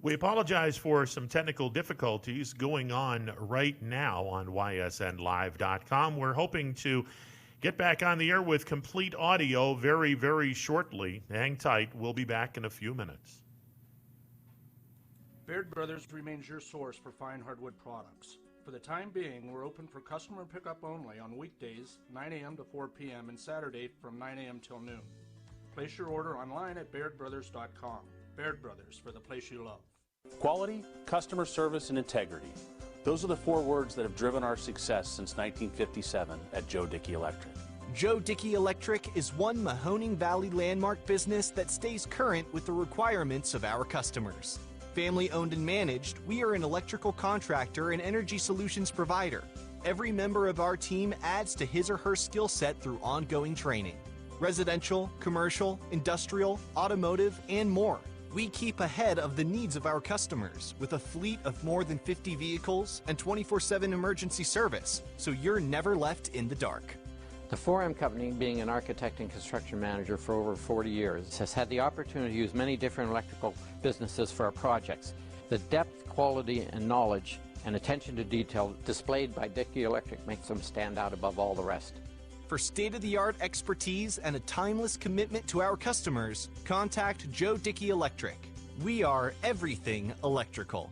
We apologize for some technical difficulties going on right now on ysnlive.com. We're hoping to get back on the air with complete audio very, very shortly. Hang tight. We'll be back in a few minutes. Baird Brothers remains your source for fine hardwood products. For the time being, we're open for customer pickup only on weekdays, 9 a.m. to 4 p.m. and Saturday from 9 a.m. till noon. Place your order online at bairdbrothers.com. Baird Brothers, for the place you love. Quality, customer service, and integrity. Those are the 4 words that have driven our success since 1957 at Joe Dickey Electric. Joe Dickey Electric is one Mahoning Valley landmark business that stays current with the requirements of our customers. Family owned and managed, we are an electrical contractor and energy solutions provider. Every member of our team adds to his or her skill set through ongoing training. Residential, commercial, industrial, automotive, and more. We keep ahead of the needs of our customers with a fleet of more than 50 vehicles and 24/7 emergency service, so you're never left in the dark. The 4M Company, being an architect and construction manager for over 40 years, has had the opportunity to use many different electrical businesses for our projects. The depth, quality, and knowledge and attention to detail displayed by Dickey Electric makes them stand out above all the rest. For state-of-the-art expertise and a timeless commitment to our customers, contact Joe Dickey Electric. We are everything electrical.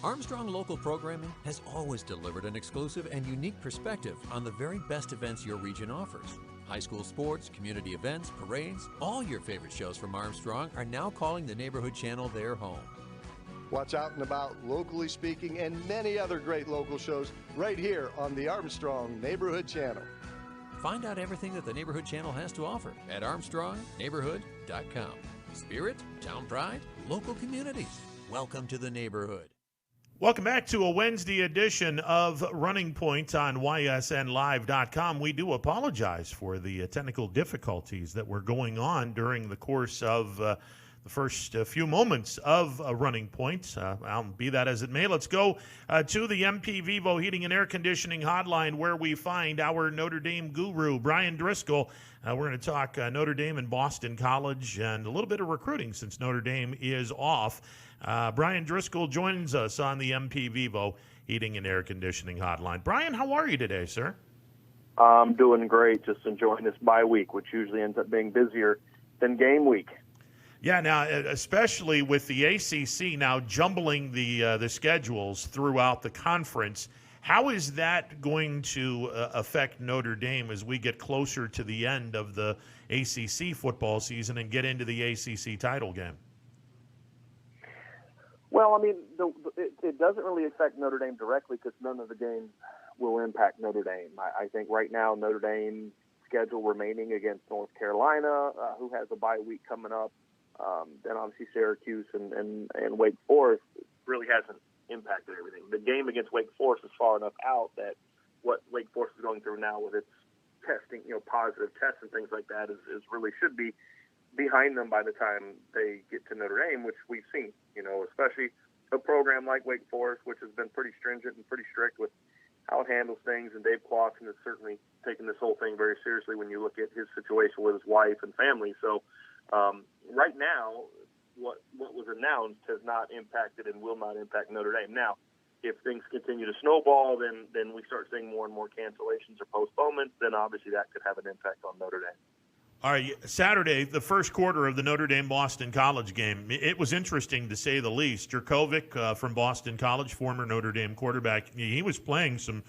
Armstrong Local Programming has always delivered an exclusive and unique perspective on the very best events your region offers. High school sports, community events, parades, all your favorite shows from Armstrong are now calling the Neighborhood Channel their home. Watch Out and About, Locally Speaking, and many other great local shows right here on the Armstrong Neighborhood Channel. Find out everything that the Neighborhood Channel has to offer at ArmstrongNeighborhood.com. Spirit, town pride, local communities. Welcome to the neighborhood. Welcome back to a Wednesday edition of Running Point on ysnlive.com. We do apologize for the technical difficulties that were going on during the course of the first few moments of Running Point. Be that as it may, let's go to the MP Vivo Heating and Air Conditioning Hotline, where we find our Notre Dame guru, Brian Driscoll. We're going to talk Notre Dame and Boston College and a little bit of recruiting since Notre Dame is off. Brian Driscoll joins us on the MP Vivo Heating and Air Conditioning Hotline. Brian, how are you today, sir? I'm doing great, just enjoying this bye week, which usually ends up being busier than game week. Yeah, now, especially with the ACC now jumbling the schedules throughout the conference, how is that going to affect Notre Dame as we get closer to the end of the ACC football season and get into the ACC title game? Well, I mean, it doesn't really affect Notre Dame directly because none of the games will impact Notre Dame. I think right now Notre Dame's schedule remaining against North Carolina, who has a bye week coming up, then obviously Syracuse and Wake Forest really hasn't impacted everything. The game against Wake Forest is far enough out that what Wake Forest is going through now with its testing, positive tests and things like that is really should be behind them by the time they get to Notre Dame, which we've seen, especially a program like Wake Forest, which has been pretty stringent and pretty strict with how it handles things. And Dave Clawson has certainly taken this whole thing very seriously when you look at his situation with his wife and family. So right now, what was announced has not impacted and will not impact Notre Dame. Now, if things continue to snowball, then we start seeing more and more cancellations or postponements, then obviously that could have an impact on Notre Dame. All right, Saturday, the first quarter of the Notre Dame-Boston College game, it was interesting to say the least. Jurkovec from Boston College, former Notre Dame quarterback, he was playing some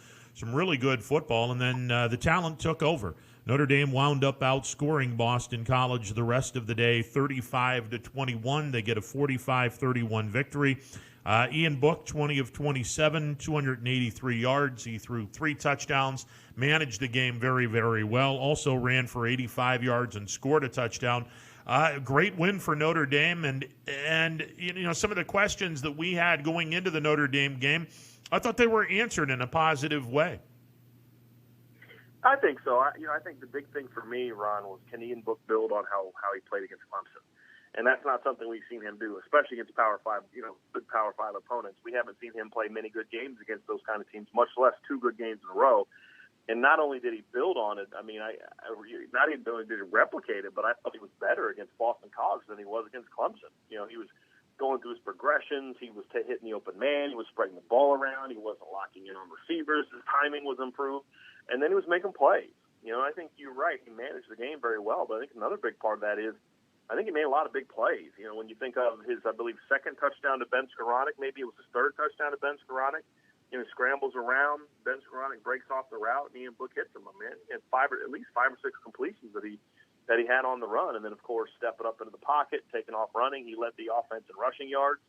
really good football, and then the talent took over Notre Dame wound up outscoring Boston College the rest of the day, 35-21. They get a 45-31 victory. Ian Book, 20 of 27, 283 yards. He threw 3 touchdowns, managed the game very, very well. Also ran for 85 yards and scored a touchdown. Great win for Notre Dame, and some of the questions that we had going into the Notre Dame game, I thought they were answered in a positive way. I think so. I think the big thing for me, Ron, was can Ian Book build on how he played against Clemson, and that's not something we've seen him do, especially against Power 5, good Power 5 opponents. We haven't seen him play many good games against those kind of teams, much less 2 good games in a row. And not only did he build on it, not even only did he replicate it, but I thought he was better against Boston College than he was against Clemson. He was going through his progressions. He was hitting the open man. He was spreading the ball around. He wasn't locking in on receivers. His timing was improved. And then he was making plays. I think you're right. He managed the game very well. But I think another big part of that is I think he made a lot of big plays. When you think of his, I believe, second touchdown to Ben Skoranek, maybe it was his third touchdown to Ben Skoranek. Scrambles around, Ben Skoranek breaks off the route, and Ian Book hits him. He had at least 5 or 6 completions that he had on the run, and then of course stepping up into the pocket, taking off running, he led the offense in rushing yards.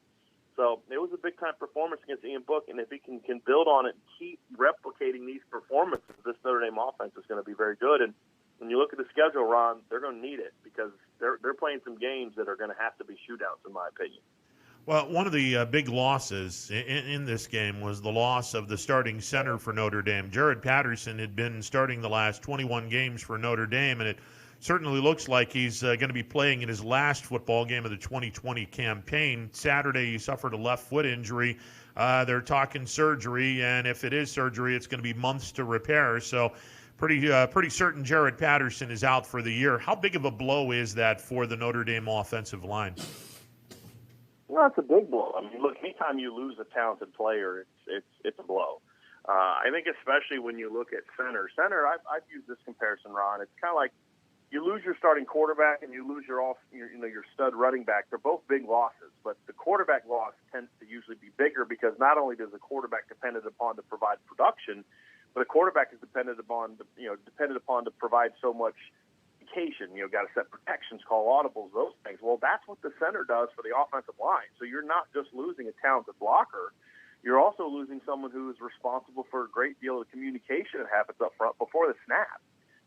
So it was a big time performance against Ian Book, and if he can build on it and keep replicating these performances, this Notre Dame offense is going to be very good. And when you look at the schedule, Ron, they're going to need it because they're playing some games that are going to have to be shootouts, in my opinion. Well, one of the big losses in this game was the loss of the starting center for Notre Dame. Jared Patterson had been starting the last 21 games for Notre Dame, and it certainly looks like he's going to be playing in his last football game of the 2020 campaign. Saturday, he suffered a left foot injury. They're talking surgery, and if it is surgery, it's going to be months to repair. So pretty certain Jared Patterson is out for the year. How big of a blow is that for the Notre Dame offensive line? Well, it's a big blow. Look, anytime you lose a talented player, it's a blow. I think especially when you look at center. Center, I've used this comparison, Ron. It's kind of like you lose your starting quarterback and you lose your stud running back. They're both big losses, but the quarterback loss tends to usually be bigger because not only does the quarterback dependent upon to provide production, but the quarterback is dependent upon to provide so much. Got to set protections, call audibles, those things. Well, that's what the center does for the offensive line. So you're not just losing a talented blocker, you're also losing someone who is responsible for a great deal of the communication that happens up front before the snap.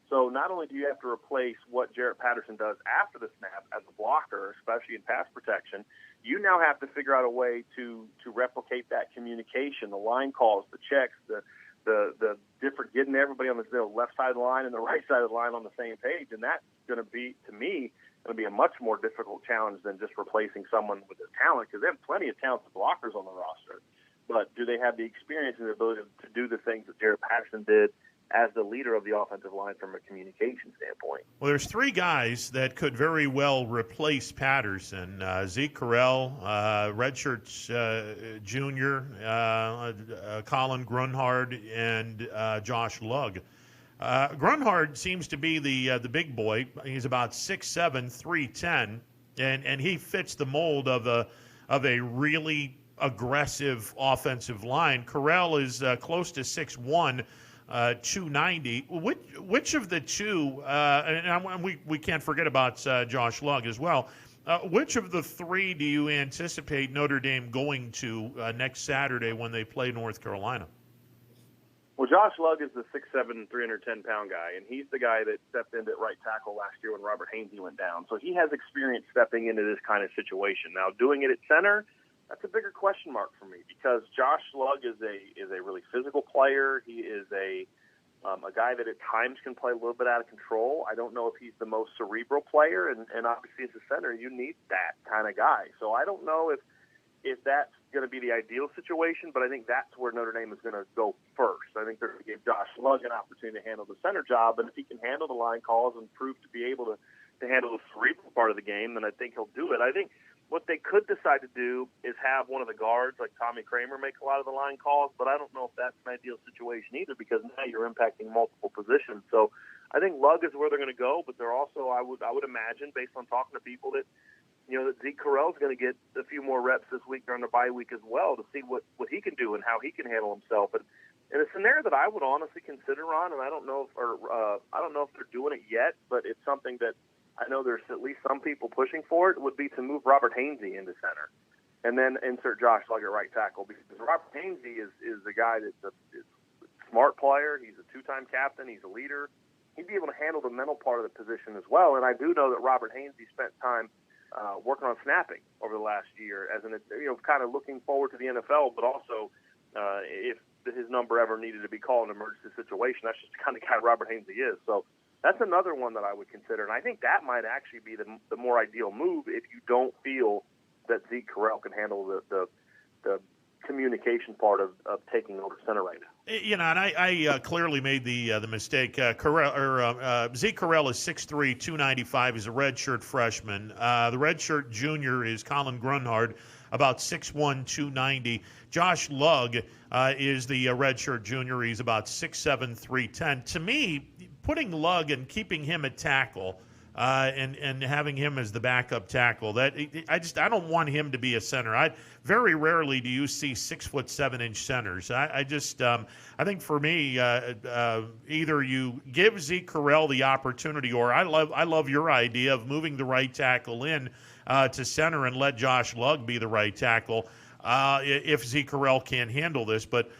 So not only do you have to replace what Jared Patterson does after the snap as a blocker, especially in pass protection, you now have to figure out a way to replicate that communication, the line calls, the checks, the different, getting everybody on the left side of the line and the right side of the line on the same page. And that's going to be, to me, a much more difficult challenge than just replacing someone with their talent, because they have plenty of talented blockers on the roster. But do they have the experience and the ability to do the things that Jared Patterson did as the leader of the offensive line from a communication standpoint? Well, there's 3 guys that could very well replace Patterson. Dee Carrell, redshirt junior, Colin Grunhard, and Josh Lugg. Grunhard seems to be the big boy. He's about 6'7", 310, and he fits the mold of a really aggressive offensive line. Carrell is close to 6'1", 290. Which of the two, and we can't forget about Josh Lugg as well, which of the 3 do you anticipate Notre Dame going to next Saturday when they play North Carolina? Well, Josh Lugg is the 6'7", 310-pound guy, and he's the guy that stepped into right tackle last year when Robert Hainsey went down. So he has experience stepping into this kind of situation. Now, doing it at center, that's a bigger question mark for me, because Josh Lugg is a really physical player. He is a guy that at times can play a little bit out of control. I don't know if he's the most cerebral player, and obviously as a center, you need that kind of guy. So I don't know if that's going to be the ideal situation, but I think that's where Notre Dame is going to go first. I think they're going to give Josh Lugg an opportunity to handle the center job, and if he can handle the line calls and prove to be able to handle the cerebral part of the game, then I think he'll do it. I think what they could decide to do is have one of the guards, like Tommy Kramer, make a lot of the line calls, but I don't know if that's an ideal situation either, because now you're impacting multiple positions. So I think Lugg is where they're going to go, but they're also, I would imagine, based on talking to people, that that Dee Carrell is going to get a few more reps this week during the bye week as well to see what he can do and how he can handle himself. And And a scenario that I would honestly consider, Ron, and I don't know if they're doing it yet, but it's something that I know there's at least some people pushing for it, would be to move Robert Hainsey into center and then insert Josh Lugg at right tackle, because Robert Hainsey is a guy that's a smart player. He's a two-time captain. He's a leader. He'd be able to handle the mental part of the position as well. And I do know that Robert Hainsey spent time working on snapping over the last year, as kind of looking forward to the NFL, but also if his number ever needed to be called in an emergency situation. That's just the kind of guy Robert Hainsey is. So that's another one that I would consider. And I think that might actually be the more ideal move if you don't feel that Dee Carrell can handle the communication part of taking over center right now. And I clearly made the mistake. Zeke Carrell is 6'3", 295. He's a redshirt freshman. The redshirt junior is Colin Grunhard, about 6'1", 290. Josh Lugg is the redshirt junior. He's about 6'7", 310. To me, putting Lugg and keeping him at tackle and having him as the backup tackle, I don't want him to be a center. Very rarely do you see 6'7" centers. I think for me, either you give Zeke Carrell the opportunity, or I love your idea of moving the right tackle in to center and let Josh Lugg be the right tackle if Zeke Carrell can't handle this. But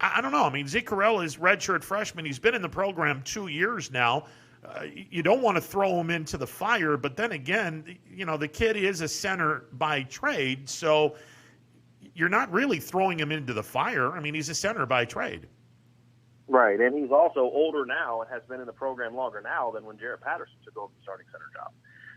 I don't know. I mean, Zeke Carrell is redshirt freshman. He's been in the program 2 years now. You don't want to throw him into the fire, but then again, the kid is a center by trade, so you're not really throwing him into the fire. I mean, he's a center by trade. Right, and he's also older now and has been in the program longer now than when Jarrett Patterson took over the starting center job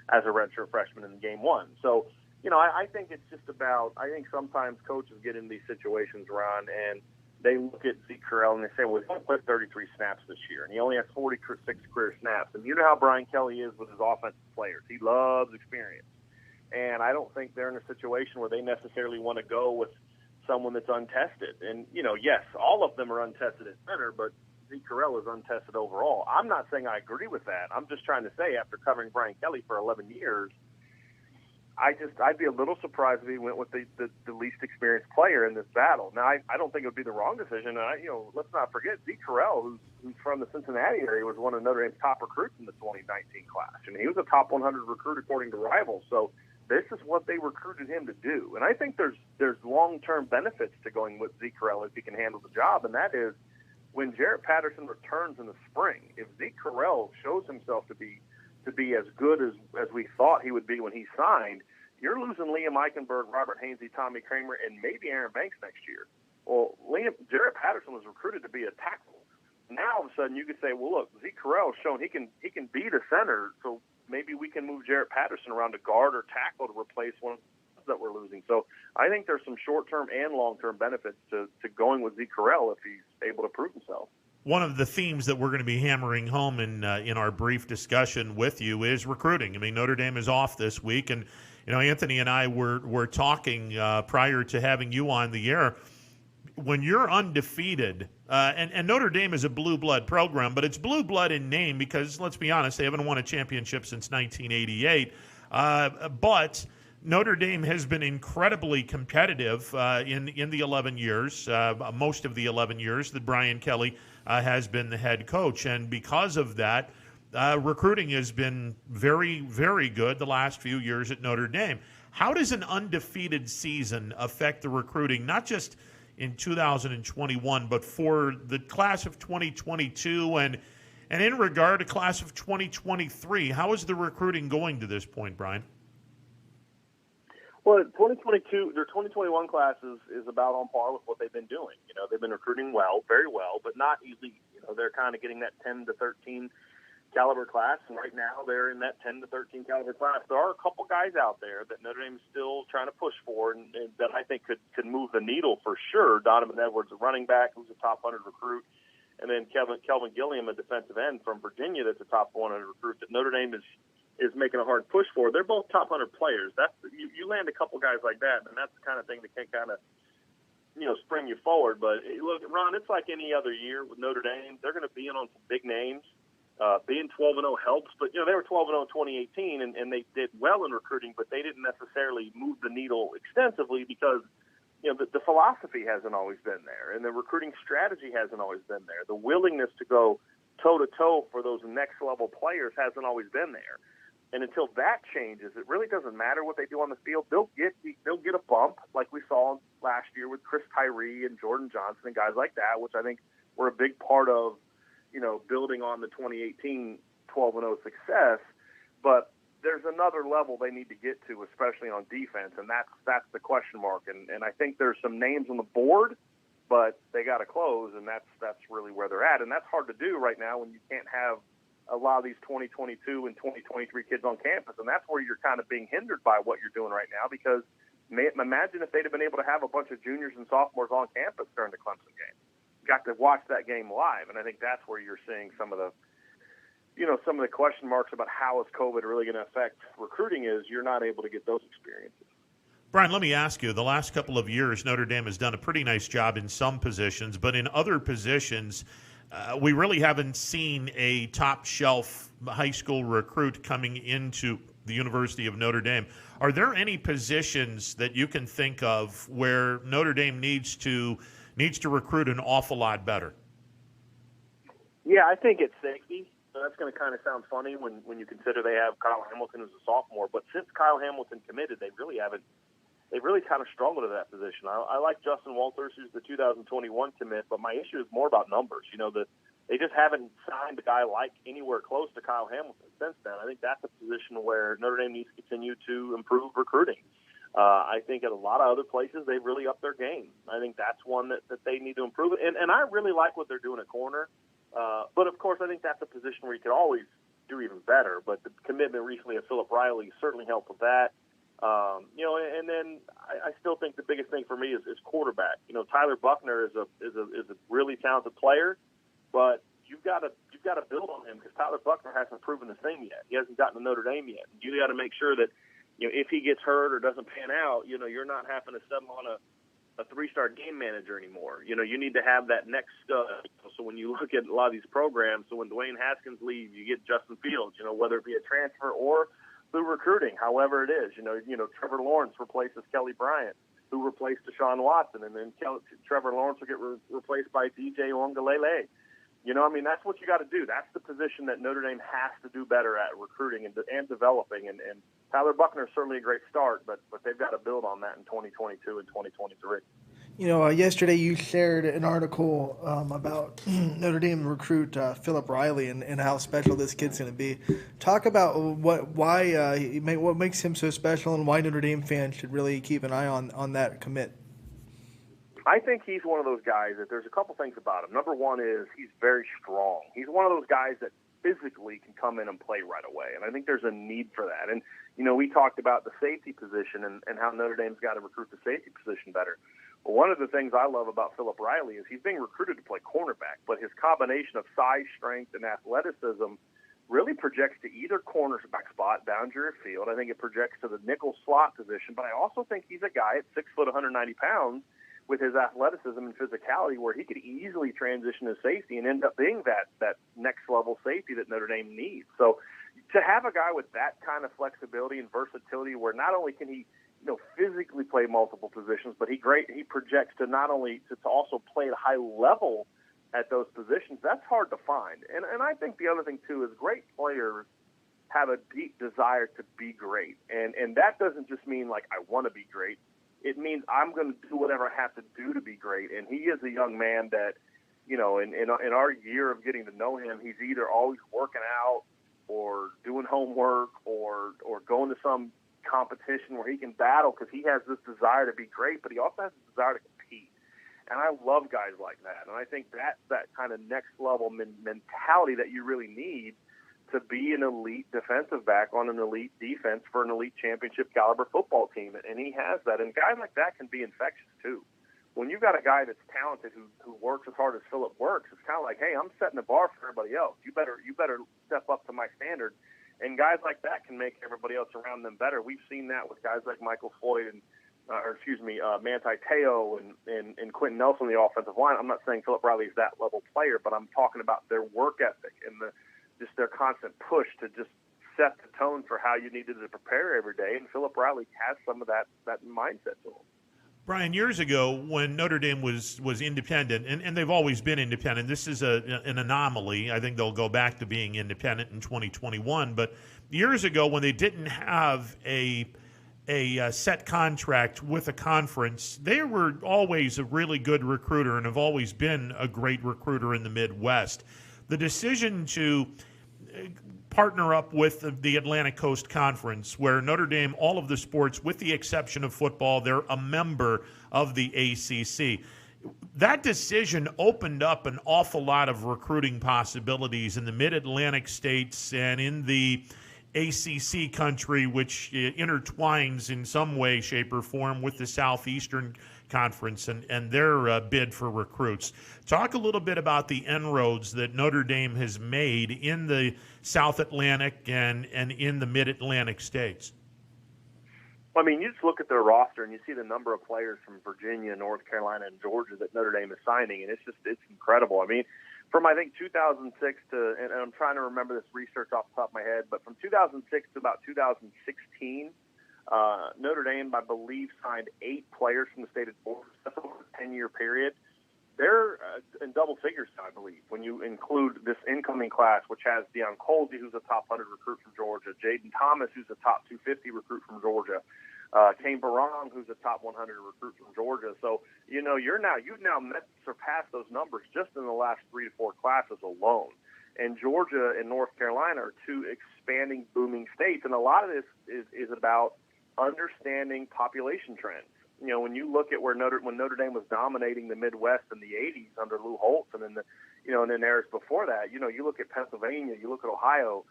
as a redshirt freshman in game one. So, I think it's just about, I think sometimes coaches get in these situations, Ron, and they look at Zeke Carrell and they say, well, he's only played 33 snaps this year, and he only has 46 career snaps. And you know how Brian Kelly is with his offensive players. He loves experience. And I don't think they're in a situation where they necessarily want to go with someone that's untested. And, yes, all of them are untested at center, but Zeke Carrell is untested overall. I'm not saying I agree with that. I'm just trying to say, after covering Brian Kelly for 11 years, I'd be a little surprised if he went with the least experienced player in this battle. Now, I don't think it would be the wrong decision. Let's not forget Dee Carrell, who's from the Cincinnati area, was one of Notre Dame's top recruits in the 2019 class. And he was a top 100 recruit according to Rivals. So this is what they recruited him to do. And I think there's long-term benefits to going with Zeke Carrell if he can handle the job, and that is when Jarrett Patterson returns in the spring, if Zeke Carrell shows himself to be as good as we thought he would be when he signed, you're losing Liam Eichenberg, Robert Hainsey, Tommy Kramer, and maybe Aaron Banks next year. Well, Jarrett Patterson was recruited to be a tackle. Now all of a sudden you could say, well, look, Zeke Carrell has shown he can be the center, so maybe we can move Jarrett Patterson around to guard or tackle to replace one that we're losing. So I think there's some short-term and long-term benefits to going with Zeke Carrell if he's able to prove himself. One of the themes that we're going to be hammering home in our brief discussion with you is recruiting. I mean, Notre Dame is off this week, and Anthony and I were talking prior to having you on the air. When you're undefeated, and Notre Dame is a blue blood program, but it's blue blood in name because, let's be honest, they haven't won a championship since 1988. But Notre Dame has been incredibly competitive in the 11 years, most of the 11 years that Brian Kelly has been the head coach. And because of that, recruiting has been very, very good the last few years at Notre Dame. How does an undefeated season affect the recruiting, not just in 2021, but for the class of 2022 and in regard to class of 2023? How is the recruiting going to this point, Brian? Well, 2022, their 2021 class is about on par with what they've been doing. They've been recruiting well, very well, but not elite. They're kind of getting that 10 to 13 caliber class, and right now they're in that 10 to 13 caliber class. There are a couple guys out there that Notre Dame is still trying to push for, and that I think could move the needle for sure. Donovan Edwards, a running back who's a top 100 recruit, and then Kelvin Gilliam, a defensive end from Virginia that's a top 100 recruit that Notre Dame is making a hard push for. They're both top 100 players. You land a couple guys like that, and that's the kind of thing that can kind of spring you forward. But look, Ron, it's like any other year with Notre Dame. They're going to be in on some big names. Being 12-0 helps, but they were 12-0 in 2018, and they did well in recruiting, but they didn't necessarily move the needle extensively because the philosophy hasn't always been there, and the recruiting strategy hasn't always been there. The willingness to go toe-to-toe for those next-level players hasn't always been there. And until that changes, it really doesn't matter what they do on the field. They'll get a bump like we saw last year with Chris Tyree and Jordan Johnson and guys like that, which I think were a big part of, building on the 2018 12-0 success. But there's another level they need to get to, especially on defense, and that's the question mark. And I think there's some names on the board, but they got to close, and that's really where they're at. And that's hard to do right now when you can't have a lot of these 2022 and 2023 kids on campus, and that's where you're kind of being hindered by what you're doing right now, because imagine if they'd have been able to have a bunch of juniors and sophomores on campus during the Clemson game. Got to watch that game live, and I think that's where you're seeing some of the question marks about how is COVID really going to affect recruiting is you're not able to get those experiences. Brian, let me ask you, the last couple of years, Notre Dame has done a pretty nice job in some positions, but in other positions, we really haven't seen a top-shelf high school recruit coming into the University of Notre Dame. Are there any positions that you can think of where Notre Dame needs to recruit an awful lot better? Yeah, I think it's safety. That's going to kind of sound funny when you consider they have Kyle Hamilton as a sophomore. But since Kyle Hamilton committed, they really kind of struggled at that position. I like Justin Walters, who's the 2021 commit, but my issue is more about numbers. They just haven't signed a guy like anywhere close to Kyle Hamilton since then. I think that's a position where Notre Dame needs to continue to improve recruiting. I think at a lot of other places, they've really upped their game. I think that's one that they need to improve. And I really like what they're doing at corner. But, of course, I think that's a position where you could always do even better. But the commitment recently of Philip Riley certainly helped with that. And then I still think the biggest thing for me is quarterback. Tyler Buckner is a really talented player, but you've got to build on him because Tyler Buckner hasn't proven the thing yet. He hasn't gotten to Notre Dame yet. You got to make sure that if he gets hurt or doesn't pan out, you're not having to settle on a 3-star game manager anymore. You need to have that next stud. So when you look at a lot of these programs, so when Dwayne Haskins leaves, you get Justin Fields. Whether it be a transfer or through recruiting, however it is. Trevor Lawrence replaces Kelly Bryant, who replaced Deshaun Watson, and then Trevor Lawrence will get replaced by DJ Ongalele. That's what you got to do. That's the position that Notre Dame has to do better at, recruiting and developing. And Tyler Buckner is certainly a great start, but they've got to build on that in 2022 and 2023. Yesterday you shared an article about Notre Dame recruit Philip Riley and how special this kid's going to be. Talk about what makes him so special and why Notre Dame fans should really keep an eye on that commit. I think he's one of those guys that there's a couple things about him. Number one is he's very strong. He's one of those guys that physically can come in and play right away, and I think there's a need for that. And, we talked about the safety position and how Notre Dame's got to recruit the safety position better. Well, one of the things I love about Philip Riley is he's being recruited to play cornerback, but his combination of size, strength, and athleticism really projects to either cornerback spot, boundary or field. I think it projects to the nickel slot position, but I also think he's a guy at 6 foot, 190 pounds with his athleticism and physicality where he could easily transition to safety and end up being that next level safety that Notre Dame needs. So to have a guy with that kind of flexibility and versatility where not only can he physically play multiple positions, but he projects to not only to also play at a high level at those positions. That's hard to find. And I think the other thing too is great players have a deep desire to be great. And that doesn't just mean like I want to be great. It means I'm going to do whatever I have to do to be great. And he is a young man that, in our year of getting to know him, he's either always working out or doing homework or going to some competition where he can battle because he has this desire to be great, but he also has a desire to compete. And I love guys like that. And I think that's that kind of next level mentality that you really need to be an elite defensive back on an elite defense for an elite championship caliber football team. And he has that. And guys like that can be infectious too. When you've got a guy that's talented who works as hard as Philip works, it's kind of like, hey, I'm setting the bar for everybody else. You better step up to my standard. And guys like that can make everybody else around them better. We've seen that with guys like Michael Floyd and Manti Te'o and Quentin Nelson on the offensive line. I'm not saying Philip Riley is that level player, but I'm talking about their work ethic and just their constant push to just set the tone for how you needed to prepare every day. And Philip Riley has some of that mindset to him. Brian, years ago when Notre Dame was independent, and they've always been independent, this is an anomaly. I think they'll go back to being independent in 2021. But years ago when they didn't have a set contract with a conference, they were always a really good recruiter and have always been a great recruiter in the Midwest. The decision to partner up with the Atlantic Coast Conference, where Notre Dame, all of the sports, with the exception of football, they're a member of the ACC. That decision opened up an awful lot of recruiting possibilities in the Mid-Atlantic states and in the ACC country, which intertwines in some way, shape, or form with the Southeastern Conference and their bid for recruits. Talk a little bit about the inroads that Notre Dame has made in the South Atlantic and in the Mid-Atlantic states. I mean, you just look at their roster and you see the number of players from Virginia, North Carolina, and Georgia that Notre Dame is signing, and it's incredible. I mean, from I think 2006 to, and I'm trying to remember this research off the top of my head, but from 2006 to about 2016, Notre Dame, I believe, signed 8 players from the state of Georgia. That's over a 10-year period. They're in double figures now, I believe, when you include this incoming class, which has Deion Colsey, who's a top 100 recruit from Georgia, Jaden Thomas, who's a top 250 recruit from Georgia, Kane Barong, who's a top 100 recruit from Georgia. So, you've now surpassed those numbers just in the last 3 to 4 classes alone. And Georgia and North Carolina are 2 expanding, booming states. And a lot of this is about understanding population trends. When you look at when Notre Dame was dominating the Midwest in the 80s under Lou Holtz, and then and then eras before that, you look at Pennsylvania, you look at Ohio,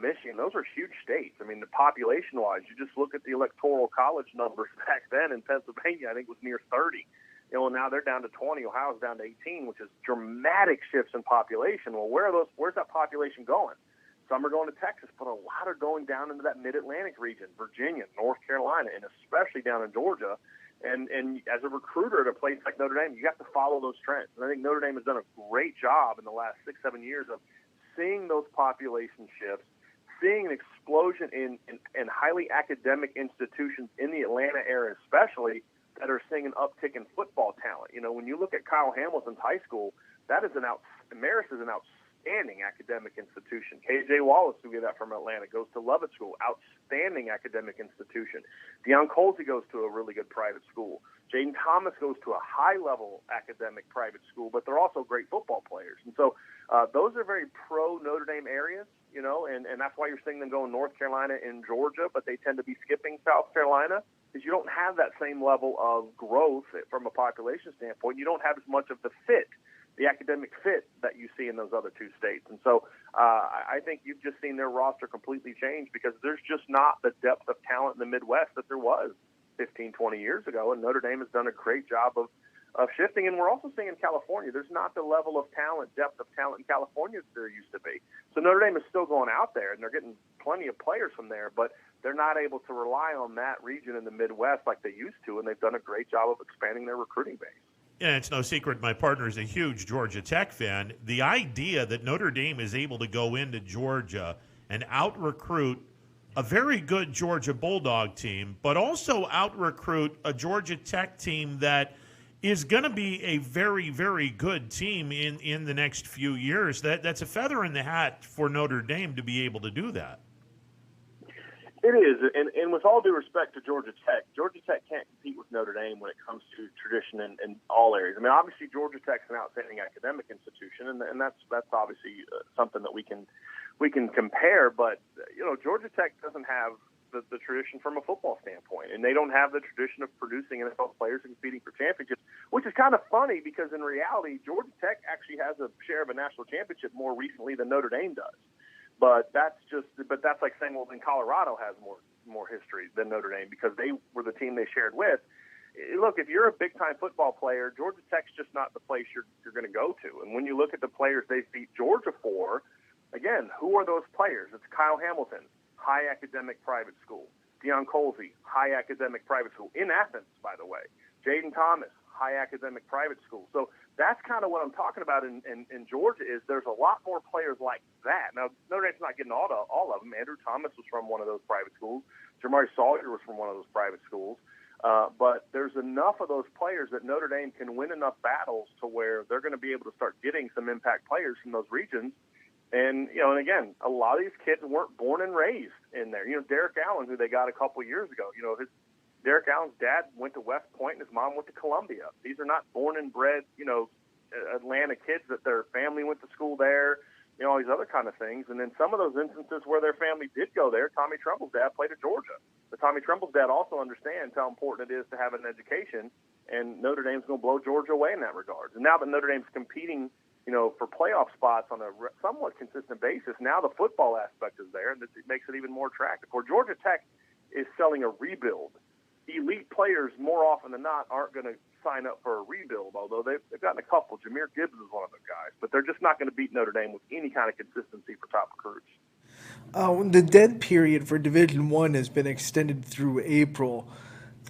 Michigan, those are huge states. I mean, the population-wise, you just look at the electoral college numbers back then in Pennsylvania, I think it was near 30. Now they're down to 20. Ohio's down to 18, which is dramatic shifts in population. Well, where's that population going? Some are going to Texas, but a lot are going down into that Mid-Atlantic region, Virginia, North Carolina, and especially down in Georgia. And as a recruiter at a place like Notre Dame, you have to follow those trends. And I think Notre Dame has done a great job in the last 6-7 years of seeing those population shifts, seeing an explosion in highly academic institutions in the Atlanta area especially that are seeing an uptick in football talent. When you look at Kyle Hamilton's high school, Marist is an outstanding academic institution. KJ Wallace, who get that from Atlanta, goes to Lovett School, outstanding academic institution. Deion Colsey goes to a really good private school. Jaden Thomas goes to a high-level academic private school, but they're also great football players. And so those are very pro-Notre Dame areas, and that's why you're seeing them go in North Carolina and Georgia, but they tend to be skipping South Carolina because you don't have that same level of growth from a population standpoint. You don't have as much of the academic fit that you see in those other 2 states. And so I think you've just seen their roster completely change because there's just not the depth of talent in the Midwest that there was 15, 20 years ago. And Notre Dame has done a great job of shifting. And we're also seeing in California, there's not the level of talent, depth of talent in California that there used to be. So Notre Dame is still going out there, and they're getting plenty of players from there, but they're not able to rely on that region in the Midwest like they used to, and they've done a great job of expanding their recruiting base. Yeah, it's no secret my partner is a huge Georgia Tech fan. The idea that Notre Dame is able to go into Georgia and out-recruit a very good Georgia Bulldog team, but also out-recruit a Georgia Tech team that is going to be a very, very good team in the next few years, that's a feather in the hat for Notre Dame to be able to do that. It is, and with all due respect to Georgia Tech can't compete with Notre Dame when it comes to tradition in all areas. I mean, obviously Georgia Tech's an outstanding academic institution, and that's obviously something that we can compare. But Georgia Tech doesn't have the tradition from a football standpoint, and they don't have the tradition of producing NFL players and competing for championships, which is kind of funny because in reality, Georgia Tech actually has a share of a national championship more recently than Notre Dame does. But that's like saying, well, then Colorado has more history than Notre Dame because they were the team they shared with. Look, if you're a big-time football player, Georgia Tech's just not the place you're going to go to. And when you look at the players they beat Georgia for, again, who are those players? It's Kyle Hamilton, high academic private school. Deion Colsey, high academic private school. In Athens, by the way. Jaden Thomas, high academic private school. So that's kind of what I'm talking about in Georgia is there's a lot more players like that. Now, Notre Dame's not getting all of them. Andrew Thomas was from one of those private schools. Jamari Sawyer was from one of those private schools. But there's enough of those players that Notre Dame can win enough battles to where they're going to be able to start getting some impact players from those regions. And, and again, a lot of these kids weren't born and raised in there. Derek Allen, who they got a couple years ago, Derek Allen's dad went to West Point and his mom went to Columbia. These are not born and bred, Atlanta kids that their family went to school there, all these other kind of things. And then some of those instances where their family did go there, Tommy Tremble's dad played at Georgia. But Tommy Tremble's dad also understands how important it is to have an education, and Notre Dame's going to blow Georgia away in that regard. And now that Notre Dame's competing, for playoff spots on a somewhat consistent basis, now the football aspect is there, and it makes it even more attractive. Where Georgia Tech is selling a rebuild, elite players more often than not aren't going to sign up for a rebuild, although they've gotten a couple. Jameer Gibbs is one of those guys, but they're just not going to beat Notre Dame with any kind of consistency for top recruits. The dead period for Division I has been extended through April.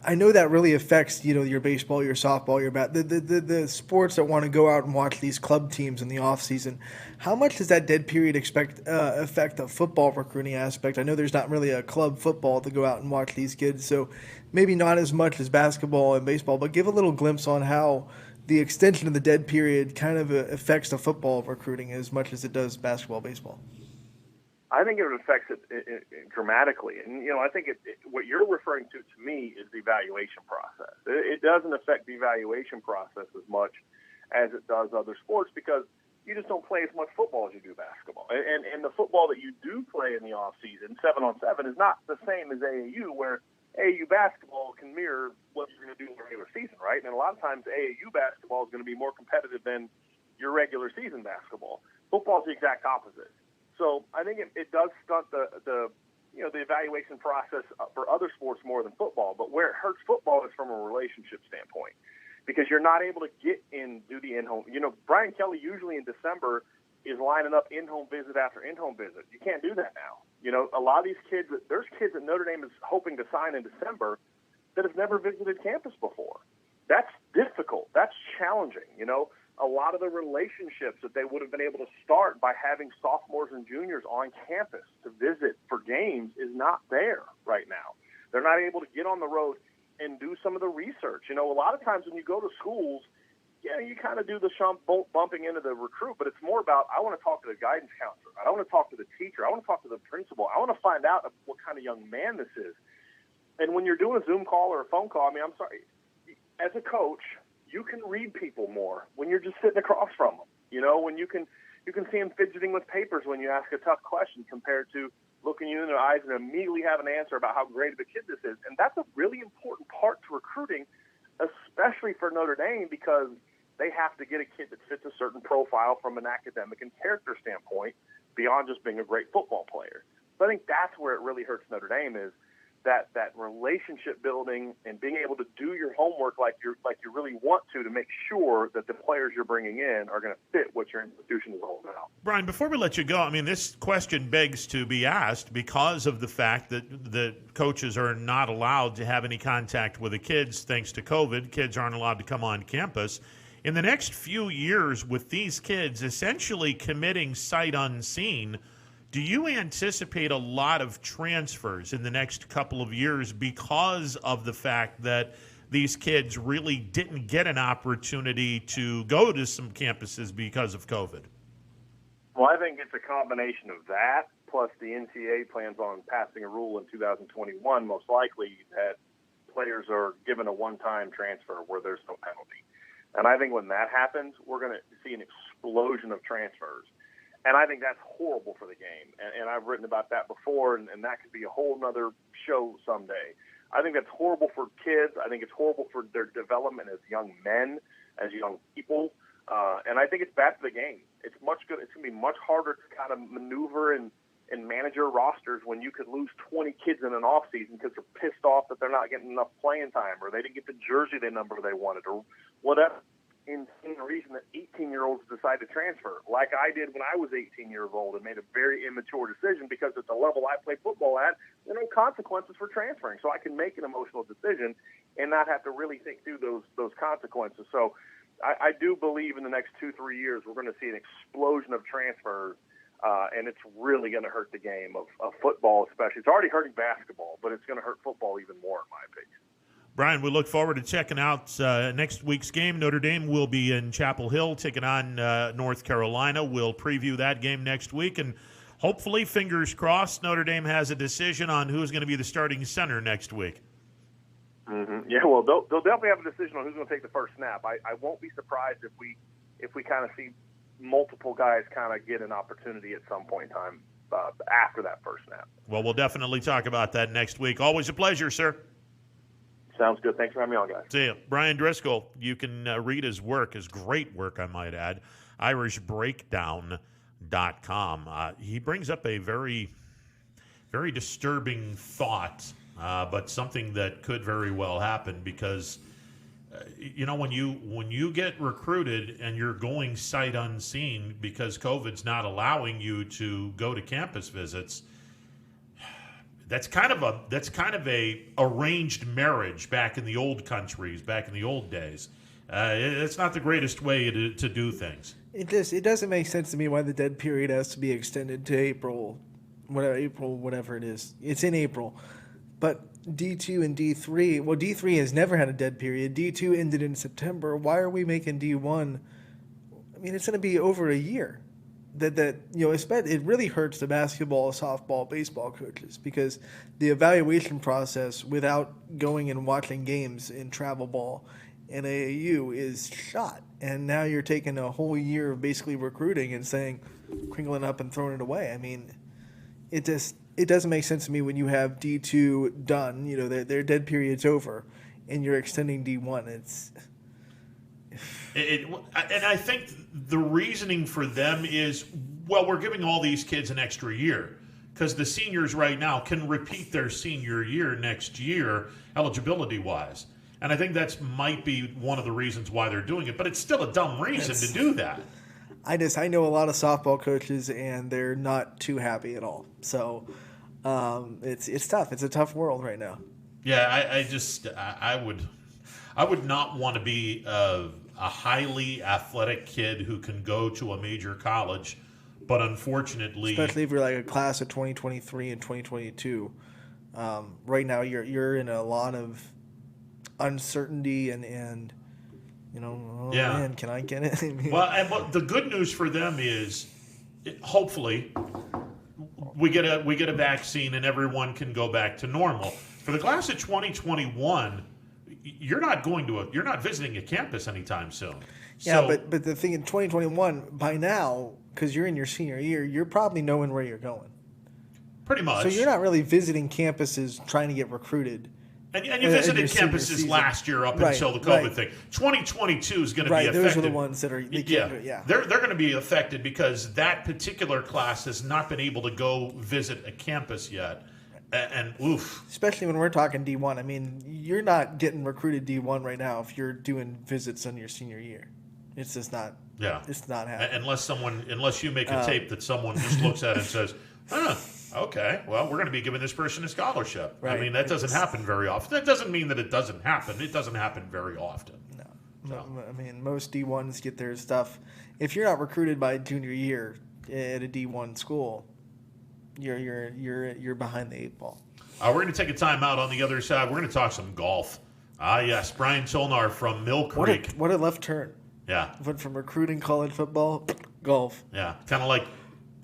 I know that really affects, your baseball, your softball, your the sports that want to go out and watch these club teams in the off season. How much does that dead period affect the football recruiting aspect? I know there's not really a club football to go out and watch these kids, so maybe not as much as basketball and baseball, but give a little glimpse on how the extension of the dead period kind of affects the football recruiting as much as it does basketball, baseball. I think it affects it dramatically. And, I think what you're referring to me is the evaluation process. It doesn't affect the evaluation process as much as it does other sports because you just don't play as much football as you do basketball. And the football that you do play in the off-season, 7-on-7, is not the same as AAU, where AAU basketball can mirror what you're going to do in the regular season, right? And a lot of times AAU basketball is going to be more competitive than your regular season basketball. Football is the exact opposite. So I think it does stunt the evaluation process for other sports more than football. But where it hurts football is from a relationship standpoint, because you're not able to get in, do the in-home. Brian Kelly usually in December is lining up in-home visit after in-home visit. You can't do that now. A lot of these kids, there's kids that Notre Dame is hoping to sign in December that have never visited campus before. That's difficult. That's challenging. A lot of the relationships that they would have been able to start by having sophomores and juniors on campus to visit for games is not there right now. They're not able to get on the road and do some of the research. A lot of times when you go to schools, you kind of do the bumping into the recruit, but it's more about, I want to talk to the guidance counselor. I want to talk to the teacher. I want to talk to the principal. I want to find out what kind of young man this is. And when you're doing a Zoom call or a phone call, I'm sorry, as a coach, you can read people more when you're just sitting across from them. When you can see them fidgeting with papers when you ask a tough question compared to looking you in the eyes and immediately have an answer about how great of a kid this is. And that's a really important part to recruiting, especially for Notre Dame, because they have to get a kid that fits a certain profile from an academic and character standpoint beyond just being a great football player. So I think that's where it really hurts Notre Dame, is that relationship building and being able to do your homework like you really want to make sure that the players you're bringing in are going to fit what your institution is all about. Brian, before we let you go, this question begs to be asked because of the fact that the coaches are not allowed to have any contact with the kids thanks to COVID. Kids aren't allowed to come on campus. In the next few years, with these kids essentially committing sight unseen, do you anticipate a lot of transfers in the next couple of years because of the fact that these kids really didn't get an opportunity to go to some campuses because of COVID? Well, I think it's a combination of that, plus the NCAA plans on passing a rule in 2021, most likely, that players are given a one-time transfer where there's no penalty. And I think when that happens, we're going to see an explosion of transfers. And I think that's horrible for the game. And I've written about that before, and that could be a whole nother show someday. I think that's horrible for kids. I think it's horrible for their development as young men, as young people. And I think it's bad for the game. It's going to be much harder to kind of maneuver and manage your rosters when you could lose 20 kids in an off season because they're pissed off that they're not getting enough playing time, or they didn't get the jersey number they wanted, or whatever insane reason that 18-year-olds decide to transfer, like I did when I was 18 years old and made a very immature decision because at the level I play football at, there are no consequences for transferring. So I can make an emotional decision and not have to really think through those consequences. So I do believe in the next 2-3 years we're going to see an explosion of transfers, and it's really going to hurt the game of football especially. It's already hurting basketball, but it's going to hurt football even more in my opinion. Brian, we look forward to checking out next week's game. Notre Dame will be in Chapel Hill taking on North Carolina. We'll preview that game next week, and hopefully, fingers crossed, Notre Dame has a decision on who's going to be the starting center next week. Mm-hmm. Yeah, well, they'll definitely have a decision on who's going to take the first snap. I won't be surprised if we kind of see multiple guys kind of get an opportunity at some point in time after that first snap. Well, we'll definitely talk about that next week. Always a pleasure, sir. Sounds good. Thanks for having me on, guys. See you. Brian Driscoll, you can read his work, his great work, I might add, irishbreakdown.com. He brings up a very, very disturbing thought, but something that could very well happen because, when you get recruited and you're going sight unseen because COVID's not allowing you to go to campus visits, that's kind of a arranged marriage back in the old countries, back in the old days. It's not the greatest way to do things. It doesn't make sense to me why the dead period has to be extended to April, whatever it is. It's in April, but D2 and D3. Well, D3 has never had a dead period. D2 ended in September. Why are we making D1? I mean, it's going to be over a year. It really hurts the basketball, softball, baseball coaches because the evaluation process without going and watching games in travel ball and AAU is shot. And now you're taking a whole year of basically recruiting and saying, crinkling up and throwing it away. I mean, it doesn't make sense to me when you have D2 done, their dead period's over, and you're extending D1. And I think the reasoning for them is, well, we're giving all these kids an extra year because the seniors right now can repeat their senior year next year eligibility-wise. And I think that might be one of the reasons why they're doing it. But it's still a dumb reason to do that. I know a lot of softball coaches, and they're not too happy at all. So it's tough. It's a tough world right now. Yeah, I would not want to be a highly athletic kid who can go to a major college, but unfortunately, especially if you're like a class of 2023 and 2022, right now you're in a lot of uncertainty and man, can I get it? I mean, but the good news for them is, hopefully, we get a vaccine and everyone can go back to normal. For the class of 2021. You're not visiting a campus anytime soon. Yeah, so, but the thing in 2021, by now, because you're in your senior year, you're probably knowing where you're going. Pretty much. So you're not really visiting campuses trying to get recruited. And you visited campuses last year up until the COVID thing. 2022 is going to be affected. Those are the ones that are They're going to be affected because that particular class has not been able to go visit a campus yet. And oof. Especially when we're talking D1. I mean, you're not getting recruited D1 right now if you're doing visits on your senior year. It's just not. Yeah. It's not happening. Unless you make a tape that someone just looks at and says, okay, well, we're going to be giving this person a scholarship. Right. I mean, that doesn't happen very often. That doesn't mean that it doesn't happen. It doesn't happen very often. No. I mean, most D1s get their stuff. If you're not recruited by junior year at a D1 school, you're behind the eight ball. We're going to take a time out. On the other side, we're going to talk some golf. Yes, Brian Tolnar from Mill Creek. What a left turn. Yeah. Went from recruiting college football, golf. Yeah, kind of like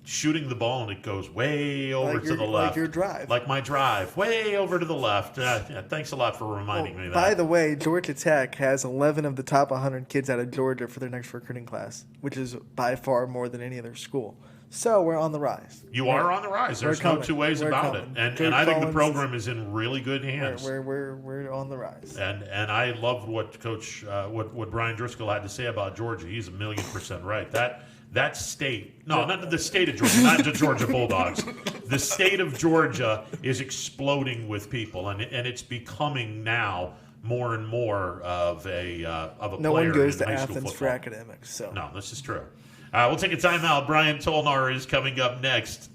shooting the ball and it goes way over to the left. Like your drive. Like my drive, way over to the left. Thanks a lot for reminding me of that. By the way, Georgia Tech has 11 of the top 100 kids out of Georgia for their next recruiting class, which is by far more than any other school. So we're on the rise. You are on the rise. There's no two ways about it. And I think the program is in really good hands. We're on the rise. And I loved what Coach what Brian Driscoll had to say about Georgia. He's 1,000,000% right. That state, not the state of Georgia, not the Georgia Bulldogs. The state of Georgia is exploding with people, and it's becoming now more and more of a player. No one goes to high school Athens football. for academics. So no, this is true. We'll take a timeout. Brian Tolnar is coming up next.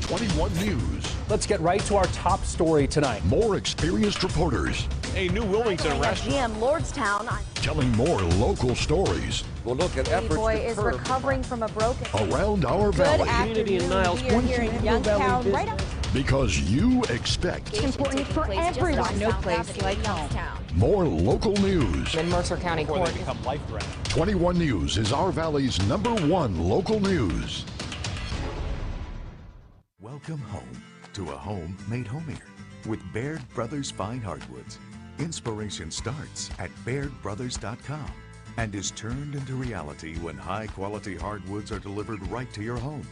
21 News. Let's get right to our top story tonight. More experienced reporters. A new Wilmington restaurant. GM Lordstown. Telling more local stories. We'll look at efforts boy is recovering from a broken around our valley. Community in Niles. We are here in Youngstown, right up. Because you expect. It's important for everyone. No place like home. More local news. In Mercer County Before Court. they become life-threatening. 21 News is our Valley's #1 local news. Welcome home to a home made homier with Baird Brothers Fine Hardwoods. Inspiration starts at BairdBrothers.com and is turned into reality when high-quality hardwoods are delivered right to your home.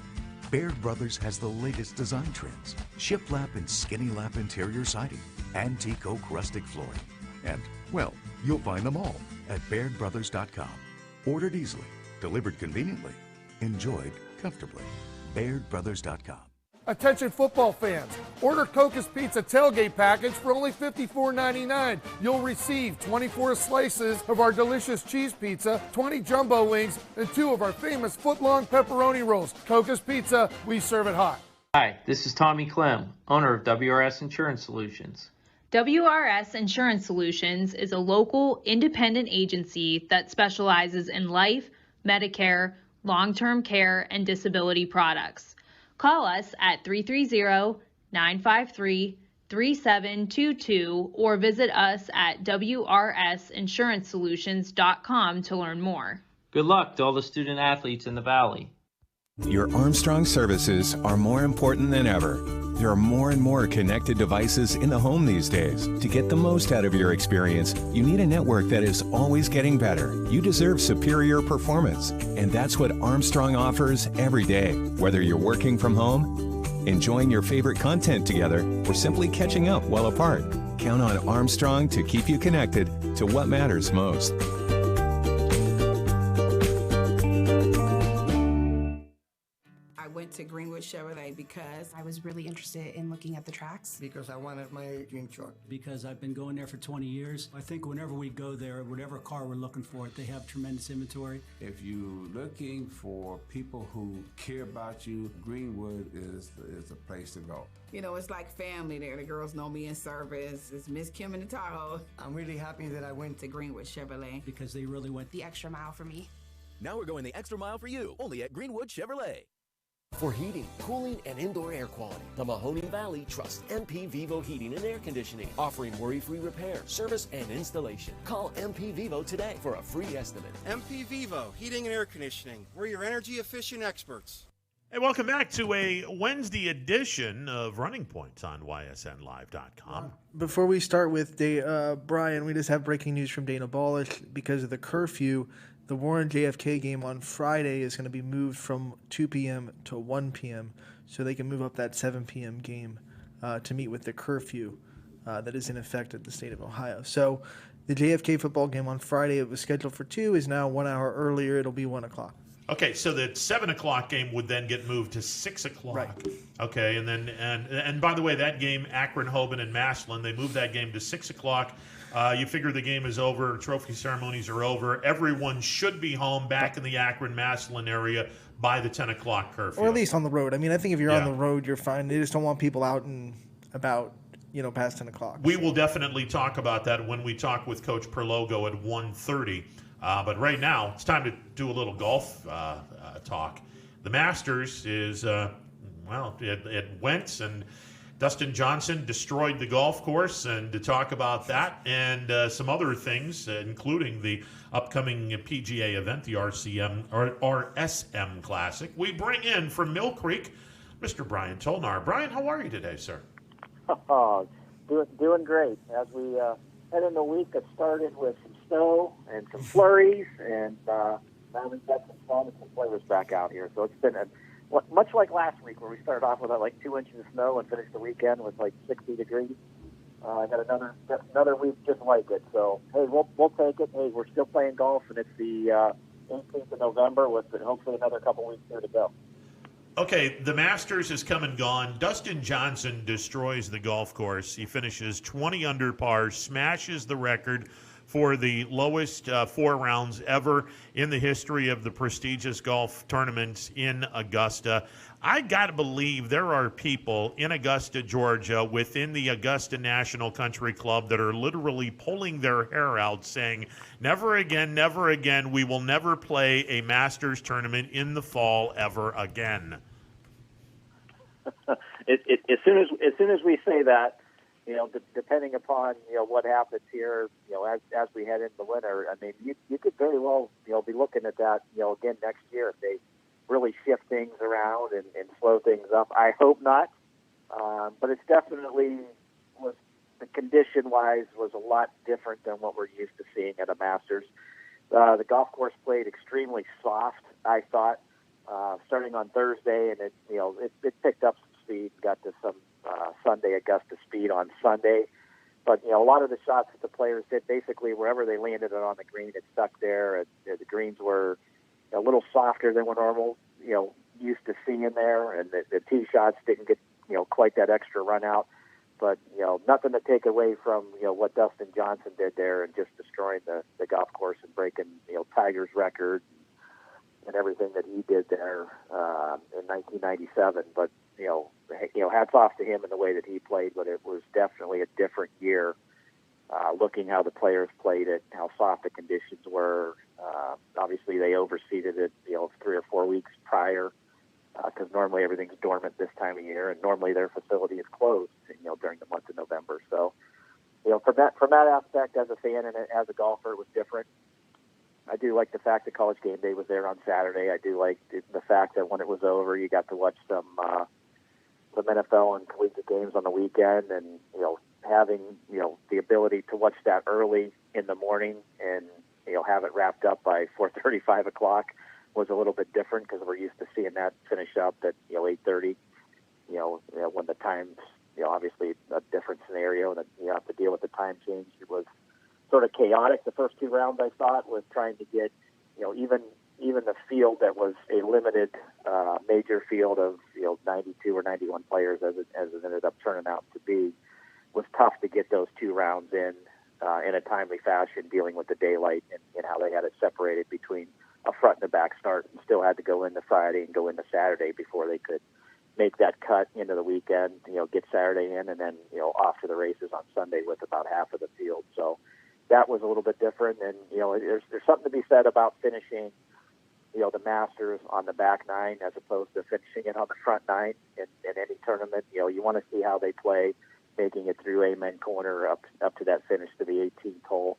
Baird Brothers has the latest design trends, shiplap and skinny lap interior siding, antique oak rustic flooring, and, well, you'll find them all at BairdBrothers.com. Ordered easily, delivered conveniently, enjoyed comfortably. BairdBrothers.com. Attention football fans, order Cochrack's Pizza tailgate package for only $54.99. You'll receive 24 slices of our delicious cheese pizza, 20 jumbo wings, and 2 of our famous foot-long pepperoni rolls. Cochrack's Pizza, we serve it hot. Hi, this is Tommy Clem, owner of WRS Insurance Solutions. WRS Insurance Solutions is a local independent agency that specializes in life, Medicare, long-term care, and disability products. Call us at 330-953-3722 or visit us at wrsinsuranceSolutions.com to learn more. Good luck to all the student athletes in the Valley. Your Armstrong services are more important than ever. There are more and more connected devices in the home these days. To get the most out of your experience, you need a network that is always getting better. You deserve superior performance, and that's what Armstrong offers every day. Whether you're working from home, enjoying your favorite content together, or simply catching up while apart, count on Armstrong to keep you connected to what matters most. I went to Greenwood Chevrolet because I was really interested in looking at the tracks. Because I wanted my dream truck. Because I've been going there for 20 years. I think whenever we go there, whatever car we're looking for, they have tremendous inventory. If you're looking for people who care about you, Greenwood is the place to go. You know, it's like family there. The girls know me in service. It's Miss Kim in the Tahoe. I'm really happy that I went to Greenwood Chevrolet. Because they really went the extra mile for me. Now we're going the extra mile for you, only at Greenwood Chevrolet. For heating, cooling, and indoor air quality, the Mahoning Valley trusts MP Vivo Heating and Air Conditioning, offering worry-free repair, service, and installation. Call MP Vivo today for a free estimate. MP Vivo Heating and Air Conditioning. We're your energy-efficient experts. Hey, welcome back to a Wednesday edition of Running Points on YSNLive.com. Before we start with Brian, we just have breaking news from Dana Balish. Because of the curfew, the Warren JFK game on Friday is going to be moved from 2 p.m. to 1 p.m. so they can move up that 7 p.m. game to meet with the curfew that is in effect at the state of Ohio. So the JFK football game on Friday, it was scheduled for 2, is now 1 hour earlier. It'll be 1 o'clock. Okay, so the 7 o'clock game would then get moved to 6 o'clock. Right. Okay, and then and by the way, that game, Akron, Hoban, and Massillon, they moved that game to 6 o'clock. You figure the game is over, trophy ceremonies are over. Everyone should be home back in the Akron, Massillon area by the 10 o'clock curfew. Or at least on the road. I mean, I think if you're on the road, you're fine. They just don't want people out and about, past 10 o'clock. We will definitely talk about that when we talk with Coach Perlogo at 1:30. But right now, it's time to do a little golf talk. The Masters is, it went, and Dustin Johnson destroyed the golf course. And to talk about that and some other things, including the upcoming PGA event, the RSM Classic, we bring in from Mill Creek, Mr. Brian Tolnar. Brian, how are you today, sir? Doing great. As we head into the week that started with some snow and some flurries, and now we've got some sun and some flavors back out here. So it's been much like last week where we started off with 2 inches of snow and finished the weekend with 60 degrees. I got another week just like it. So hey, we'll take it. Hey, we're still playing golf, and it's the 18th of November with hopefully another couple weeks here to go. Okay, the Masters has come and gone. Dustin Johnson destroys the golf course. He finishes 20 under par, smashes the record for the lowest 4 rounds ever in the history of the prestigious golf tournaments in Augusta. I got to believe there are people in Augusta, Georgia, within the Augusta National Country Club that are literally pulling their hair out saying, never again, we will never play a Masters tournament in the fall ever again. As soon as we say that, depending upon what happens here, as we head into the winter, I mean, you could very well be looking at that again next year if they really shift things around and slow things up. I hope not, but it's definitely was the condition-wise was a lot different than what we're used to seeing at a Masters. The golf course played extremely soft, I thought, starting on Thursday, and it picked up some speed, got to some Sunday Augusta speed on Sunday. But a lot of the shots that the players did, basically wherever they landed it on the green, it stuck there. The greens were a little softer than we're normal, used to seeing there, and the tee shots didn't get quite that extra run out. But nothing to take away from what Dustin Johnson did there and just destroying the golf course and breaking Tiger's record and everything that he did there in 1997. But hats off to him in the way that he played. But it was definitely a different year. Looking how the players played it, how soft the conditions were. Obviously, they overseeded it 3 or 4 weeks prior. Because normally everything's dormant this time of year, and normally their facility is closed, during the month of November. So, from that aspect, as a fan and as a golfer, it was different. I do like the fact that College Game Day was there on Saturday. I do like the fact that when it was over, you got to watch some NFL and collegiate games on the weekend, and having the ability to watch that early in the morning and have it wrapped up by 4:30, 5 o'clock. Was a little bit different because we're used to seeing that finish up at 8:30. When the time's obviously a different scenario that you have to deal with the time change. It was sort of chaotic the first 2 rounds. I thought was trying to get even the field that was a limited major field of 92 or 91 players as it ended up turning out to be was tough to get those 2 rounds in a timely fashion, dealing with the daylight and how they had it separated between a front and a back start, and still had to go into Friday and go into Saturday before they could make that cut into the weekend, get Saturday in, and then, off to the races on Sunday with about half of the field. So that was a little bit different. And, there's something to be said about finishing, the Masters on the back 9 as opposed to finishing it on the front 9 in any tournament. You want to see how they play, making it through Amen Corner up to that finish to the 18th hole.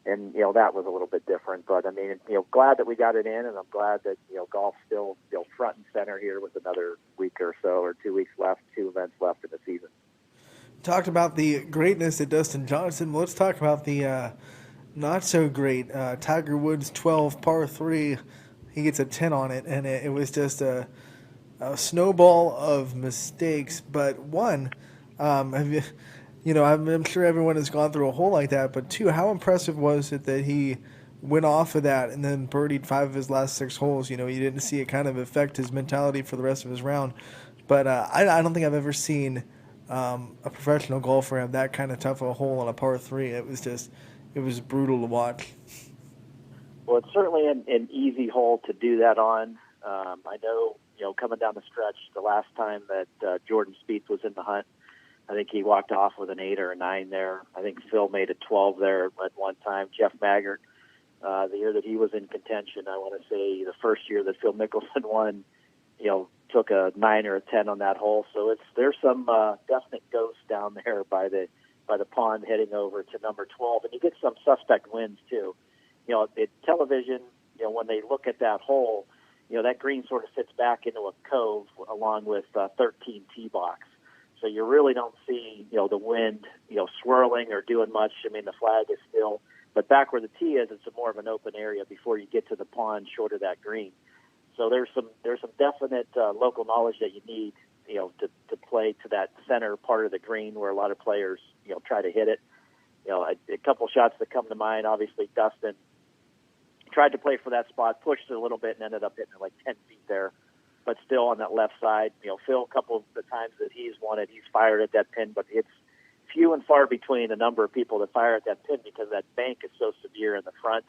And, that was a little bit different. But, I mean, glad that we got it in, and I'm glad that, golf's still front and center here with another week or so, or 2 weeks left, 2 events left in the season. Talked about the greatness of Dustin Johnson. Let's talk about the not so great Tiger Woods 12 par 3. He gets a 10 on it, and it was just a snowball of mistakes. But one, I'm sure everyone has gone through a hole like that, but 2, how impressive was it that he went off of that and then birdied 5 of his last 6 holes? You didn't see it kind of affect his mentality for the rest of his round. But I don't think I've ever seen a professional golfer have that kind of tough of a hole on a par 3. It was brutal to watch. Well, it's certainly an easy hole to do that on. I know, coming down the stretch, the last time that Jordan Spieth was in the hunt, I think he walked off with an 8 or a 9 there. I think Phil made a 12 there at one time. Jeff Maggart, the year that he was in contention, I want to say the first year that Phil Mickelson won, took a 9 or a 10 on that hole. So there's some definite ghosts down there by the pond heading over to number 12, and you get some suspect winds too. Television, when they look at that hole, that green sort of sits back into a cove along with 13 tee box. So you really don't see, the wind, swirling or doing much. I mean, the flag is still, but back where the tee is, it's more of an open area before you get to the pond short of that green. So there's some definite local knowledge that you need, to play to that center part of the green where a lot of players, try to hit it. A couple shots that come to mind, obviously Dustin tried to play for that spot, pushed it a little bit and ended up hitting it like 10 feet there. But still on that left side, Phil, a couple of the times that he's won it, he's fired at that pin, but it's few and far between the number of people that fire at that pin because that bank is so severe in the front.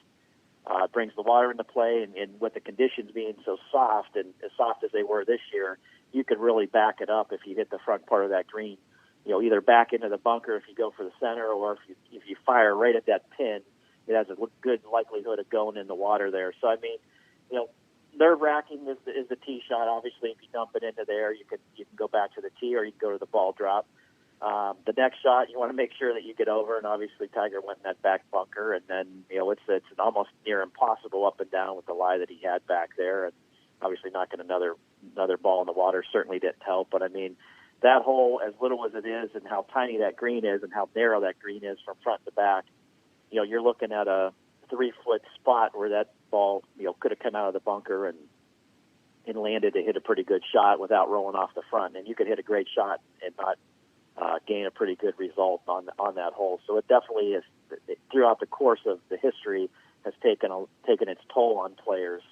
It brings the water into play, and with the conditions being so soft, and as soft as they were this year, you could really back it up if you hit the front part of that green. Either back into the bunker if you go for the center, or if you fire right at that pin, it has a good likelihood of going in the water there. So, I mean, nerve-wracking is the tee shot. Obviously, if you dump it into there, you can go back to the tee or you can go to the ball drop. The next shot, you want to make sure that you get over, and obviously Tiger went in that back bunker, and then, it's an almost near impossible up and down with the lie that he had back there, and obviously knocking another ball in the water certainly didn't help. But, I mean, that hole, as little as it is and how tiny that green is and how narrow that green is from front to back, you're looking at a 3-foot spot where that ball, could have come out of the bunker and landed to hit a pretty good shot without rolling off the front. And you could hit a great shot and not gain a pretty good result on that hole. So it definitely is, throughout the course of the history, has taken its toll on players.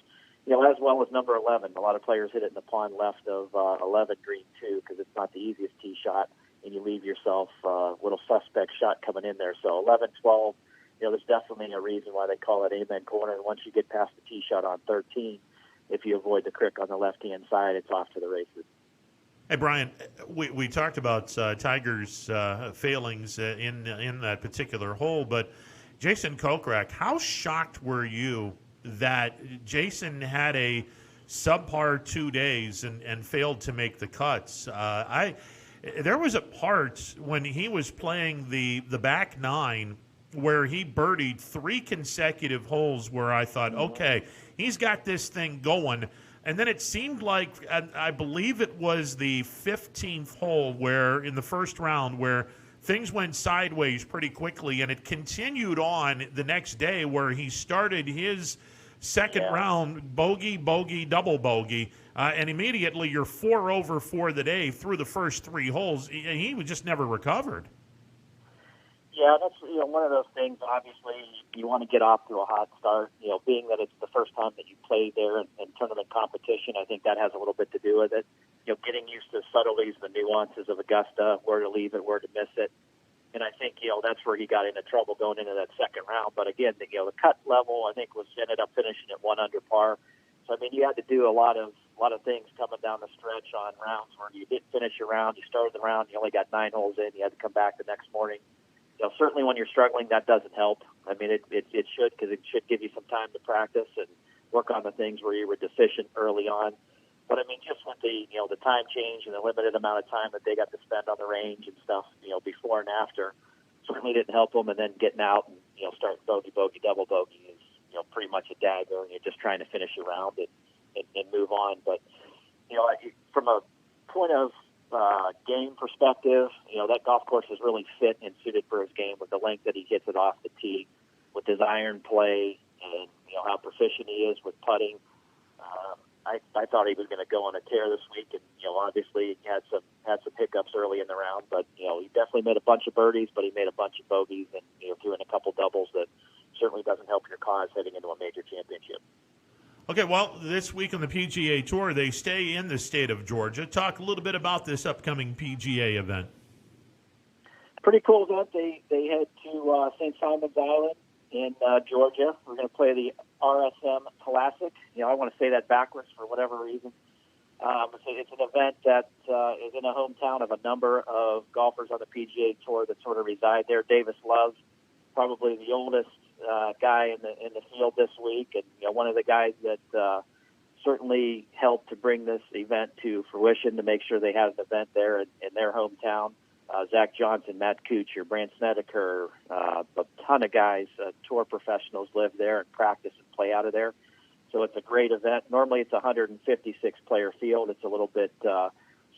As well as number 11. A lot of players hit it in the pond left of 11 green too, because it's not the easiest tee shot, and you leave yourself a little suspect shot coming in there. So 11, 12, there's definitely a reason why they call it Amen Corner. And once you get past the tee shot on 13, if you avoid the crick on the left-hand side, it's off to the races. Hey, Brian, we talked about Tiger's failings in that particular hole, but Jason Kochrack, how shocked were you that Jason had a subpar 2 days and failed to make the cuts? There was a part when he was playing the back nine where he birdied 3 consecutive holes where I thought, okay, he's got this thing going. And then it seemed like, I believe it was the 15th hole where in the first round where things went sideways pretty quickly, and it continued on the next day where he started his second round bogey, double bogey, and immediately you're 4 over for the day through the first 3 holes. He just never recovered. Yeah, that's one of those things. Obviously, you want to get off to a hot start. Being that it's the first time that you played there in tournament competition, I think that has a little bit to do with it. Getting used to subtleties, the nuances of Augusta, where to leave it, where to miss it, and I think that's where he got into trouble going into that second round. But again, the cut level I think ended up finishing at 1 under par. So I mean, you had to do a lot of things coming down the stretch on rounds where you didn't finish your round. You started the round, you only got 9 holes in. You had to come back the next morning. Certainly when you're struggling, that doesn't help. I mean, it should, because it should give you some time to practice and work on the things where you were deficient early on. But I mean, just with the time change and the limited amount of time that they got to spend on the range and stuff, before and after, certainly didn't help them. And then getting out and starting bogey, double bogey is pretty much a dagger, and you're just trying to finish your round and move on. But from a point of game perspective, that golf course is really fit and suited for his game with the length that he hits it off the tee, with his iron play, and how proficient he is with putting. I thought he was going to go on a tear this week, and obviously he had some hiccups early in the round, but he definitely made a bunch of birdies, but he made a bunch of bogeys, and threw in a couple doubles that certainly doesn't help your cause heading into a major championship. Okay, well, this week on the PGA Tour, they stay in the state of Georgia. Talk a little bit about this upcoming PGA event. Pretty cool event. They head to St. Simon's Island in Georgia. We're going to play the RSM Classic. I want to say that backwards for whatever reason. It's an event that is in a hometown of a number of golfers on the PGA Tour that sort of reside there. Davis Love, probably the oldest guy in the field this week, and one of the guys that certainly helped to bring this event to fruition, to make sure they had an event there in their hometown. Zach Johnson, Matt Kucher, Brant Snedeker, a ton of guys, tour professionals live there and practice and play out of there. So it's a great event. Normally it's a 156-player field. It's a little bit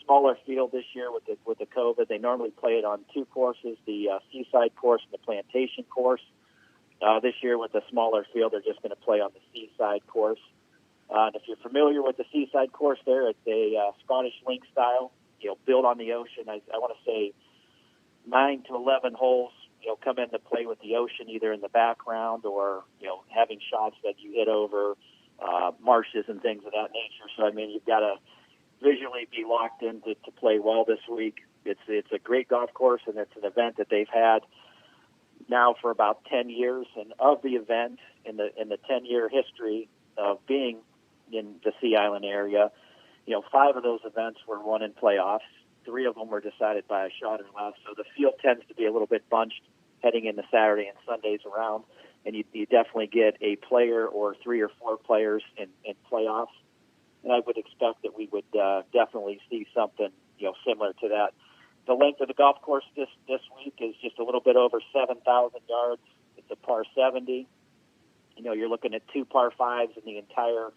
smaller field this year with the COVID. They normally play it on 2 courses, the Seaside course and the Plantation course. This year with a smaller field, they're just going to play on the Seaside course. And if you're familiar with the Seaside course there, it's a Scottish link style, built on the ocean. I want to say 9 to 11 holes, come into play with the ocean either in the background or, having shots that you hit over marshes and things of that nature. So, I mean, you've got to visually be locked in to play well this week. It's a great golf course, and it's an event that they've had now for about 10 years. And of the event, in the 10-year history of being in the Sea Island area, 5 of those events were won in playoffs. 3 of them were decided by a shot or less. So the field tends to be a little bit bunched heading into Saturday and Sundays around, and you definitely get a player or 3 or 4 players in playoffs. And I would expect that we would definitely see something similar to that The length of the golf course this week is just a little bit over 7,000 yards. It's a par 70. You're looking at 2 par 5s in the entire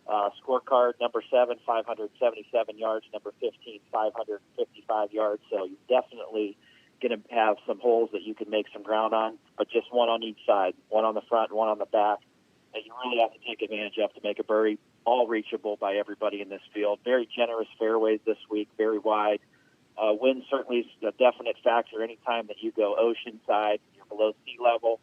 scorecard. Number 7, 577 yards. Number 15, 555 yards. So you're definitely going to have some holes that you can make some ground on, but just one on each side, one on the front, one on the back, that you really have to take advantage of to make a birdie, all reachable by everybody in this field. Very generous fairways this week, very wide. Wind certainly is a definite factor. Anytime that you go ocean side, you're below sea level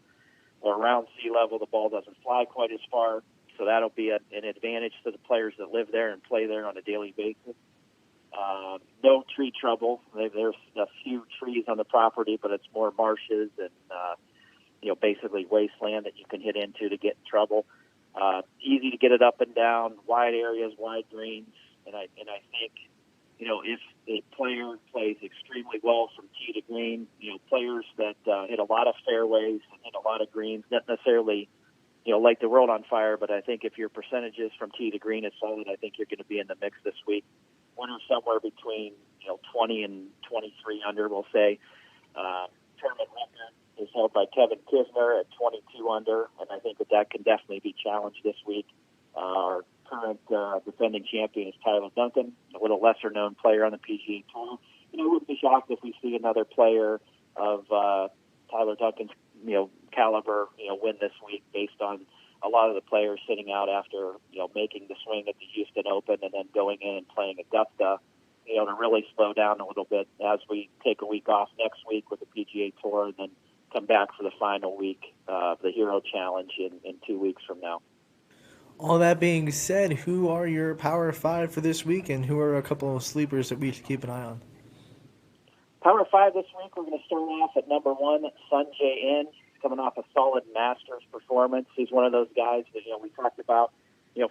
or around sea level, the ball doesn't fly quite as far, so that'll be an advantage to the players that live there and play there on a daily basis. No tree trouble. There's a few trees on the property, but it's more marshes and basically wasteland that you can hit into to get in trouble. Easy to get it up and down, wide areas, wide greens, and I think if a player plays extremely well from tee to green, players that hit a lot of fairways and hit a lot of greens, not necessarily light the world on fire, but I think if your percentages from tee to green is solid, I think you're going to be in the mix this week. Winner somewhere between 20 and 23 under, we'll say. Tournament record is held by Kevin Kisner at 22 under, and I think that can definitely be challenged this week. Our current defending champion is Tyler Duncan, a little lesser-known player on the PGA Tour. I wouldn't be shocked if we see another player of Tyler Duncan's caliber win this week, based on a lot of the players sitting out after making the swing at the Houston Open and then going in and playing Augusta, to really slow down a little bit as we take a week off next week with the PGA Tour and then come back for the final week of the Hero Challenge in 2 weeks from now. All that being said, who are your Power 5 for this week, and who are a couple of sleepers that we should keep an eye on? Power 5 this week, we're going to start off at number 1, Sungjae In. Coming off a solid Masters performance. He's one of those guys that, we talked about,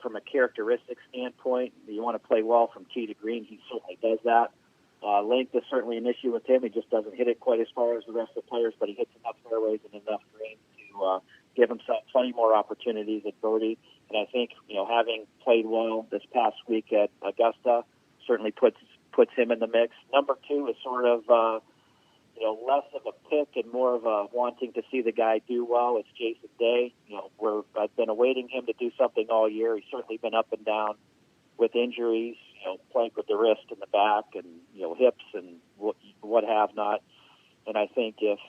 from a characteristic standpoint. You want to play well from tee to green. He certainly does that. Length is certainly an issue with him. He just doesn't hit it quite as far as the rest of the players, but he hits enough fairways and enough greens to give himself plenty more opportunities at birdie. And I think, having played well this past week at Augusta certainly puts him in the mix. Number 2 is sort of less of a pick and more of a wanting to see the guy do well. It's Jason Day. I've been awaiting him to do something all year. He's certainly been up and down with injuries, playing with the wrist and the back and, hips and what have not. And I think if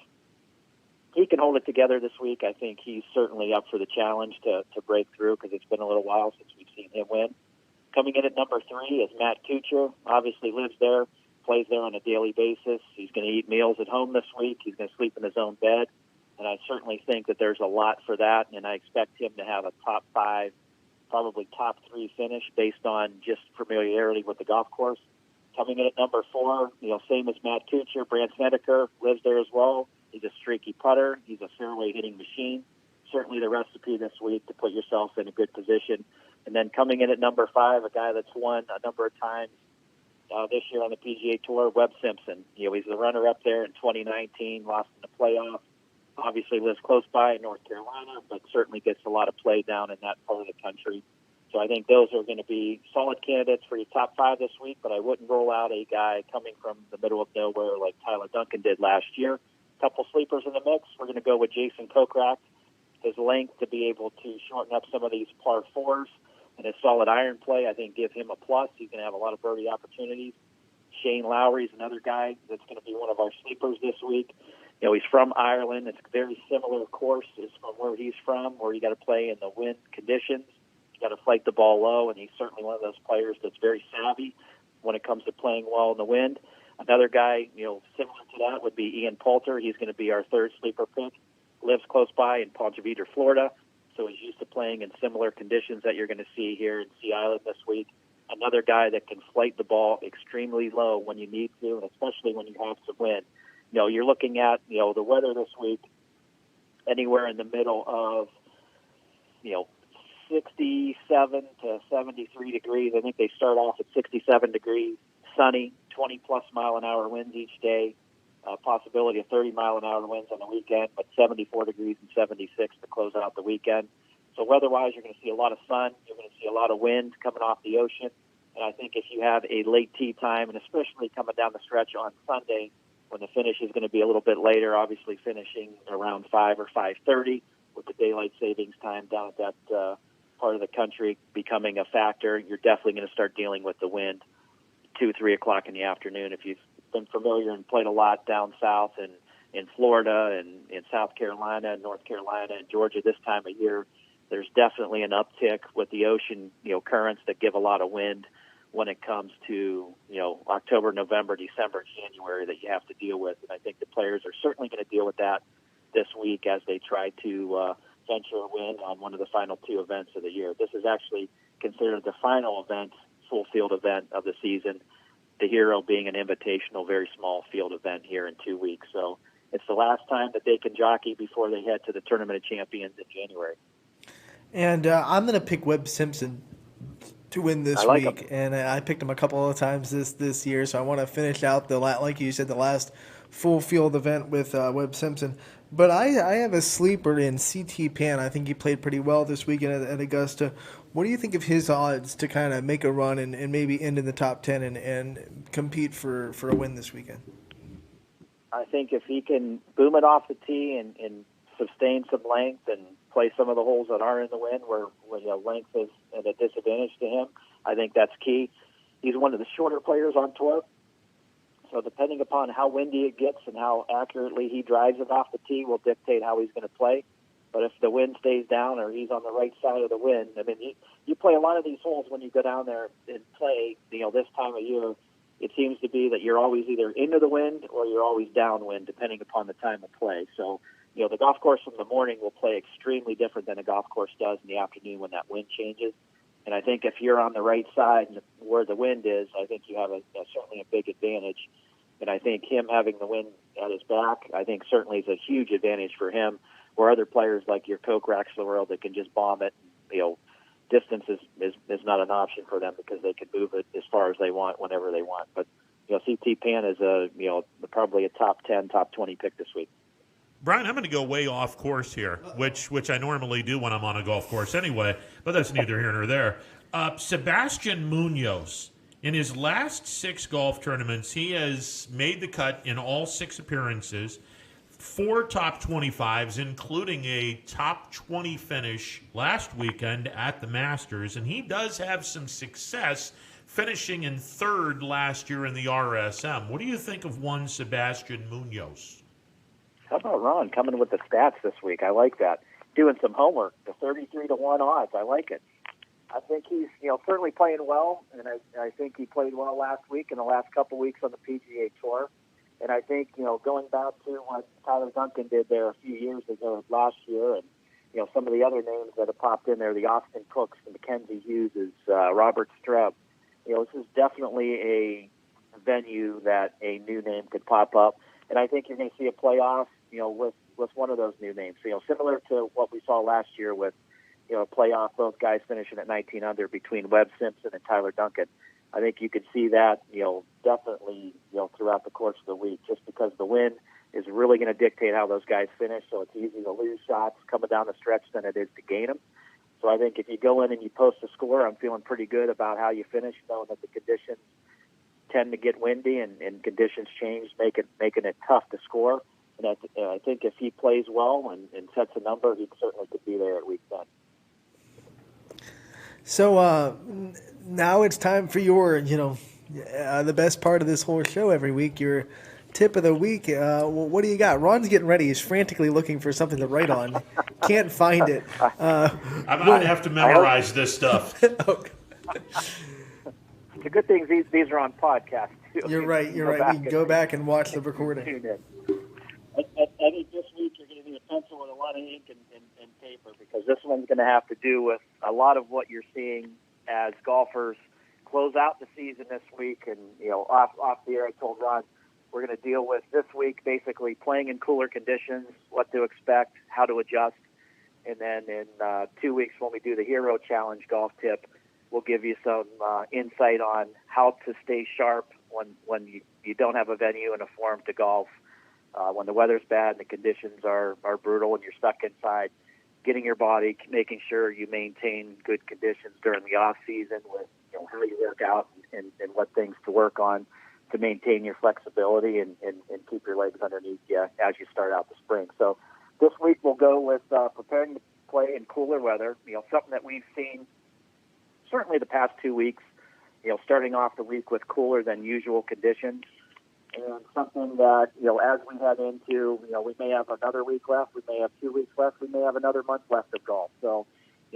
he can hold it together this week, I think he's certainly up for the challenge to break through, because it's been a little while since we've seen him win. Coming in at number 3 is Matt Kucher. Obviously lives there, plays there on a daily basis. He's going to eat meals at home this week. He's going to sleep in his own bed. And I certainly think that there's a lot for that, and I expect him to have a top 5, probably top 3 finish based on just familiarity with the golf course. Coming in at number 4, same as Matt Kucher, Brant Snedeker lives there as well. He's a streaky putter. He's a fairway hitting machine. Certainly the recipe this week to put yourself in a good position. And then coming in at number 5, a guy that's won a number of times this year on the PGA Tour, Webb Simpson. He's the runner-up there in 2019, lost in the playoff. Obviously lives close by in North Carolina, but certainly gets a lot of play down in that part of the country. So I think those are going to be solid candidates for your top 5 this week, but I wouldn't roll out a guy coming from the middle of nowhere like Tyler Duncan did last year. A couple sleepers in the mix. We're going to go with Jason Kochrack. His length to be able to shorten up some of these par 4s and his solid iron play, I think, give him a plus. He's going to have a lot of birdie opportunities. Shane Lowry is another guy that's going to be one of our sleepers this week. He's from Ireland. It's a very similar course as from where he's from, where you got to play in the wind conditions. You got to fight the ball low, and he's certainly one of those players that's very savvy when it comes to playing well in the wind. Another guy, similar to that would be Ian Poulter. He's going to be our 3rd sleeper pick. Lives close by in Ponte Vedra, Florida, so he's used to playing in similar conditions that you're going to see here in Sea Island this week. Another guy that can flight the ball extremely low when you need to, and especially when you have some wind. You're looking at, the weather this week, anywhere in the middle of, 67 to 73 degrees. I think they start off at 67 degrees, sunny, 20-plus mile-an-hour winds each day, possibility of 30-mile-an-hour winds on the weekend, but 74 degrees and 76 to close out the weekend. So weather-wise, you're going to see a lot of sun. You're going to see a lot of wind coming off the ocean. And I think if you have a late tee time, and especially coming down the stretch on Sunday, when the finish is going to be a little bit later, obviously finishing around 5 or 5:30, with the daylight savings time down at that part of the country becoming a factor, you're definitely going to start dealing with the wind 2, 3 o'clock in the afternoon. If you've been familiar and played a lot down south and in Florida and in South Carolina and North Carolina and Georgia this time of year, there's definitely an uptick with the ocean, currents that give a lot of wind when it comes to, October, November, December, January that you have to deal with. And I think the players are certainly going to deal with that this week as they try to venture a win on one of the final 2 events of the year. This is actually considered the final event, full field event of the season, the Hero being an invitational, very small field event here in 2 weeks. So it's the last time that they can jockey before they head to the Tournament of Champions in January. And I'm going to pick Webb Simpson to win this week. And I picked him a couple of times this year, so I want to finish out like you said, the last full field event with Webb Simpson. But I have a sleeper in C.T. Pan. I think he played pretty well this weekend at Augusta. What do you think of his odds to kind of make a run and maybe end in the top 10 and compete for a win this weekend? I think if he can boom it off the tee and sustain some length and play some of the holes that are in the wind where length is at a disadvantage to him, I think that's key. He's one of the shorter players on tour, so depending upon how windy it gets and how accurately he drives it off the tee will dictate how he's going to play. But if the wind stays down or he's on the right side of the wind, I mean, you play a lot of these holes when you go down there and play, this time of year, it seems to be that you're always either into the wind or you're always downwind, depending upon the time of play. So, the golf course in the morning will play extremely different than a golf course does in the afternoon when that wind changes. And I think if you're on the right side where the wind is, I think you have certainly a big advantage. And I think him having the wind at his back, I think certainly is a huge advantage for him, where other players like your Kochracks of the world that can just bomb it, distance is not an option for them because they can move it as far as they want whenever they want. But, C.T. Pan is probably a top 10, top 20 pick this week. Brian, I'm going to go way off course here, which I normally do when I'm on a golf course anyway, but that's neither here nor there. Sebastian Munoz, in his last 6 golf tournaments, he has made the cut in all 6 appearances, 4 top 25s, including a top 20 finish last weekend at the Masters, and he does have some success finishing in 3rd last year in the RSM. What do you think of one Sebastian Munoz? How about Ron coming with the stats this week? I like that. Doing some homework, the 33-1 odds. I like it. I think he's, certainly playing well, and I think he played well last week and the last couple weeks on the PGA Tour. And I think, going back to what Tyler Duncan did there a few years ago last year, and, some of the other names that have popped in there, the Austin Cooks, the Mackenzie Hugheses, Robert Streb, this is definitely a venue that a new name could pop up. And I think you're going to see a playoff, with one of those new names. Similar to what we saw last year with, a playoff, both guys finishing at 19 under between Webb Simpson and Tyler Duncan. I think you could see that, definitely, throughout the course of the week, just because the wind is really going to dictate how those guys finish. So it's easier to lose shots coming down the stretch than it is to gain them. So I think if you go in and you post a score, I'm feeling pretty good about how you finish, knowing that the conditions tend to get windy and conditions change, making it tough to score. And I think if he plays well and sets a number, he certainly could be there at week 10. So now it's time for your, the best part of this whole show every week, your tip of the week. What do you got? Ron's getting ready. He's frantically looking for something to write on. Can't find it. I might have to memorize this stuff. The good thing is these are on podcasts, too. You're right. We can go back and watch the recording. I think this week you're going to need a pencil and a lot of ink and paper, because this one's going to have to do with a lot of what you're seeing as golfers close out the season this week. And, off the air, I told Ron we're going to deal with this week basically playing in cooler conditions, what to expect, how to adjust. And then in 2 weeks when we do the Hero Challenge golf tip, we'll give you some insight on how to stay sharp when you don't have a venue and a forum to golf, when the weather's bad and the conditions are brutal and you're stuck inside, getting your body, making sure you maintain good conditions during the off season with how you work out and what things to work on to maintain your flexibility and keep your legs underneath you as you start out the spring. So this week we'll go with preparing to play in cooler weather, something that we've seen certainly the past 2 weeks, starting off the week with cooler than usual conditions. And something that, as we head into, we may have another week left, we may have 2 weeks left, we may have another month left of golf. So,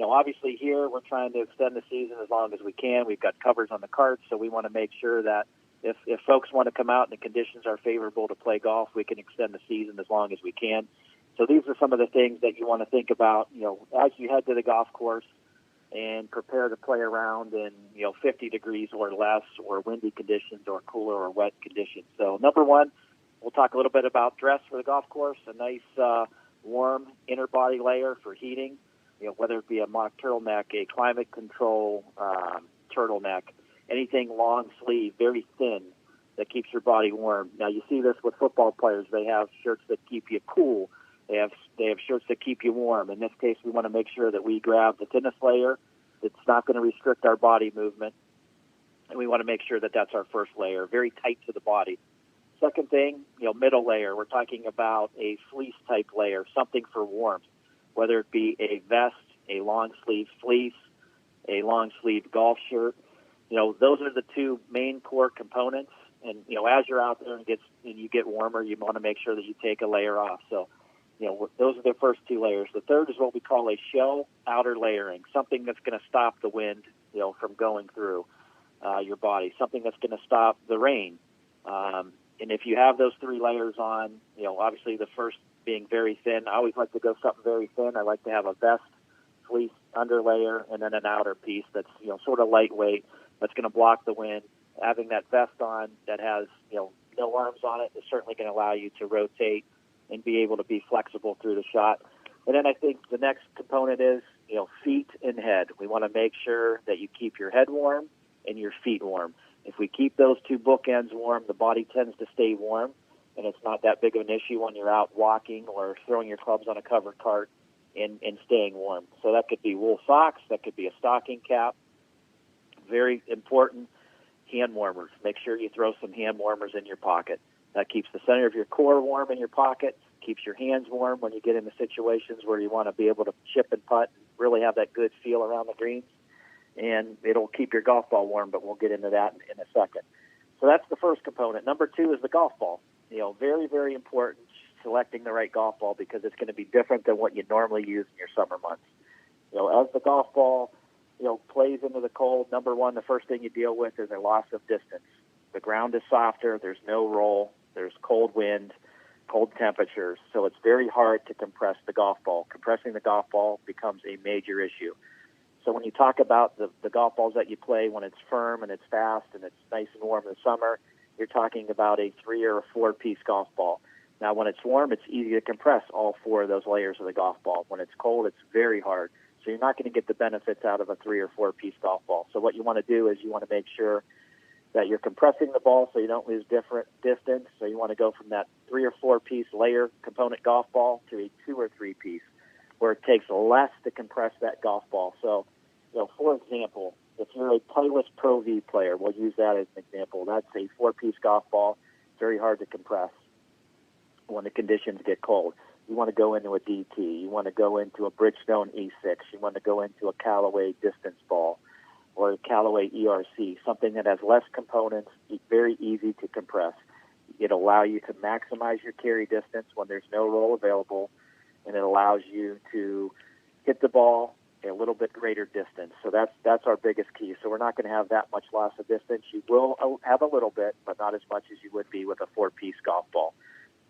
obviously here we're trying to extend the season as long as we can. We've got covers on the carts, so we want to make sure that if folks want to come out and the conditions are favorable to play golf, we can extend the season as long as we can. So these are some of the things that you want to think about, as you head to the golf course and prepare to play around in, 50 degrees or less, or windy conditions, or cooler or wet conditions. So number one, we'll talk a little bit about dress for the golf course, a nice warm inner body layer for heating, whether it be a mock turtleneck, a climate control turtleneck, anything long sleeve, very thin, that keeps your body warm. Now you see this with football players. They have shirts that keep you cool. They have shirts that keep you warm. In this case, we want to make sure that we grab the thinnest layer that's not going to restrict our body movement, and we want to make sure that that's our first layer, very tight to the body. Second thing, middle layer. We're talking about a fleece-type layer, something for warmth, whether it be a vest, a long-sleeve fleece, a long-sleeve golf shirt. Those are the two main core components. And, as you're out there and you get warmer, you want to make sure that you take a layer off. So, those are the first two layers. The third is what we call a shell outer layering, something that's going to stop the wind, from going through your body, something that's going to stop the rain. And if you have those three layers on, obviously the first being very thin. I always like to go something very thin. I like to have a vest, fleece, underlayer, and then an outer piece that's, sort of lightweight, that's going to block the wind. Having that vest on that has, no arms on it is certainly going to allow you to rotate and be able to be flexible through the shot. And then I think the next component is, feet and head. We want to make sure that you keep your head warm and your feet warm. If we keep those two bookends warm, the body tends to stay warm, and it's not that big of an issue when you're out walking or throwing your clubs on a covered cart and staying warm. So that could be wool socks, that could be a stocking cap. Very important, hand warmers. Make sure you throw some hand warmers in your pocket. That keeps the center of your core warm in your pocket, keeps your hands warm when you get into situations where you want to be able to chip and putt and really have that good feel around the greens. And it'll keep your golf ball warm, but we'll get into that in a second. So that's the first component. Number two is the golf ball. Very, very important, selecting the right golf ball, because it's going to be different than what you normally use in your summer months. As the golf ball, plays into the cold, number one, the first thing you deal with is a loss of distance. The ground is softer, there's no roll, there's cold wind, cold temperatures, so it's very hard to compress the golf ball. Compressing the golf ball becomes a major issue. So when you talk about the golf balls that you play when it's firm and it's fast and it's nice and warm in the summer, you're talking about a 3 or a 4-piece golf ball. Now, when it's warm, it's easy to compress all 4 of those layers of the golf ball. When it's cold, it's very hard. So you're not going to get the benefits out of a 3 or 4-piece golf ball. So what you want to do is you want to make sure that you're compressing the ball so you don't lose different distance. So you want to go from that 3 or 4-piece layer component golf ball to a 2 or 3-piece, where it takes less to compress that golf ball. So, for example, if you're a Titleist Pro V player, we'll use that as an example. That's a 4-piece golf ball, very hard to compress when the conditions get cold. You want to go into a DT. You want to go into a Bridgestone E6. You want to go into a Callaway distance ball or a Callaway ERC, something that has less components, very easy to compress. It'll allow you to maximize your carry distance when there's no roll available, and it allows you to hit the ball a little bit greater distance. So that's our biggest key. So we're not going to have that much loss of distance. You will have a little bit, but not as much as you would be with a 4-piece golf ball.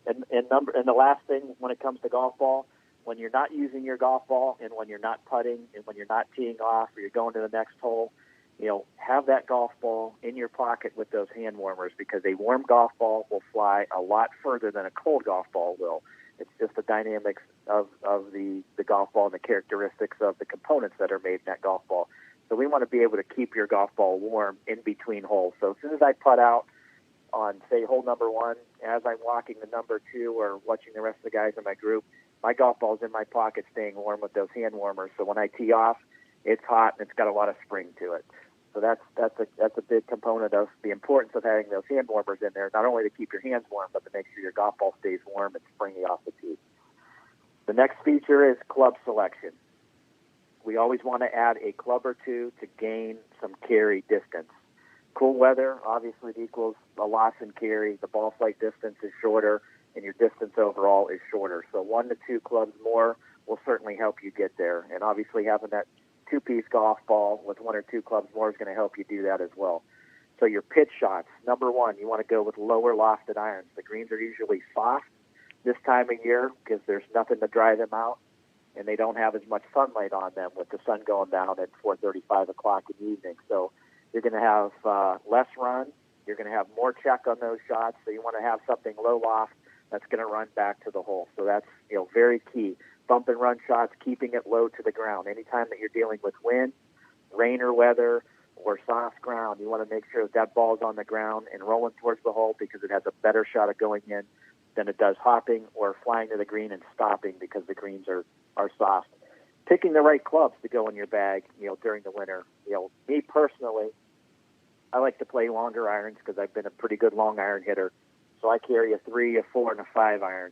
And the last thing when it comes to golf ball, when you're not using your golf ball and when you're not putting and when you're not teeing off or you're going to the next hole, have that golf ball in your pocket with those hand warmers, because a warm golf ball will fly a lot further than a cold golf ball will. It's just the dynamics of the golf ball and the characteristics of the components that are made in that golf ball. So we want to be able to keep your golf ball warm in between holes. So as soon as I putt out on, say, hole number 1, as I'm walking the number 2 or watching the rest of the guys in my group, my golf ball's in my pocket staying warm with those hand warmers. So when I tee off, it's hot and it's got a lot of spring to it. So that's a big component of the importance of having those hand warmers in there, not only to keep your hands warm, but to make sure your golf ball stays warm and springy off the tee. The next feature is club selection. We always want to add a club or two to gain some carry distance. Cool weather obviously equals a loss in carry. The ball flight distance is shorter, and your distance overall is shorter. So 1 to 2 clubs more will certainly help you get there. And obviously having that 2-piece golf ball with 1 or 2 clubs more is going to help you do that as well. So your pitch shots, number one, you want to go with lower lofted irons. The greens are usually soft this time of year because there's nothing to dry them out, and they don't have as much sunlight on them with the sun going down at 4:30, 5 o'clock in the evening. So you're going to have less run. You're going to have more check on those shots. So you want to have something low loft that's going to run back to the hole. So that's very key. Bump and run shots, keeping it low to the ground. Anytime that you're dealing with wind, rain or weather, or soft ground, you want to make sure that ball is on the ground and rolling towards the hole because it has a better shot of going in than it does hopping or flying to the green and stopping because the greens are soft. Picking the right clubs to go in your bag, during the winter. Me personally, I like to play longer irons because I've been a pretty good long iron hitter. So I carry a 3, a 4, and a 5 iron.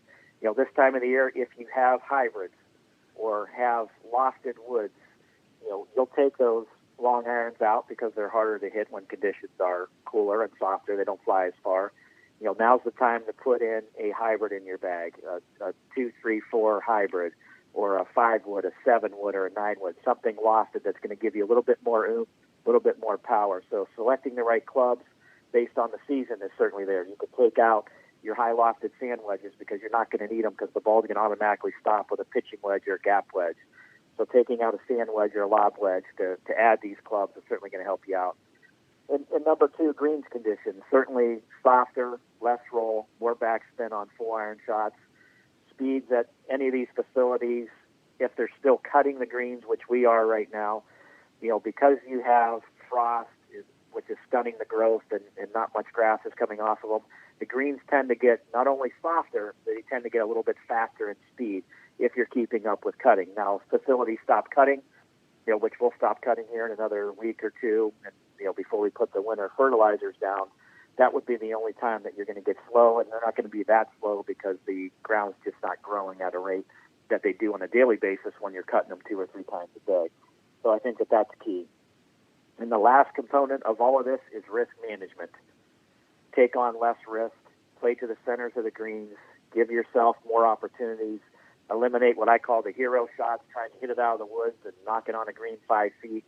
This time of the year, if you have hybrids or have lofted woods, you'll take those long irons out because they're harder to hit when conditions are cooler and softer. They don't fly as far. Now's the time to put in a hybrid in your bag, a 2, 3, 4 hybrid, or a 5-wood, a 7-wood, or a 9-wood, something lofted that's going to give you a little bit more oomph, a little bit more power. So selecting the right clubs based on the season is certainly there. You can take out your high lofted sand wedges because you're not going to need them because the ball's going to automatically stop with a pitching wedge or a gap wedge. So taking out a sand wedge or a lob wedge to add these clubs is certainly going to help you out. And number 2, greens conditions. Certainly softer, less roll, more backspin on 4-iron shots. Speeds at any of these facilities, if they're still cutting the greens, which we are right now, because you have frost, which is stunning the growth and not much grass is coming off of them, the greens tend to get not only softer, they tend to get a little bit faster in speed if you're keeping up with cutting. Now, if facilities stop cutting, which we'll stop cutting here in another week or two, and before we put the winter fertilizers down, that would be the only time that you're going to get slow, and they're not going to be that slow because the ground's just not growing at a rate that they do on a daily basis when you're cutting them 2 or 3 times a day. So I think that that's key. And the last component of all of this is risk management. Take on less risk, play to the centers of the greens, give yourself more opportunities, eliminate what I call the hero shots, trying to hit it out of the woods and knock it on a green 5 feet,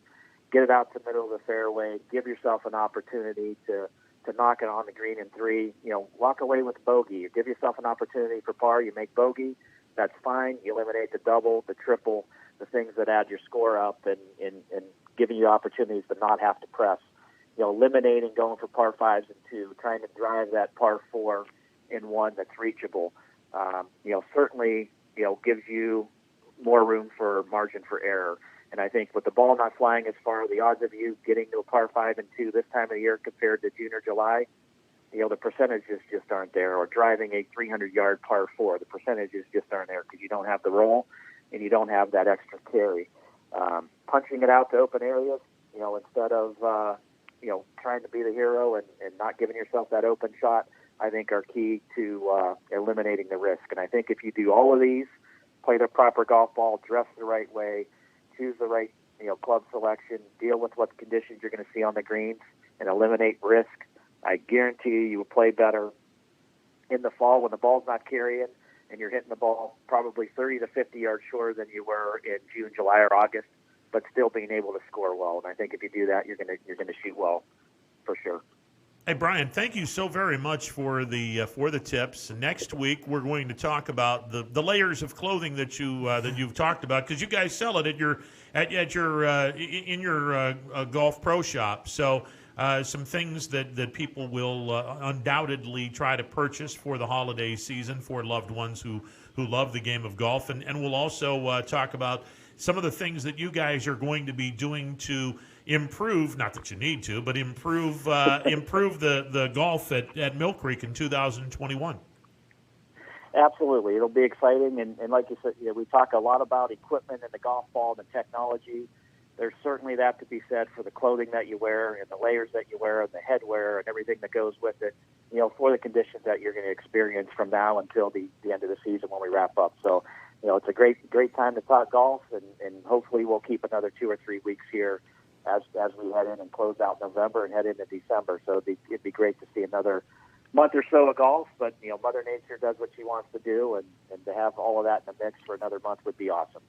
get it out to the middle of the fairway, give yourself an opportunity to knock it on the green in 3, walk away with bogey. You give yourself an opportunity for par, you make bogey, that's fine. You eliminate the double, the triple, the things that add your score up and giving you opportunities to not have to press. Eliminating going for par 5s and 2, trying to drive that par 4 in 1 that's reachable. Certainly, gives you more room for margin for error. And I think with the ball not flying as far, the odds of you getting to a par 5 and 2 this time of year compared to June or July, the percentages just aren't there. Or driving a 300-yard par 4, the percentages just aren't there because you don't have the roll and you don't have that extra carry. Punching it out to open areas, instead of trying to be the hero and not giving yourself that open shot, I think are key to eliminating the risk. And I think if you do all of these, play the proper golf ball, dress the right way, choose the right club selection, deal with what conditions you're going to see on the greens, and eliminate risk, I guarantee you will play better in the fall when the ball's not carrying and you're hitting the ball probably 30 to 50 yards shorter than you were in June, July, or August, but still being able to score well. And I think if you do that, you're going to shoot well for sure. Hey, Brian, thank you so very much for the tips. Next week, we're going to talk about the layers of clothing that you've talked about because you guys sell it in your golf pro shop. So some things that people will undoubtedly try to purchase for the holiday season for loved ones who love the game of golf, and we'll also talk about some of the things that you guys are going to be doing to improve, not that you need to, but improve the golf at Mill Creek in 2021. Absolutely. It'll be exciting. And like you said, we talk a lot about equipment and the golf ball and the technology. there's certainly that to be said for the clothing that you wear and the layers that you wear and the headwear and everything that goes with it, for the conditions that you're going to experience from now until the end of the season when we wrap up. So, it's a great time to talk golf, and hopefully we'll keep another 2 or 3 weeks here as we head in and close out November and head into December. So it'd be great to see another month or so of golf, but Mother Nature does what she wants to do, and to have all of that in the mix for another month would be awesome.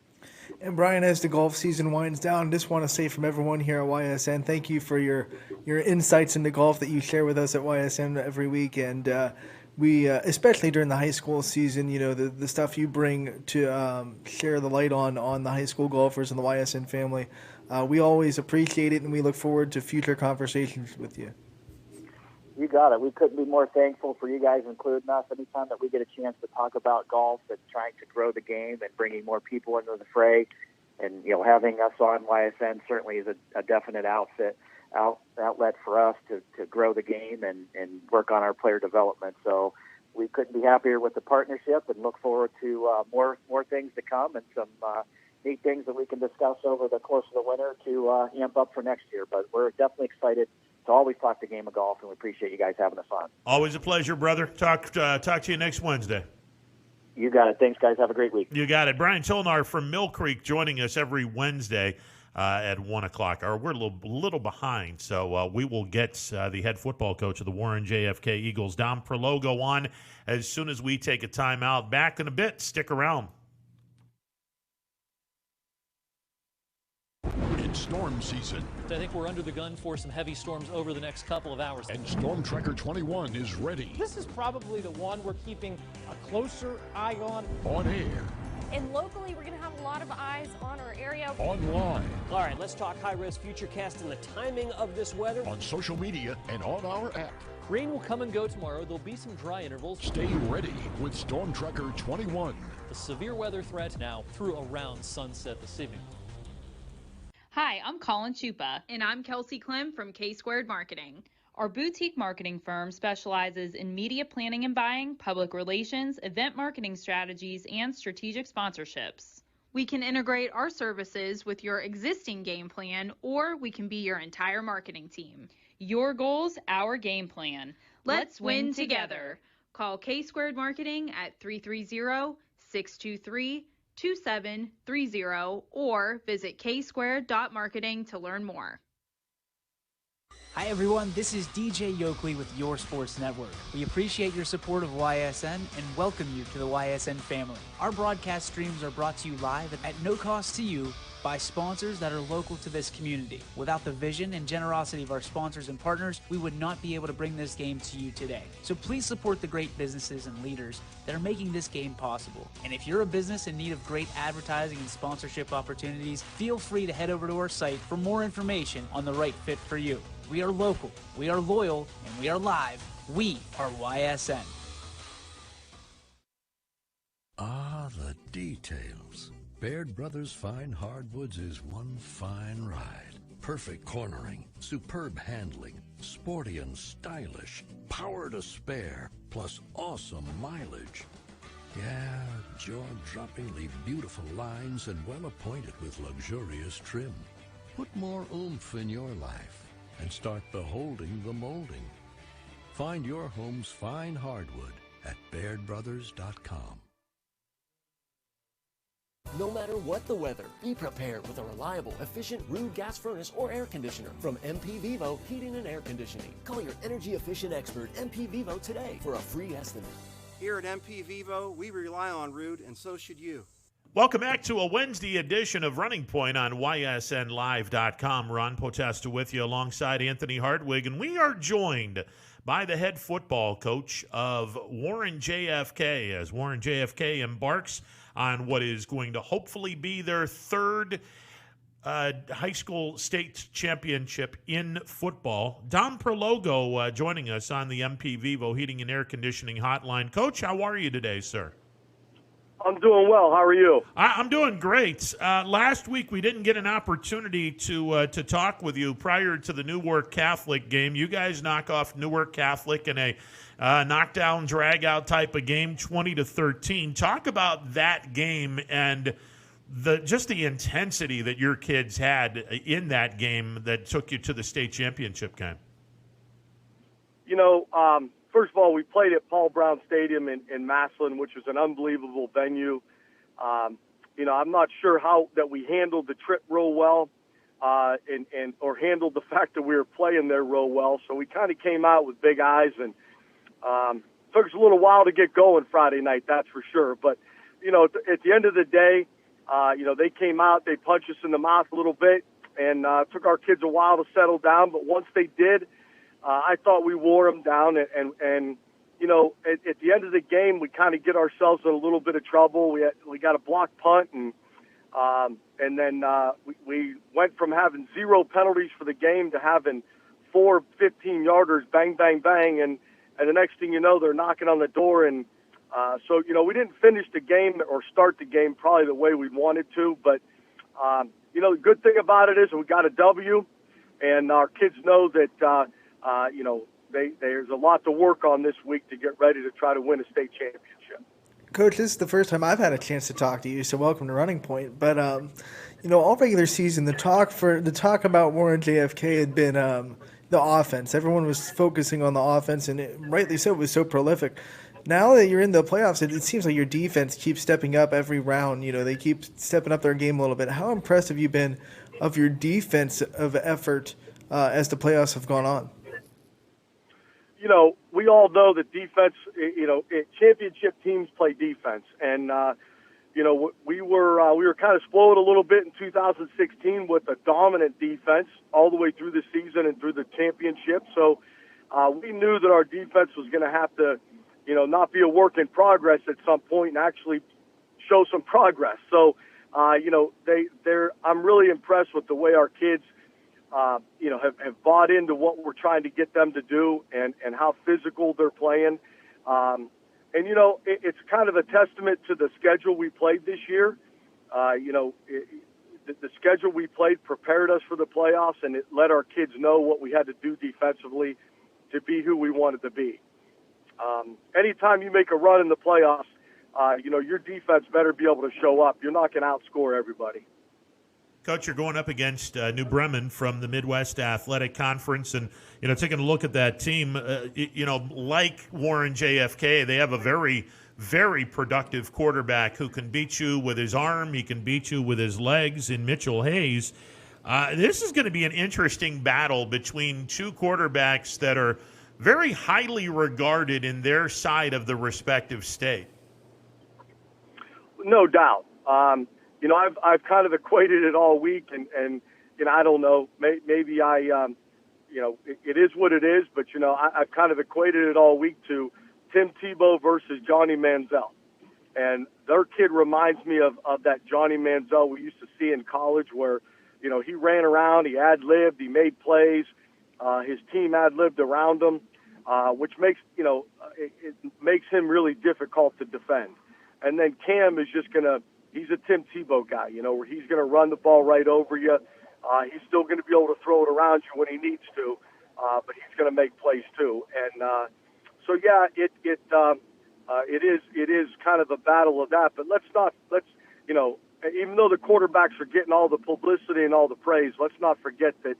And Brian, as the golf season winds down, just want to say from everyone here at YSN, thank you for your insights into golf that you share with us at YSN every week, and we especially during the high school season, the stuff you bring to share the light on the high school golfers and the YSN family. We always appreciate it, and we look forward to future conversations with you. You got it. We couldn't be more thankful for you guys including us. Anytime that we get a chance to talk about golf and trying to grow the game and bringing more people into the fray, and having us on YSN certainly is a definite outlet for us to grow the game and work on our player development. So we couldn't be happier with the partnership, and look forward to more things to come and some neat things that we can discuss over the course of the winter to amp up for next year. But we're definitely excited to always talk the game of golf, and we appreciate you guys having us on. Always a pleasure, brother. Talk to you next Wednesday. You got it. Thanks, guys. Have a great week. You got it. Brian Tolnar from Mill Creek joining us every Wednesday at 1 o'clock. Or we're a little behind, so we will get the head football coach of the Warren JFK Eagles, Dom Prologo, on as soon as we take a timeout. Back in a bit. Stick around. It's storm season. I think we're under the gun for some heavy storms over the next couple of hours. And Storm Tracker 21 is ready. This is probably the one we're keeping a closer eye on. On air. And locally, we're going to have a lot of eyes on our area. Online. All right, let's talk high-risk futurecast and the timing of this weather. On social media and on our app. Rain will come and go tomorrow. There'll be some dry intervals. Stay ready with Storm Tracker 21. The severe weather threat now through around sunset this evening. Hi, I'm Colin Chupa. And I'm Kelsey Clem from K-Squared Marketing. Our boutique marketing firm specializes in media planning and buying, public relations, event marketing strategies, and strategic sponsorships. We can integrate our services with your existing game plan, or we can be your entire marketing team. Your goals, our game plan. Let's win together. Call K-Squared Marketing at 330-623-2730 or visit ksquared.marketing to learn more. Hi everyone, this is DJ Yoakley with Your Sports Network. We appreciate your support of YSN and welcome you to the YSN family. Our broadcast streams are brought to you live at no cost to you by sponsors that are local to this community. Without the vision and generosity of our sponsors and partners, we would not be able to bring this game to you today. So please support the great businesses and leaders that are making this game possible. And if you're a business in need of great advertising and sponsorship opportunities, feel free to head over to our site for more information on the right fit for you. We are local, we are loyal, and we are live. We are YSN. Ah, the details. Baird Brothers Fine Hardwoods is one fine ride. Perfect cornering, superb handling, sporty and stylish, power to spare, plus awesome mileage. Yeah, jaw-droppingly beautiful lines and well appointed with luxurious trim. Put more oomph in your life and start beholding the molding. Find your home's fine hardwood at BairdBrothers.com. No matter what the weather, be prepared with a reliable, efficient Rude gas furnace or air conditioner from MP Vivo Heating and Air Conditioning. Call your energy efficient expert MP Vivo today for a free estimate. Here at MP Vivo, we rely on Rude, and so should you. Welcome back to a Wednesday edition of Running Point on YSNLive.com. Ron Potesta with you alongside Anthony Hartwig, and we are joined by the head football coach of Warren JFK as Warren JFK embarks on what is going to hopefully be their third high school state championship in football. Dom Prologo joining us on the MP Vivo Heating and Air Conditioning Hotline. Coach, how are you today, sir? I'm doing well. How are you? I'm doing great. Last week we didn't get an opportunity to talk with you prior to the Newark Catholic game. You guys knock off Newark Catholic in a knockdown, drag-out type of game, 20-13. Talk about that game and just the intensity that your kids had in that game that took you to the state championship game? First of all, we played at Paul Brown Stadium in Massillon, which was an unbelievable venue. I'm not sure how that we handled the trip real well, or handled the fact that we were playing there real well. So we kind of came out with big eyes, and took us a little while to get going Friday night, that's for sure. But at the end of the day, they came out, they punched us in the mouth a little bit, and took our kids a while to settle down. But once they did, I thought we wore them down. And at the end of the game, we kind of get ourselves in a little bit of trouble. We got a block punt, and then we went from having 0 penalties for the game to having 4 15-yarders, bang, bang, bang, and the next thing you know, they're knocking on the door. And so we didn't finish the game or start the game probably the way we wanted to. But, the good thing about it is we got a W, and our kids know that, there's a lot to work on this week to get ready to try to win a state championship. Coach, this is the first time I've had a chance to talk to you, so welcome to Running Point. But, all regular season, the talk about Warren JFK had been the offense. Everyone was focusing on the offense, and rightly so, it was so prolific. Now that you're in the playoffs, it seems like your defense keeps stepping up every round. They keep stepping up their game a little bit. How impressed have you been of your defensive effort as the playoffs have gone on? We all know that defense, championship teams play defense. And, we were kind of spoiled a little bit in 2016 with a dominant defense all the way through the season and through the championship. So we knew that our defense was going to have to, not be a work in progress at some point and actually show some progress. So, I'm really impressed with the way our kids, have bought into what we're trying to get them to do and how physical they're playing. It's kind of a testament to the schedule we played this year. The schedule we played prepared us for the playoffs, and it let our kids know what we had to do defensively to be who we wanted to be. Anytime you make a run in the playoffs, your defense better be able to show up. You're not going to outscore everybody. Coach, you're going up against New Bremen from the Midwest Athletic Conference, and taking a look at that team, like Warren JFK, they have a very, very productive quarterback who can beat you with his arm, he can beat you with his legs in Mitchell Hayes. This is going to be an interesting battle between two quarterbacks that are very highly regarded in their side of the respective state. No doubt. I've kind of equated it all week, and I don't know, maybe it is what it is, but, I've kind of equated it all week to Tim Tebow versus Johnny Manziel. And their kid reminds me of that Johnny Manziel we used to see in college where, he ran around, he ad-libbed, he made plays, his team ad-libbed around him, which makes, it makes him really difficult to defend. And then Cam is just he's a Tim Tebow guy, where he's going to run the ball right over you. He's still going to be able to throw it around you when he needs to, but he's going to make plays too. And so yeah, it is kind of a battle of that. But let's even though the quarterbacks are getting all the publicity and all the praise, let's not forget that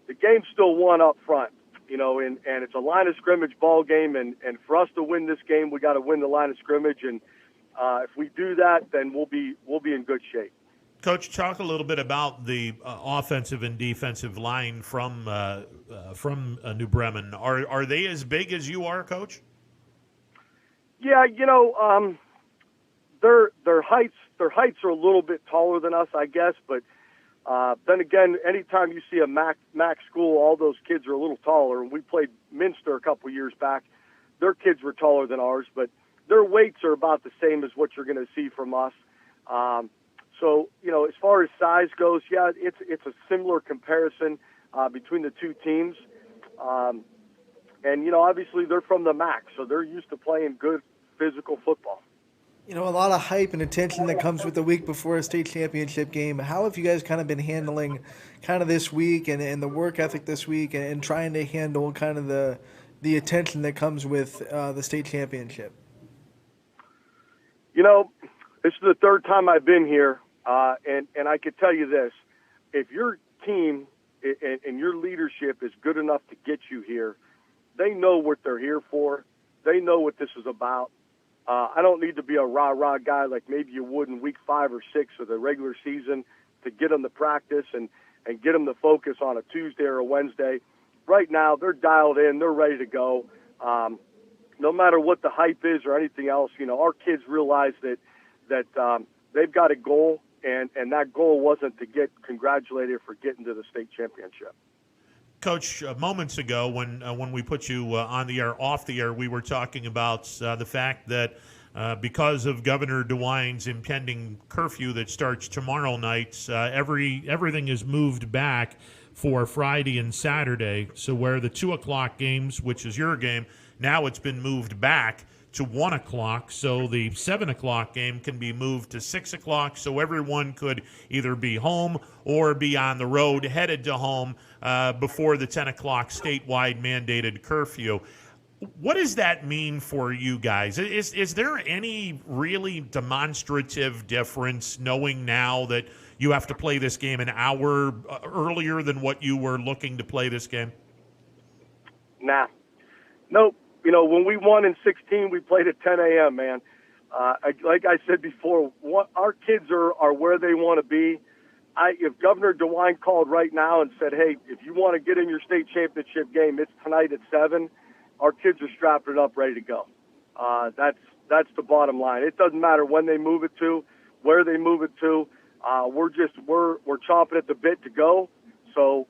the game's still won up front. And it's a line of scrimmage ball game, and for us to win this game, we got to win the line of scrimmage. And if we do that, then we'll be in good shape. Coach, talk a little bit about the offensive and defensive line from New Bremen. Are they as big as you are, Coach? Yeah, their heights are a little bit taller than us, I guess. But then again, anytime you see a MAC school, all those kids are a little taller. And we played Minster a couple years back. Their kids were taller than ours, but their weights are about the same as what you're going to see from us. So, as far as size goes, yeah, it's a similar comparison between the two teams. And, obviously they're from the MAC, so they're used to playing good physical football. A lot of hype and attention that comes with the week before a state championship game. How have you guys kind of been handling kind of this week and the work ethic this week and trying to handle kind of the attention that comes with the state championship? This is the third time I've been here. And I could tell you this, if your team and your leadership is good enough to get you here, they know what they're here for. They know what this is about. I don't need to be a rah-rah guy like maybe you would in week 5 or 6 of the regular season to get them to practice and get them to focus on a Tuesday or a Wednesday. Right now, they're dialed in. They're ready to go. No matter what the hype is or anything else, our kids realize that they've got a goal, and that goal wasn't to get congratulated for getting to the state championship. Coach, moments ago when we put you on the air, off the air, we were talking about the fact that because of Governor DeWine's impending curfew that starts tomorrow night, everything is moved back for Friday and Saturday. So where the 2 o'clock games, which is your game, now it's been moved back to 1 o'clock. So the 7 o'clock game can be moved to 6 o'clock. So everyone could either be home or be on the road headed to home before the 10 o'clock statewide mandated curfew. What does that mean for you guys? Is there any really demonstrative difference knowing now that you have to play this game an hour earlier than what you were looking to play this game? Nah. Nope. When we won in 16, we played at 10 a.m., man. Like I said before, our kids are where they want to be. If Governor DeWine called right now and said, hey, if you want to get in your state championship game, it's tonight at 7, our kids are strapping it up, ready to go. That's the bottom line. It doesn't matter when they move it to, where they move it to. We're chomping at the bit to go. So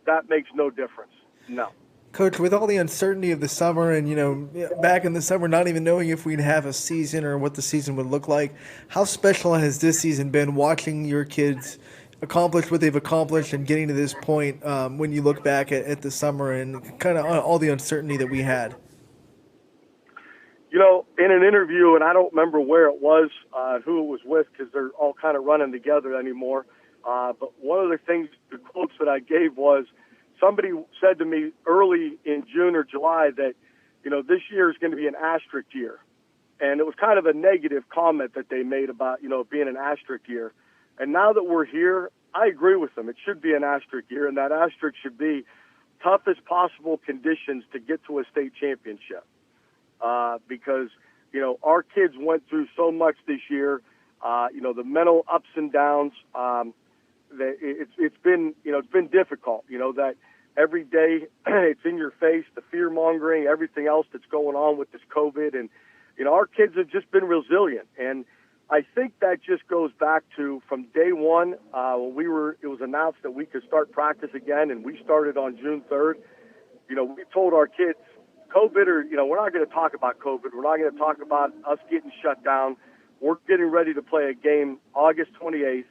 that makes no difference. No. Coach, with all the uncertainty of the summer and, back in the summer not even knowing if we'd have a season or what the season would look like, how special has this season been watching your kids accomplish what they've accomplished and getting to this point when you look back at the summer and kind of all the uncertainty that we had? In an interview, and I don't remember where it was, who it was with, because they're all kind of running together anymore, but one of the quotes that I gave was, somebody said to me early in June or July that, this year is going to be an asterisk year. And it was kind of a negative comment that they made about, being an asterisk year. And now that we're here, I agree with them. It should be an asterisk year, and that asterisk should be toughest possible conditions to get to a state championship. Because, our kids went through so much this year, the mental ups and downs, it's been difficult, that every day it's in your face, the fear mongering, everything else that's going on with this COVID. And, our kids have just been resilient. And I think that just goes back to from day one, when it was announced that we could start practice again, and we started on June 3rd. We told our kids, COVID we're not going to talk about COVID. We're not going to talk about us getting shut down. We're getting ready to play a game August 28th.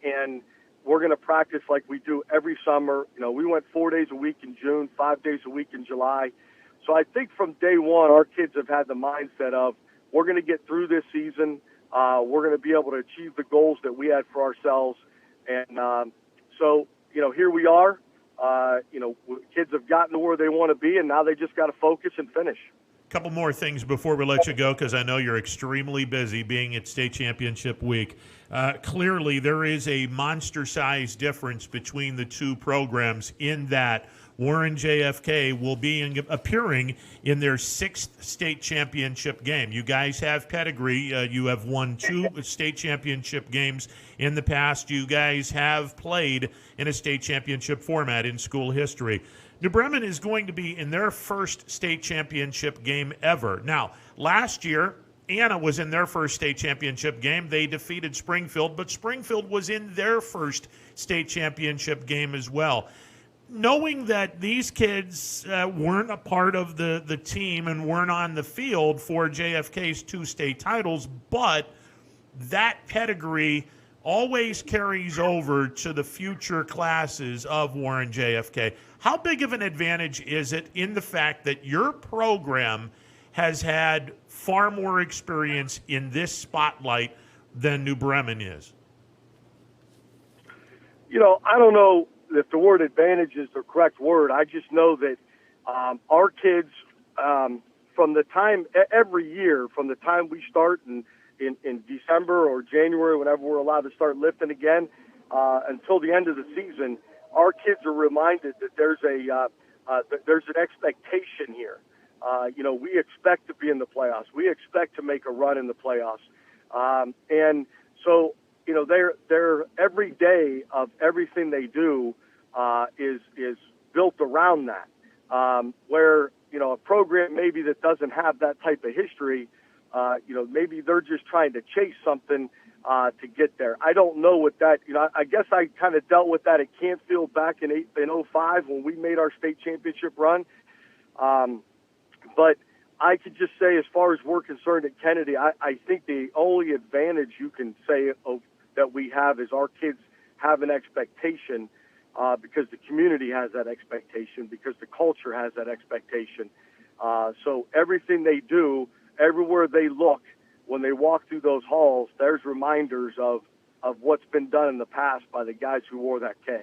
And we're going to practice like we do every summer. We went 4 days a week in June, 5 days a week in July. So I think from day one, our kids have had the mindset of we're going to get through this season. We're going to be able to achieve the goals that we had for ourselves. And so, here we are. Kids have gotten to where they want to be, and now they just got to focus and finish. Couple more things before we let you go, because I know you're extremely busy being at state championship week. Clearly, there is a monster-sized difference between the two programs in that Warren JFK will be appearing in their 6th state championship game. You guys have pedigree. You have won 2 state championship games in the past. You guys have played in a state championship format in school history. New Bremen is going to be in their first state championship game ever. Now, last year, Anna was in their first state championship game. They defeated Springfield, but Springfield was in their first state championship game as well. Knowing that these kids weren't a part of the team and weren't on the field for JFK's 2 state titles, but that pedigree always carries over to the future classes of Warren JFK. How big of an advantage is it in the fact that your program has had far more experience in this spotlight than New Bremen is? I don't know if the word advantage is the correct word. I just know that our kids, from the time every year, from the time we start and in December or January, whenever we're allowed to start lifting again, until the end of the season, our kids are reminded that there's an expectation here. We expect to be in the playoffs. We expect to make a run in the playoffs. And so, they're every day of everything they do is built around that. Where, a program maybe that doesn't have that type of history, maybe they're just trying to chase something to get there. I don't know what that, I guess I kind of dealt with that at Canfield back in 2005 when we made our state championship run. But I could just say, as far as we're concerned at Kennedy, I think the only advantage you can say that we have is our kids have an expectation because the community has that expectation, because the culture has that expectation. So everything they do, everywhere they look, when they walk through those halls, there's reminders of what's been done in the past by the guys who wore that K.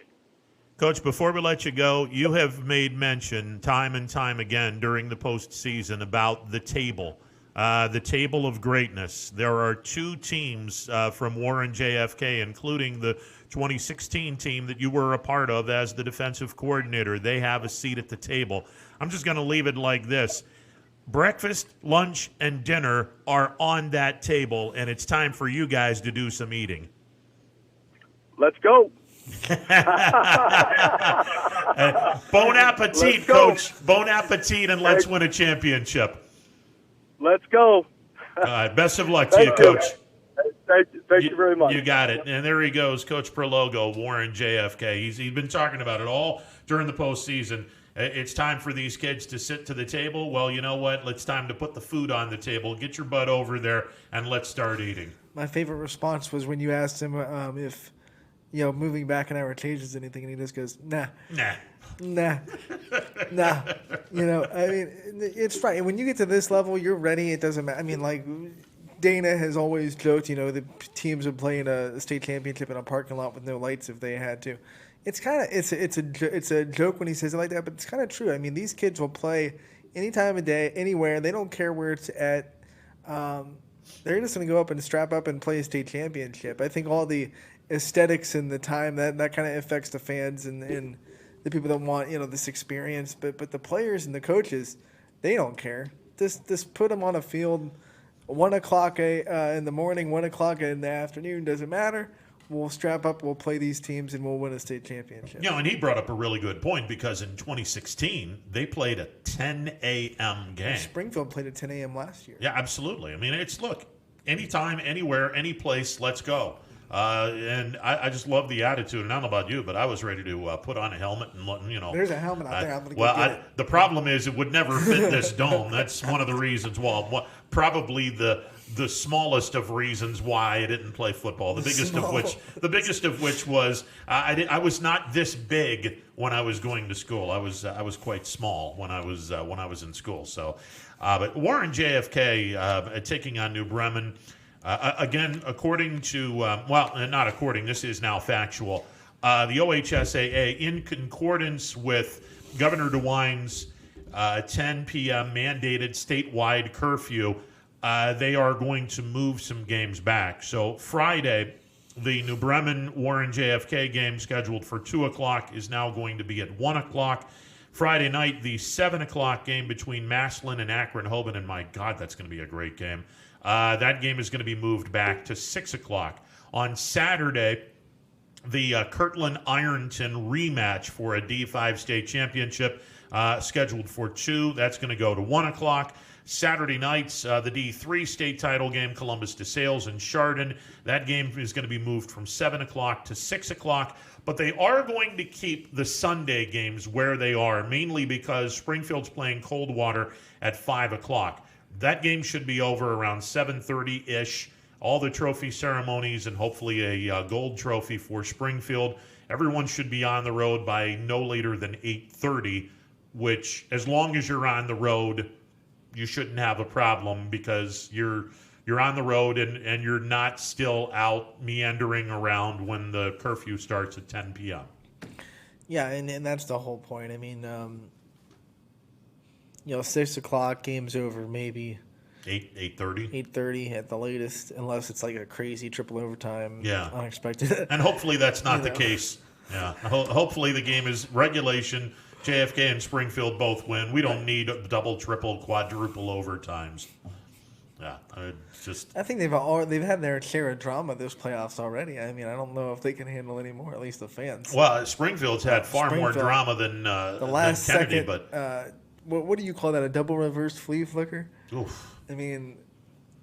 Coach, before we let you go, you have made mention time and time again during the postseason about the table of greatness. There are two teams from Warren JFK, including the 2016 team that you were a part of as the defensive coordinator. They have a seat at the table. I'm just going to leave it like this. Breakfast, lunch, and dinner are on that table, and it's time for you guys to do some eating. Let's go. Bon appetit, Coach. Bon appetit, and let's win a championship. Let's go. All right, best of luck to you, Coach. Thank you very much. You got it. And there he goes, Coach Perlogo, Warren JFK. He's been talking about it all during the postseason. It's time for these kids to sit to the table. Well, you know what? It's time to put the food on the table. Get your butt over there, and let's start eating. My favorite response was when you asked him if, moving back an hour changes anything, and he just goes, nah. I mean, it's right. When you get to this level, you're ready. It doesn't matter. I mean, like, Dana has always joked, the teams would play in a state championship in a parking lot with no lights if they had to. It's kind of it's a joke when he says it like that, but it's kind of true. I mean, these kids will play any time of day, anywhere. They don't care where it's at. They're just going to go up and strap up and play a state championship. I think all the aesthetics and the time that kind of affects the fans and the people that want this experience. But the players and the coaches, they don't care. Just put them on a field, 1 o'clock in the morning, 1 o'clock in the afternoon, doesn't matter. We'll strap up, we'll play these teams, and we'll win a state championship. And he brought up a really good point because in 2016, they played a 10 a.m. game. Springfield played at 10 a.m. last year. Yeah, absolutely. I mean, look, anytime, anywhere, any place, let's go. And I just love the attitude. And I don't know about you, but I was ready to put on a helmet and There's a helmet out there. I'm going to get it. The problem is it would never fit this dome. That's one of the reasons why. Probably the smallest of reasons why I didn't play football. The biggest of which was I was not this big when I was going to school. I was quite small when I was in school. So, but Warren JFK taking on New Bremen. Again, according to, not according, this is now factual, the OHSAA, in concordance with Governor DeWine's 10 p.m. mandated statewide curfew, they are going to move some games back. So Friday, the New Bremen-Warren JFK game scheduled for 2 o'clock is now going to be at 1 o'clock. Friday night, the 7 o'clock game between Massillon and Akron-Hoban, and my God, that's going to be a great game. That game is going to be moved back to 6 o'clock. On Saturday, the Kirtland-Ironton rematch for a D5 state championship scheduled for 2. That's going to go to 1 o'clock. Saturday nights, the D3 state title game, Columbus DeSales and Chardon. That game is going to be moved from 7 o'clock to 6 o'clock. But they are going to keep the Sunday games where they are, mainly because Springfield's playing Coldwater at 5 o'clock. That game should be over around 7:30-ish. All the trophy ceremonies and hopefully a gold trophy for Springfield. Everyone should be on the road by no later than 8:30, which, as long as you're on the road, you shouldn't have a problem because you're on the road and you're not still out meandering around when the curfew starts at 10 p.m. Yeah, and that's the whole point. I mean, 6 o'clock, game's over, maybe. 8:30. 8:30 at the latest, unless it's like a crazy triple overtime. Yeah. Unexpected. And hopefully that's not the case. Yeah. Hopefully the game is regulation. JFK and Springfield both win. We don't need double, triple, quadruple overtimes. Yeah, I think they've had their share of drama this playoffs already. I mean, I don't know if they can handle any more. At least the fans. Well, Springfield's had far more drama than the last than Kennedy, second. but what do you call that? A double reverse flea flicker? Oof. I mean,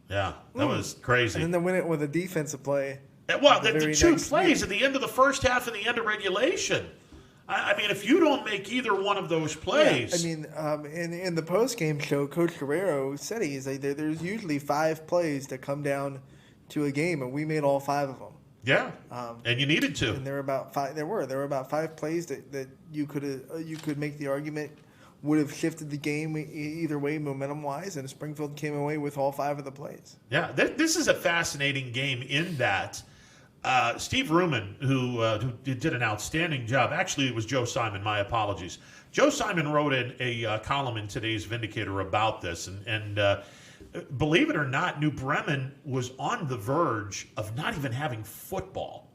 yeah, that was crazy. And then win it with a defensive play. Well, the two plays at the end of the first half and the end of regulation. I mean, if you don't make either one of those plays. Yeah, I mean, in the post-game show, Coach Guerrero said he's like, there's usually 5 plays that come down to a game, and we made all 5 of them. Yeah, and you needed to. And there were about 5. There were about 5 plays that you could make the argument would have shifted the game either way, momentum-wise, and Springfield came away with all 5 of the plays. Yeah, this is a fascinating game in that. Steve Ruman, who did an outstanding job. Actually, it was Joe Simon. My apologies. Joe Simon wrote a column in today's Vindicator about this, and believe it or not, New Bremen was on the verge of not even having football.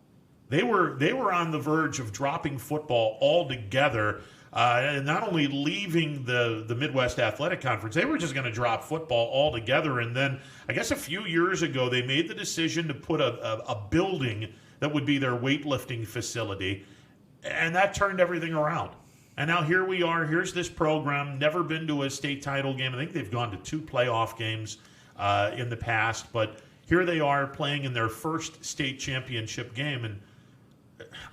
They were on the verge of dropping football altogether. And not only leaving the Midwest Athletic Conference, they were just going to drop football altogether. And then I guess a few years ago, they made the decision to put a building that would be their weightlifting facility. And that turned everything around. And now here we are. Here's this program, never been to a state title game. I think they've gone to 2 playoff games in the past. But here they are playing in their first state championship game. And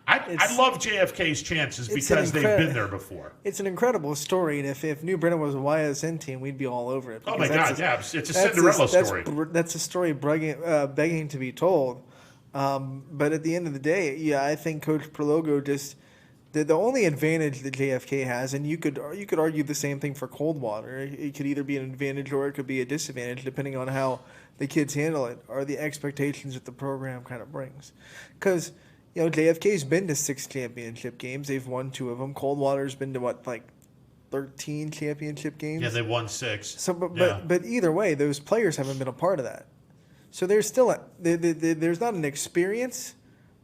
I love JFK's chances because they've been there before. It's an incredible story, and if New Britain was a YSN team, we'd be all over it. Oh my God, it's a Cinderella story. That's a story begging to be told. But at the end of the day, I think Coach Prologo just the only advantage that JFK has, and you could argue the same thing for Coldwater. It could either be an advantage or it could be a disadvantage, depending on how the kids handle it, are the expectations that the program kind of brings. Because JFK's been to 6 championship games. They've won 2 of them. Coldwater's been to 13 championship games. Yeah, they won 6. So, but either way, those players haven't been a part of that. So there's still there's not an experience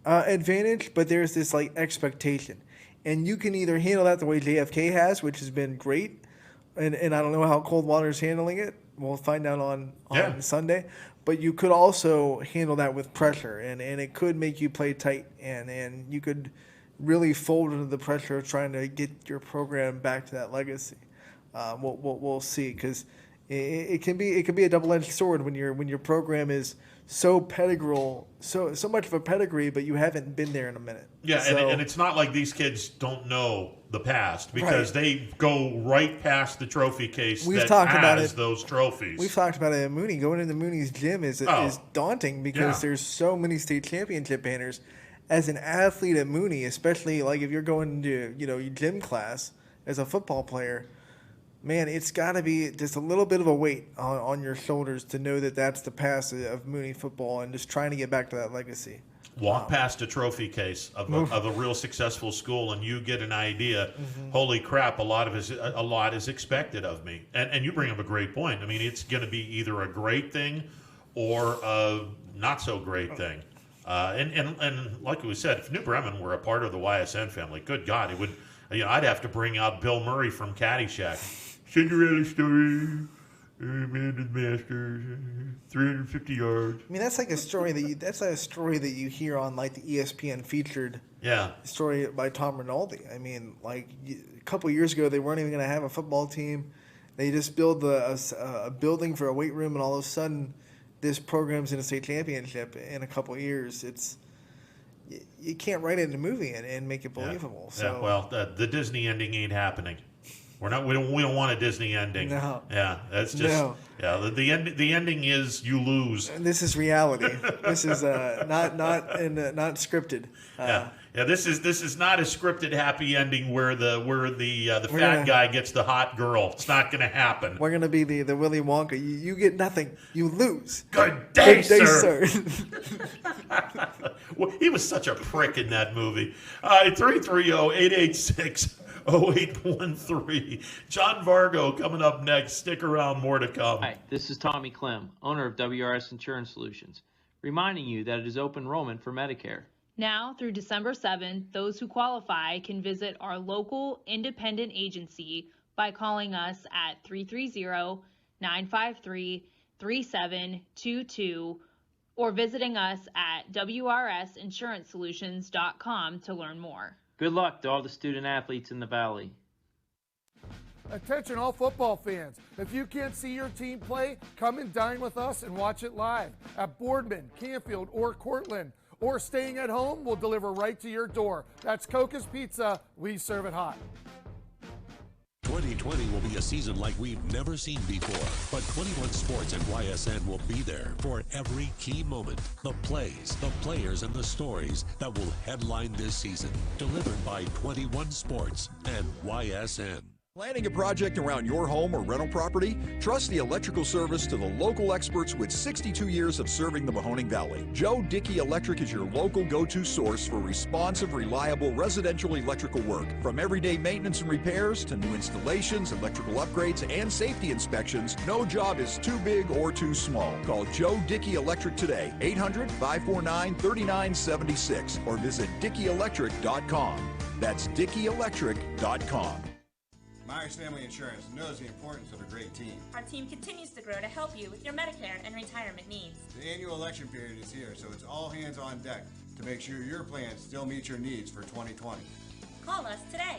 advantage, but there's this expectation, and you can either handle that the way JFK has, which has been great, and I don't know how Coldwater's handling it. We'll find out on Sunday. But you could also handle that with pressure, and it could make you play tight, and you could really fold into the pressure of trying to get your program back to that legacy. We'll see, because it can be a double-edged sword when your program is so much of a pedigree, but you haven't been there in a minute. Yeah, and it's not like these kids don't know the past, because they go right past the trophy case those trophies. We've talked about it at Mooney. Going into Mooney's gym is daunting because there's so many state championship banners. As an athlete at Mooney, especially if you're going to your gym class as a football player, man, it's got to be just a little bit of a weight on your shoulders to know that that's the past of Mooney football and just trying to get back to that legacy. Walk past a trophy case of a real successful school, and you get an idea. Mm-hmm. Holy crap! A lot is expected of me, and you bring up a great point. I mean, it's going to be either a great thing or a not so great thing. And like we said, if New Bremen were a part of the YSN family, good God, it would. I'd have to bring out Bill Murray from Caddyshack. Cinderella story. Amanda Masters, 350 yards. I mean, that's like a story that you hear on the ESPN featured story by Tom Rinaldi. I mean, a couple years ago, they weren't even going to have a football team. They just build a building for a weight room, and all of a sudden, this program's in a state championship in a couple of years. You can't write it in a movie and make it believable. Yeah. So well, the Disney ending ain't happening. We don't want a Disney ending. No. Yeah, that's just the ending is you lose. This is reality. This is not scripted. This is not a scripted happy ending where the fat guy gets the hot girl. It's not going to happen. We're going to be the Willy Wonka. You get nothing. You lose. Good day, sir. Well, he was such a prick in that movie. 330-886. 0813. John Vargo coming up next. Stick around, more to come. Hi, this is Tommy Clem, owner of WRS Insurance Solutions, reminding you that it is open enrollment for Medicare. Now through December 7th, those who qualify can visit our local independent agency by calling us at 330-953-3722 or visiting us at wrsinsurancesolutions.com to learn more. Good luck to all the student athletes in the Valley. Attention all football fans. If you can't see your team play, come and dine with us and watch it live at Boardman, Canfield, or Cortland. Or staying at home, we'll deliver right to your door. That's Coca's Pizza. We serve it hot. 2020 will be a season like we've never seen before, but 21 Sports and YSN will be there for every key moment. The plays, the players, and the stories that will headline this season. Delivered by 21 Sports and YSN. Planning a project around your home or rental property? Trust the electrical service to the local experts with 62 years of serving the Mahoning Valley. Joe Dickey Electric is your local go-to source for responsive, reliable residential electrical work. From everyday maintenance and repairs to new installations, electrical upgrades, and safety inspections, no job is too big or too small. Call Joe Dickey Electric today, 800-549-3976, or visit DickeyElectric.com. That's DickeyElectric.com. Myers Family Insurance knows the importance of a great team. Our team continues to grow to help you with your Medicare and retirement needs. The annual election period is here, so it's all hands on deck to make sure your plans still meet your needs for 2020. Call us today.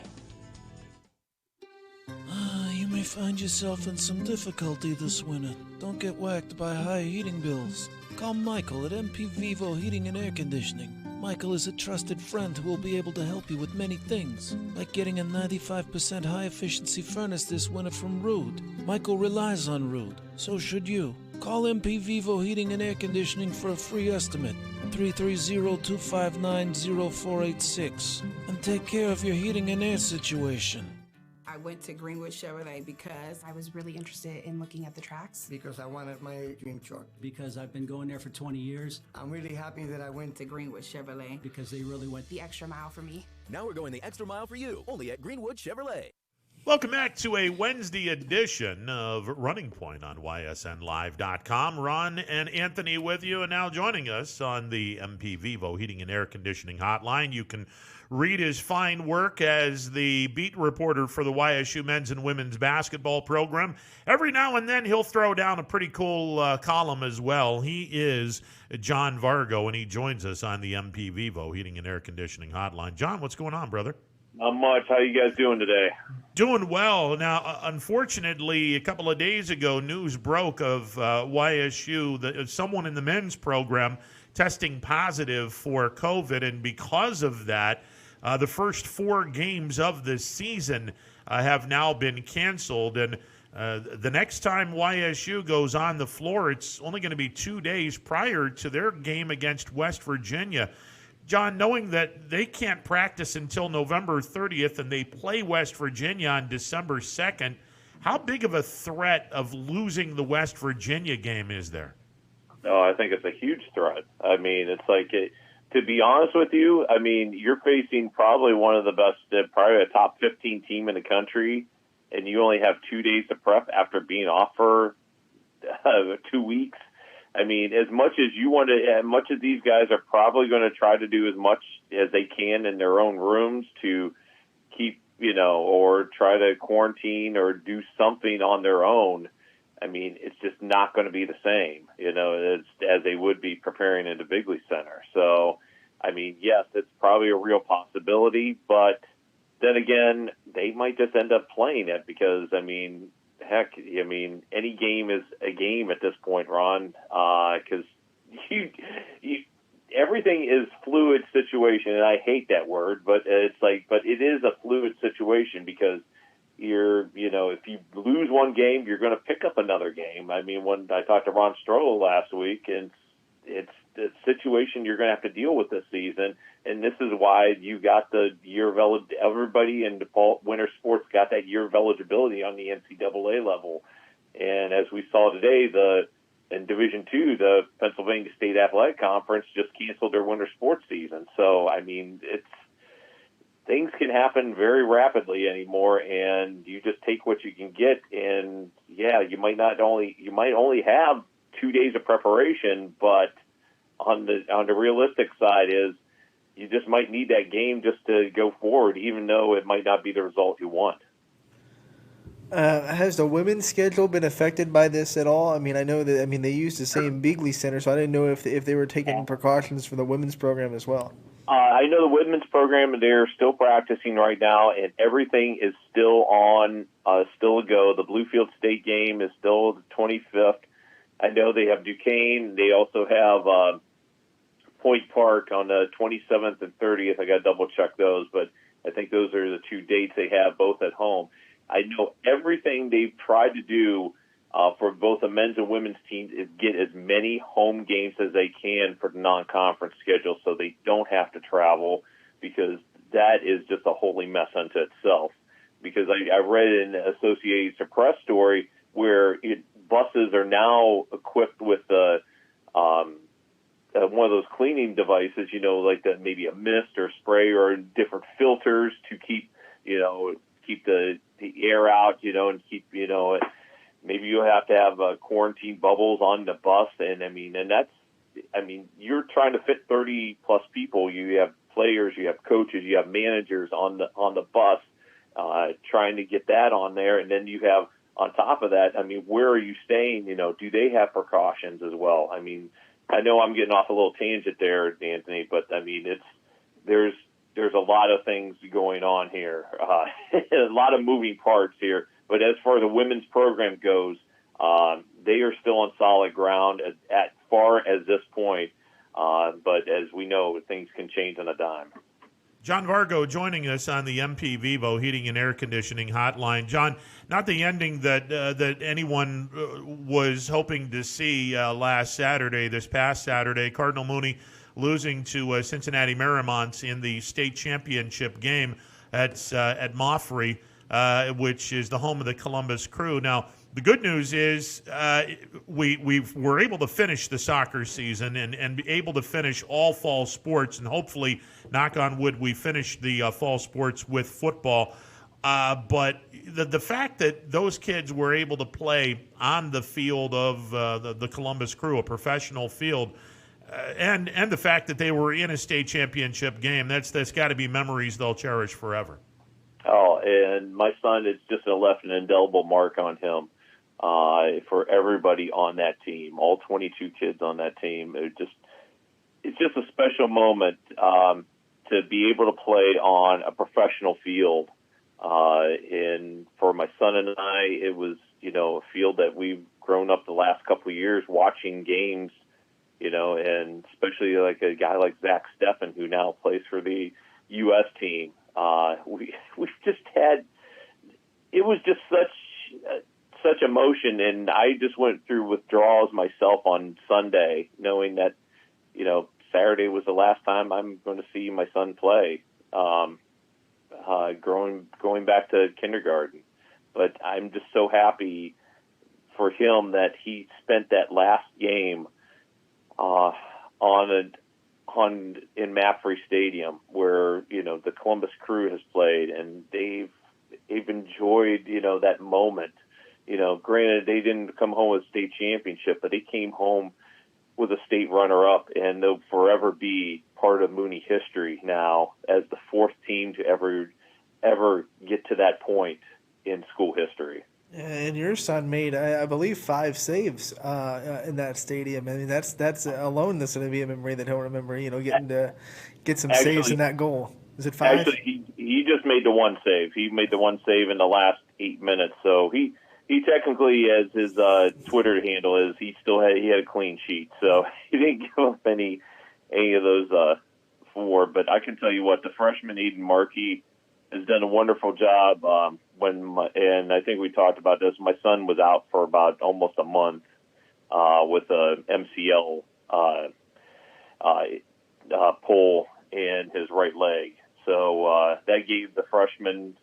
You may find yourself in some difficulty this winter. Don't get whacked by high heating bills. Call Michael at MP Vivo Heating and Air Conditioning. Michael is a trusted friend who will be able to help you with many things, like getting a 95% high-efficiency furnace this winter from Rude. Michael relies on Rude, so should you. Call MP Vivo Heating and Air Conditioning for a free estimate, 330-259-0486, and take care of your heating and air situation. I went to Greenwood Chevrolet because I was really interested in looking at the tracks. Because I wanted my dream truck. Because I've been going there for 20 years. I'm really happy that I went to Greenwood Chevrolet. Because they really went the extra mile for me. Now we're going the extra mile for you, only at Greenwood Chevrolet. Welcome back to a Wednesday edition of Running Point on YSNLive.com. Ron and Anthony with you, and now joining us on the MP Vivo Heating and Air Conditioning Hotline. You can read his fine work as the beat reporter for the YSU men's and women's basketball program. Every now and then he'll throw down a pretty cool column as well. He is John Vargo, and he joins us on the MP Vivo Heating and Air Conditioning Hotline. John, what's going on, brother? Not much. How you guys doing today? Doing well. Now, unfortunately, a couple of days ago, news broke of YSU, that someone in the men's program testing positive for COVID, and because of that, the first 4 games of this season have now been canceled, and the next time YSU goes on the floor, it's only going to be 2 days prior to their game against West Virginia. John, knowing that they can't practice until November 30th and they play West Virginia on December 2nd, how big of a threat of losing the West Virginia game is there? No, I think it's a huge threat. I mean, it's like, to be honest with you, I mean, you're facing probably one of the best, probably a top 15 team in the country, and you only have 2 days to prep after being off for 2 weeks. I mean, as much as these guys are probably going to try to do as much as they can in their own rooms to keep, or try to quarantine or do something on their own, I mean, it's just not going to be the same, as they would be preparing in the Bigley Center. So, I mean, yes, it's probably a real possibility, but then again, they might just end up playing it because, I mean, heck, I mean, any game is a game at this point, Ron, because everything is fluid situation, and I hate that word, but it is a fluid situation because if you lose one game, you're going to pick up another game. I mean, when I talked to Ron Stroh last week, and it's the situation you're going to have to deal with this season, and this is why you got the year of everybody in default winter sports got that year of eligibility on the NCAA level. And as we saw today, in Division II, the Pennsylvania State Athletic Conference just canceled their winter sports season. So, I mean, things can happen very rapidly anymore, and you just take what you can get. And yeah, you might only have 2 days of preparation, but on the realistic side is you just might need that game just to go forward, even though it might not be the result you want. Has the women's schedule been affected by this at all? I mean, I know that they use the same Beagley Center, so I didn't know if they were taking precautions for the women's program as well. I know the women's program, they're still practicing right now, and everything is still on, still a go. The Bluefield State game is still the 25th. I know they have Duquesne. They also have Point Park on the 27th and 30th. I got to double-check those, but I think those are the 2 dates they have both at home. I know everything they've tried to do for both the men's and women's teams is get as many home games as they can for the non-conference schedule so they don't have to travel, because that is just a holy mess unto itself. Because I read an Associated Press story where buses are now equipped with one of those cleaning devices, like maybe a mist or spray or different filters to keep the air out, and keep, maybe you have to have quarantine bubbles on the bus. And you're trying to fit 30 plus people. You have players, you have coaches, you have managers on the bus, trying to get that on there. And then you have, on top of that, where are you staying? Do they have precautions as well? I know I'm getting off a little tangent there, Anthony, but there's a lot of things going on here, a lot of moving parts here. But as far as the women's program goes, they are still on solid ground at far as this point. But as we know, things can change on a dime. John Vargo joining us on the MP Vivo Heating and Air Conditioning Hotline. John, not the ending that anyone was hoping to see this past Saturday. Cardinal Mooney losing to Cincinnati Marymount in the state championship game at Moffrey, which is the home of the Columbus Crew. Now, the good news is we were able to finish the soccer season and be able to finish all fall sports, and hopefully, knock on wood, we finish the fall sports with football. But the fact that those kids were able to play on the field of the Columbus Crew, a professional field, and the fact that they were in a state championship game, that's got to be memories they'll cherish forever. Oh, and my son, it's just left an indelible mark on him. For everybody on that team, all 22 kids on that team, it's just a special moment to be able to play on a professional field. And for my son and I, it was a field that we've grown up the last couple of years watching games. And especially like a guy like Zach Steffen, who now plays for the U.S. team. We've just had, it was just such emotion, and I just went through withdrawals myself on Sunday, knowing that, Saturday was the last time I'm going to see my son play, going back to kindergarten. But I'm just so happy for him that he spent that last game in Maffrey Stadium, where the Columbus Crew has played, and they've enjoyed that moment. Granted, they didn't come home with a state championship, but they came home with a state runner-up, and they'll forever be part of Mooney history now as the fourth team to ever get to that point in school history. And your son made, I believe, 5 saves in that stadium. That's alone. That's going to be a memory that he'll remember. Getting to get some saves in that goal. Is it 5? Actually, he just made the one save. He made the one save in the last 8 minutes. So he technically, as his Twitter handle is, he had a clean sheet. So he didn't give up any of those 4. But I can tell you what, the freshman Aiden Markey has done a wonderful job. And I think we talked about this. My son was out for about almost a month with a MCL pull in his right leg. So that gave the freshman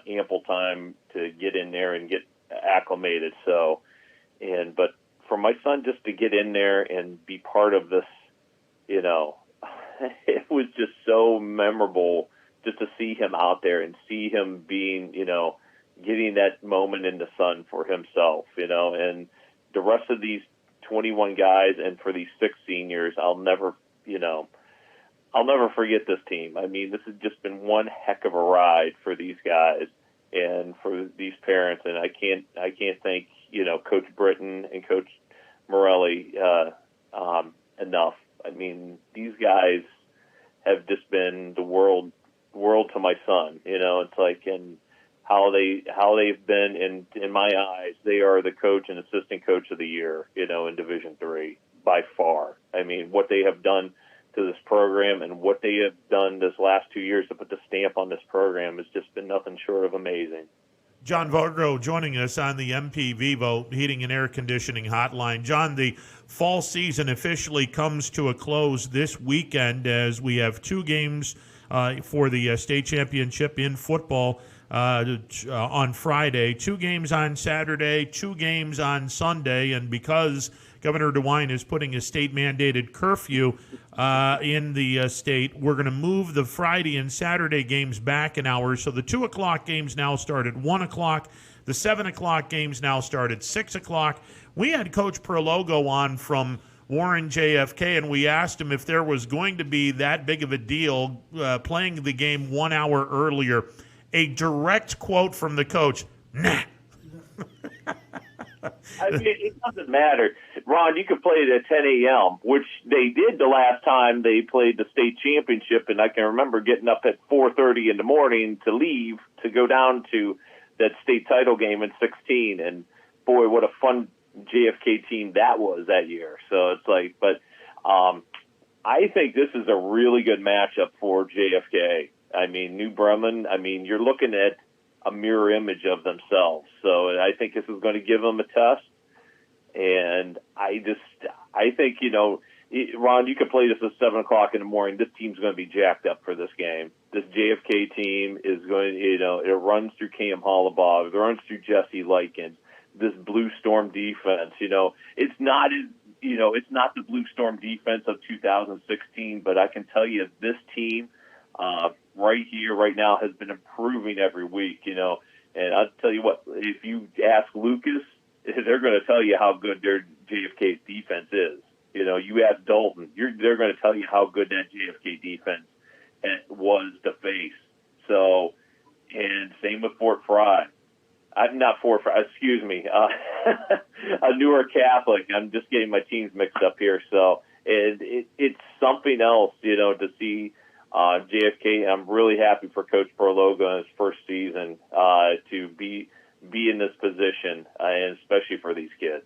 ample time to get in there and get acclimated. But for my son just to get in there and be part of this, it was just so memorable just to see him out there and see him being, getting that moment in the sun for himself, and the rest of these 21 guys and for these 6 seniors, I'll never forget this team. I mean, this has just been one heck of a ride for these guys and for these parents, and I can't thank, Coach Britton and Coach Morelli enough. I mean, these guys have just been the world to my son. It's like, and how they've been in my eyes, they are the coach and assistant coach of the year, in Division III by far. I mean, what they have done to this program and what they have done this last 2 years to put the stamp on this program has just been nothing short of amazing. John Vargo joining us on the MP Vivo Heating and Air Conditioning Hotline. John, the fall season officially comes to a close this weekend as we have 2 games for the state championship in football on Friday, 2 games on Saturday, 2 games on Sunday, and because Governor DeWine is putting a state-mandated curfew in the state, we're going to move the Friday and Saturday games back an hour. So the 2 o'clock games now start at 1 o'clock. The 7 o'clock games now start at 6 o'clock. We had Coach Perlogo on from Warren JFK, and we asked him if there was going to be that big of a deal playing the game 1 hour earlier. A direct quote from the coach, nah. I mean, it doesn't matter. Ron, you could play it at 10 a.m., which they did the last time they played the state championship, and I can remember getting up at 4:30 in the morning to leave to go down to that state title game in 16, and boy, what a fun JFK team that was that year. So it's like, but I think this is a really good matchup for JFK. I mean, New Bremen, you're looking at a mirror image of themselves. So I think this is going to give them a test. And I think, Ron, you could play this at 7 o'clock in the morning. This team's going to be jacked up for this game. This JFK team is going, it runs through Cam Hollabaugh. It runs through Jesse Likens. This Blue Storm defense, it's not the Blue Storm defense of 2016, but I can tell you this team, right here, right now, has been improving every week, and I'll tell you what, if you ask Lucas, they're going to tell you how good their JFK's defense is. You ask Dalton, they're going to tell you how good that JFK defense was to face. So, and same with Fort Fry. Not Fort Fry, excuse me, a Newark Catholic. I'm just getting my teams mixed up here. So, and it's something else, to see JFK. I'm really happy for Coach Perlogo in his first season to be in this position, and especially for these kids.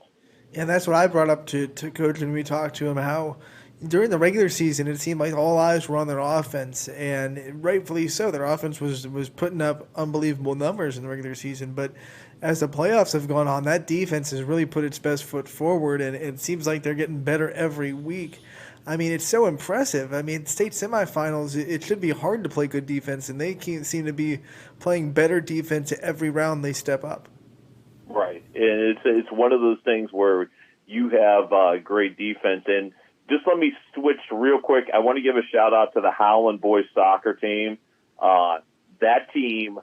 And that's what I brought up to Coach when we talked to him, how during the regular season it seemed like all eyes were on their offense, and rightfully so. Their offense was putting up unbelievable numbers in the regular season, but as the playoffs have gone on, that defense has really put its best foot forward, and it seems like they're getting better every week. I mean, it's so impressive. I mean, state semifinals, it should be hard to play good defense, and they seem to be playing better defense every round they step up. Right, and it's one of those things where you have great defense. And just let me switch real quick. I want to give a shout-out to the Howland boys soccer team. That team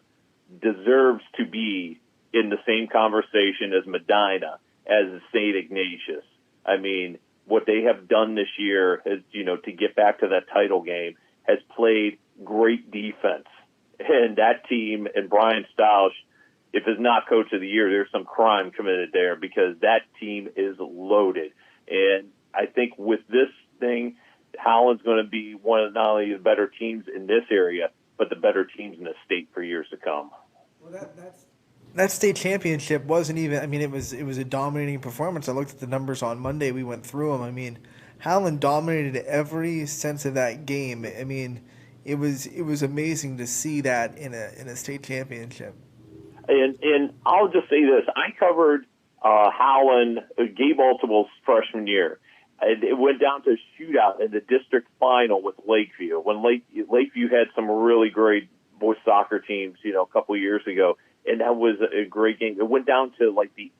deserves to be in the same conversation as Medina, as St. Ignatius. I mean, what they have done this year is, to get back to that title game, has played great defense. And that team and Brian Stausch, if it's not Coach of the Year, there's some crime committed there, because that team is loaded. And I think with this thing, Howland's going to be one of not only the better teams in this area, but the better teams in the state for years to come. Well, that state championship wasn't even, it was a dominating performance. I looked at the numbers on Monday. We went through them. Howland dominated every sense of that game. It was amazing to see that in a state championship. And I'll just say this. I covered Howland, Gabe Altable's freshman year. It went down to a shootout in the district final with Lakeview, when Lakeview had some really great boys soccer teams, a couple of years ago. And that was a great game. It went down to like the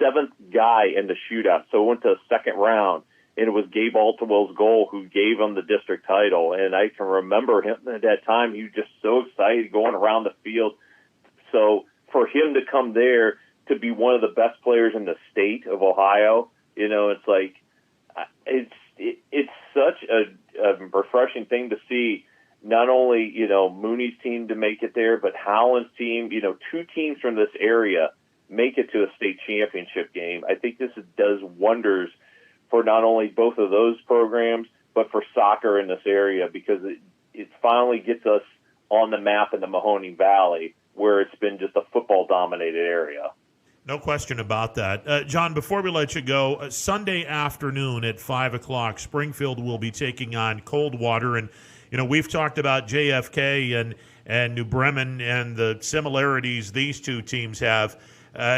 7th guy in the shootout. So it went to the second round. and it was Gabe Altawell's goal who gave him the district title. And I can remember him at that time. He was just so excited going around the field. So for him to come there to be one of the best players in the state of Ohio, it's like it's such a refreshing thing to see. Not only Mooney's team to make it there, but Howland's team. 2 teams from this area make it to a state championship game. I think this does wonders for not only both of those programs, but for soccer in this area, because it finally gets us on the map in the Mahoning Valley, where it's been just a football-dominated area. No question about that. John, before we let you go, Sunday afternoon at 5 o'clock, Springfield will be taking on Coldwater. And, we've talked about JFK and New Bremen and the similarities these two teams have.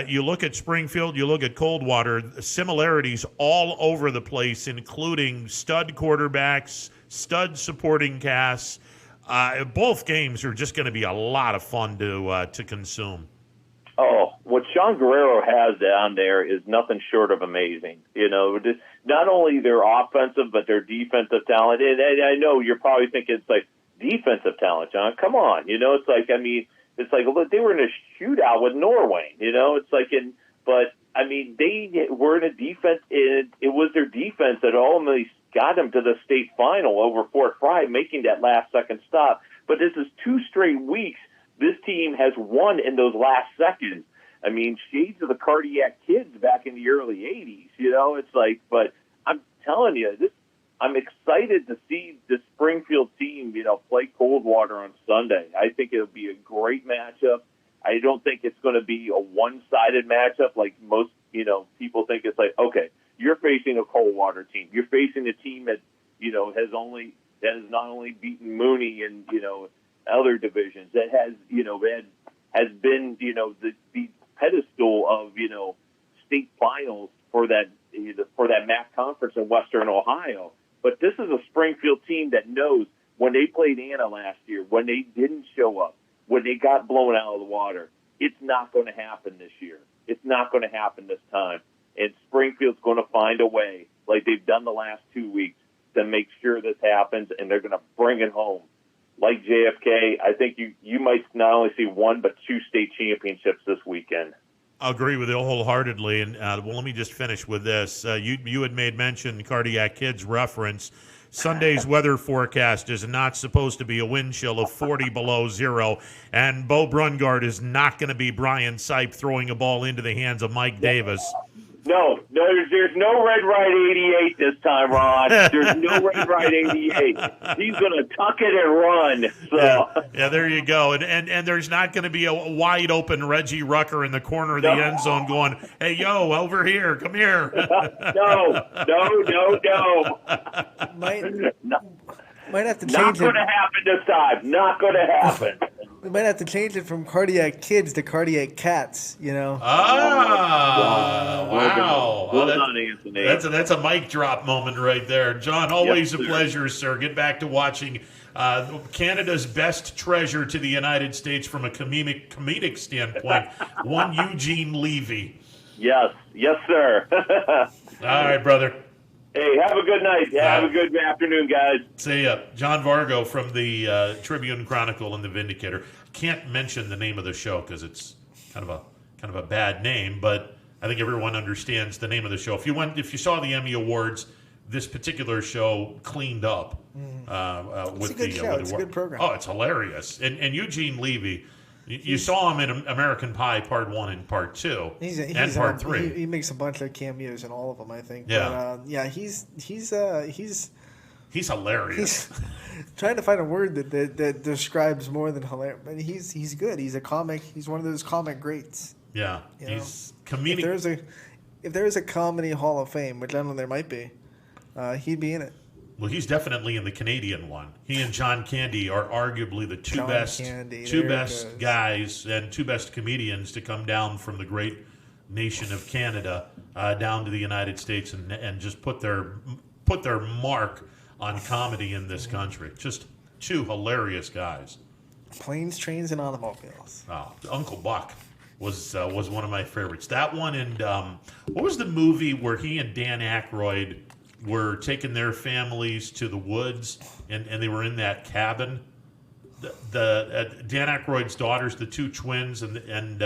You look at Springfield, you look at Coldwater, similarities all over the place, including stud quarterbacks, stud supporting casts. Both games are just going to be a lot of fun to consume. Oh, what Sean Guerrero has down there is nothing short of amazing. Not only their offensive, but their defensive talent. And I know you're probably thinking it's like defensive talent, John. Come on. It's like, it's like, look, they were in a shootout with Norway, it's like, they were in a defense, it was their defense that ultimately got them to the state final over Fort Fry, making that last second stop. But this is 2 straight weeks this team has won in those last seconds. Shades of the Cardiac Kids back in the early 80s, it's like, but I'm telling you, I'm excited to see the Springfield team, play Coldwater on Sunday. I think it'll be a great matchup. I don't think it's going to be a one-sided matchup like most, people think. It's like, okay, you're facing a Coldwater team. You're facing a team that, has not only beaten Mooney in, other divisions, that has, has been, the pedestal of, state finals for that MAC conference in Western Ohio. But this is a Springfield team that knows when they played Anna last year, when they didn't show up, when they got blown out of the water, it's not going to happen this year. It's not going to happen this time. And Springfield's going to find a way, like they've done the last 2 weeks, to make sure this happens, and they're going to bring it home. Like JFK, I think you might not only see 1 but 2 state championships this weekend. I agree with you wholeheartedly. And let me just finish with this. You had made mention, Cardiac Kids reference. Sunday's weather forecast is not supposed to be a wind chill of 40 below zero, and Bo Brungard is not going to be Brian Sipe throwing a ball into the hands of Mike Davis. No, there's no Red Right 88 this time, Ron. There's no Red Right 88. He's going to tuck it and run. So. Yeah, there you go. And there's not going to be a wide open Reggie Rucker in the corner of the end zone going, hey, yo, over here, come here. No. Might have to change Not going to happen this time. Not going to happen. We might have to change it from Cardiac Kids to Cardiac Cats, Wow. Well done, Anthony. That's a mic drop moment right there. John, always a pleasure, sir. Get back to watching Canada's best treasure to the United States from a comedic standpoint, one Eugene Levy. Yes, sir. All right, brother. Hey, have a good night. Have a good afternoon, guys. See ya. John Vargo from the Tribune Chronicle and the Vindicator. Can't mention the name of the show because it's kind of a bad name, but I think everyone understands the name of the show. If you saw the Emmy Awards, this particular show cleaned up with the show. It's a good program. Oh, it's hilarious. And Eugene Levy. You saw him in American Pie Part 1 and Part 2 and Part 3. He makes a bunch of cameos in all of them, I think. Yeah. But, he's hilarious. He's trying to find a word that describes more than hilarious. But he's good. He's a comic. He's one of those comic greats. Yeah. He's comedic. If there is a comedy Hall of Fame, which I don't know there might be, he'd be in it. Well, he's definitely in the Canadian one. He and John Candy are arguably the two best guys and 2 best comedians to come down from the great nation of Canada down to the United States and just put their mark on comedy in this country. Just 2 hilarious guys. Planes, Trains, and Automobiles. Oh, Uncle Buck was one of my favorites. That one and what was the movie where he and Dan Aykroyd were taking their families to the woods, and they were in that cabin. Dan Aykroyd's daughters, the two twins, and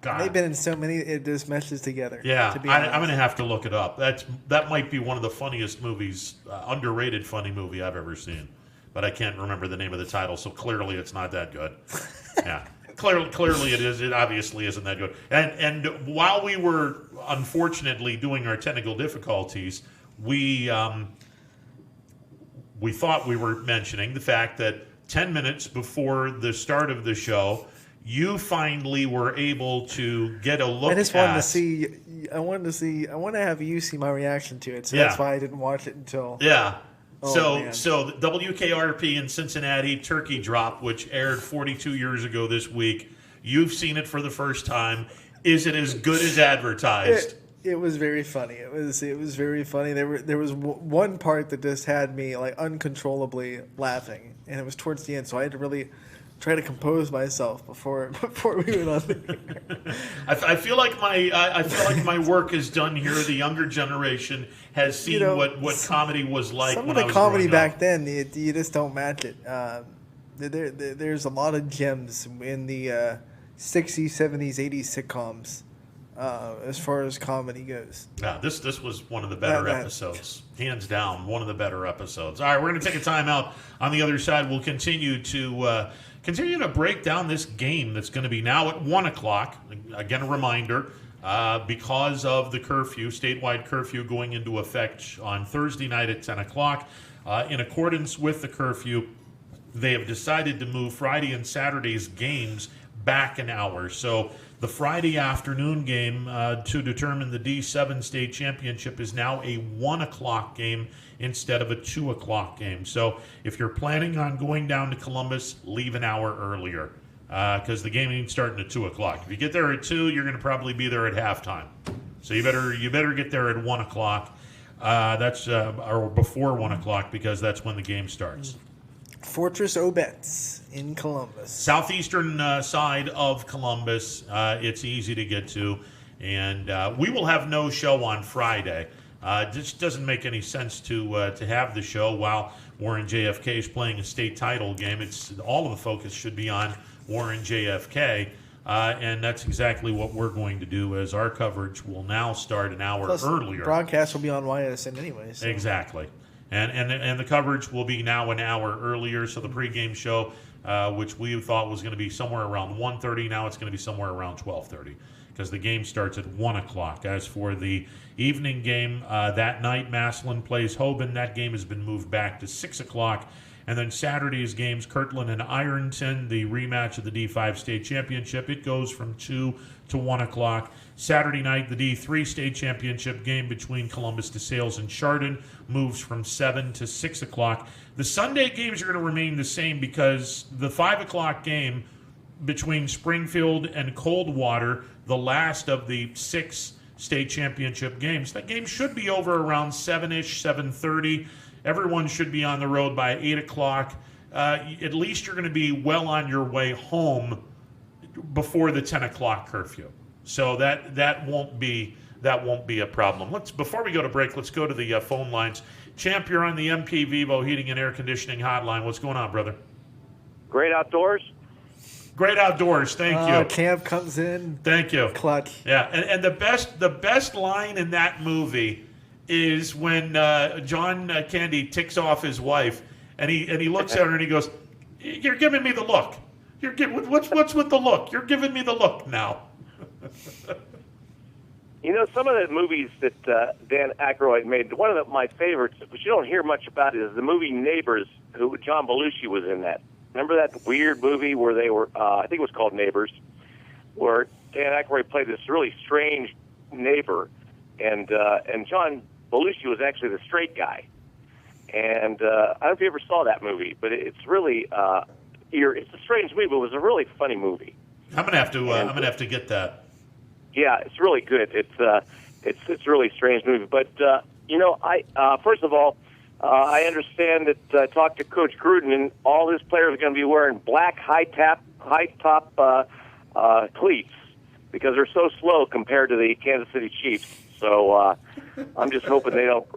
God. They've been in so many. It just meshes together. Yeah, to be I'm honest. going to have to look it up. That might be one of the funniest movies, underrated funny movie I've ever seen. But I can't remember the name of the title, so clearly it's not that good. Yeah, clearly it is. It obviously isn't that good. And while we were unfortunately doing our technical difficulties, we thought we were mentioning the fact that 10 minutes before the start of the show, you finally were able to get a look at... I wanted to have you see my reaction to it, so Yeah. that's why I didn't watch it until... Yeah. Oh, So the WKRP in Cincinnati Turkey Drop, which aired 42 years ago this week, you've seen it for the first time. Is it as good as advertised? It was very funny. It was very funny. There was one part that just had me like uncontrollably laughing, and it was towards the end. So I had to really try to compose myself before we went on there. I feel like my work is done here. The younger generation has seen what comedy was like. Some when of I the was comedy growing back up. then, you just don't match it. There's a lot of gems in the 60s, 70s, 80s sitcoms. As far as comedy goes. Yeah, this was one of the better episodes. Hands down, one of the better episodes. All right, we're going to take a time out. On the other side, we'll continue to break down this game that's going to be now at 1 o'clock. Again, a reminder, because of the curfew, statewide curfew going into effect on Thursday night at 10 o'clock. In accordance with the curfew, they have decided to move Friday and Saturday's games back an hour. So the Friday afternoon game to determine the D7 state championship is now a 1 o'clock game instead of a 2 o'clock game. So if you're planning on going down to Columbus, leave an hour earlier because the game ain't starting at 2 o'clock. If you get there at 2, you're going to probably be there at halftime. So you better get there at 1 o'clock. Or before 1 o'clock because that's when the game starts. Fortress Obetz in Columbus. Southeastern side of Columbus. It's easy to get to. And we will have no show on Friday. It just doesn't make any sense to have the show while Warren JFK is playing a state title game. All of the focus should be on Warren JFK. And that's exactly what we're going to do as our coverage will now start an hour earlier. The broadcast will be on YSN anyway. So. Exactly. And the coverage will be now an hour earlier. So the pregame show, which we thought was going to be somewhere around 1:30, now it's going to be somewhere around 12:30 because the game starts at 1 o'clock. As for the evening game that night, Massillon plays Hoban. That game has been moved back to 6 o'clock. And then Saturday's games, Kirtland and Ironton, the rematch of the D5 state championship. It goes from 2 to 1 o'clock. Saturday night, the D3 state championship game between Columbus, DeSales, and Chardon moves from 7 to 6 o'clock. The Sunday games are going to remain the same because the 5 o'clock game between Springfield and Coldwater, the last of the 6 state championship games, that game should be over around 7-ish, 7:30. Everyone should be on the road by 8 o'clock. At least you're going to be well on your way home before the 10 o'clock curfew. So that won't be a problem. Before we go to break, let's go to the phone lines. Champ, you're on the MP Vivo Heating and Air Conditioning Hotline. What's going on, brother? Great outdoors. Great outdoors. Thank you. Champ comes in. Thank you. Clutch. Yeah, and the best line in that movie is when John Candy ticks off his wife, and he looks at her and he goes, "You're giving me the look. What's with the look? You're giving me the look now." You know, some of the movies that Dan Aykroyd made, one of my favorites, which you don't hear much about, is the movie Neighbors, who John Belushi was in that. Remember that weird movie where they were, I think it was called Neighbors, where Dan Aykroyd played this really strange neighbor, and John Belushi was actually the straight guy. And I don't know if you ever saw that movie, but it's really, it's a strange movie, but it was a really funny movie. I'm gonna have to get that. Yeah, it's really good. It's a really strange movie. But I first of all, I understand that I talked to Coach Gruden, and all his players are going to be wearing black high top cleats because they're so slow compared to the Kansas City Chiefs. So I'm just hoping they don't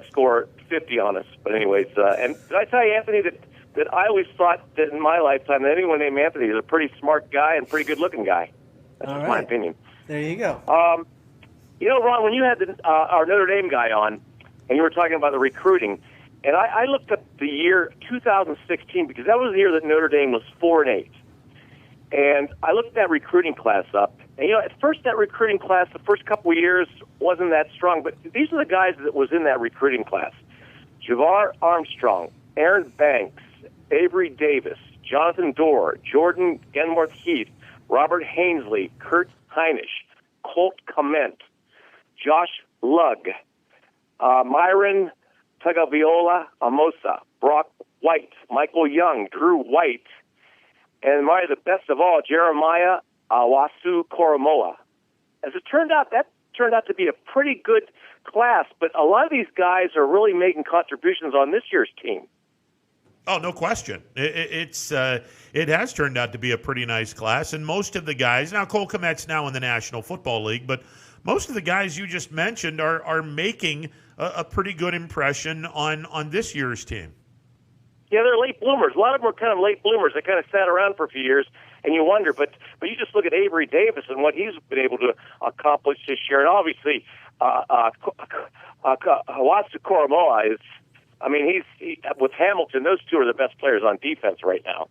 score 50 on us. But anyways, and did I tell you, Anthony, that I always thought that in my lifetime that anyone named Anthony is a pretty smart guy and pretty good-looking guy. That's just my opinion. There you go. Ron, when you had our Notre Dame guy on, and you were talking about the recruiting, and I looked up the year 2016 because that was the year that Notre Dame was 4-8. And I looked that recruiting class up. And, at first that recruiting class, the first couple of years, wasn't that strong. But these are the guys that was in that recruiting class. Javar Armstrong, Aaron Banks, Avery Davis, Jonathan Dorr, Jordan Genworth Heath, Robert Hainsley, Kurt Heinisch, Colt Clement, Josh Lugg, Myron Tagovailoa Amosa, Brock White, Michael Young, Drew White, and the best of all, Jeremiah Awasu Koromoa. As it turned out, that turned out to be a pretty good class, but a lot of these guys are really making contributions on this year's team. Oh, no question. It has turned out to be a pretty nice class, and most of the guys, now Cole Kmet's now in the National Football League, but most of the guys you just mentioned are making a pretty good impression on this year's team. Yeah, they're late bloomers. A lot of them are kind of late bloomers. They kind of sat around for a few years, and you wonder. But you just look at Avery Davis and what he's been able to accomplish this year. And obviously, Awasu Koromoa is, he's with Hamilton, those two are the best players on defense right now.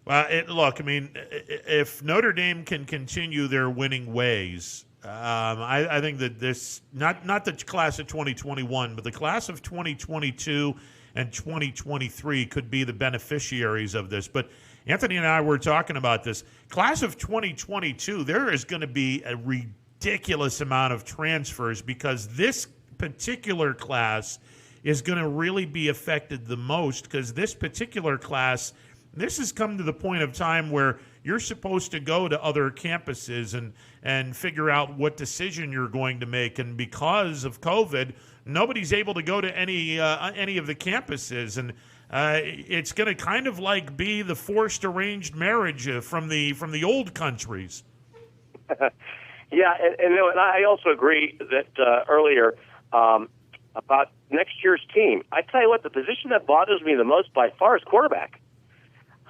Well, if Notre Dame can continue their winning ways, I think that this, not the class of 2021, but the class of 2022 and 2023 could be the beneficiaries of this. But Anthony and I were talking about this. Class of 2022, there is going to be a ridiculous amount of transfers because this particular class is going to really be affected the most because this particular class, this has come to the point of time where you're supposed to go to other campuses and figure out what decision you're going to make. And because of COVID, nobody's able to go to any of the campuses. And it's going to kind of like be the forced arranged marriage from the old countries. Yeah, and I also agree that earlier about next year's team. I tell you what, the position that bothers me the most by far is quarterback.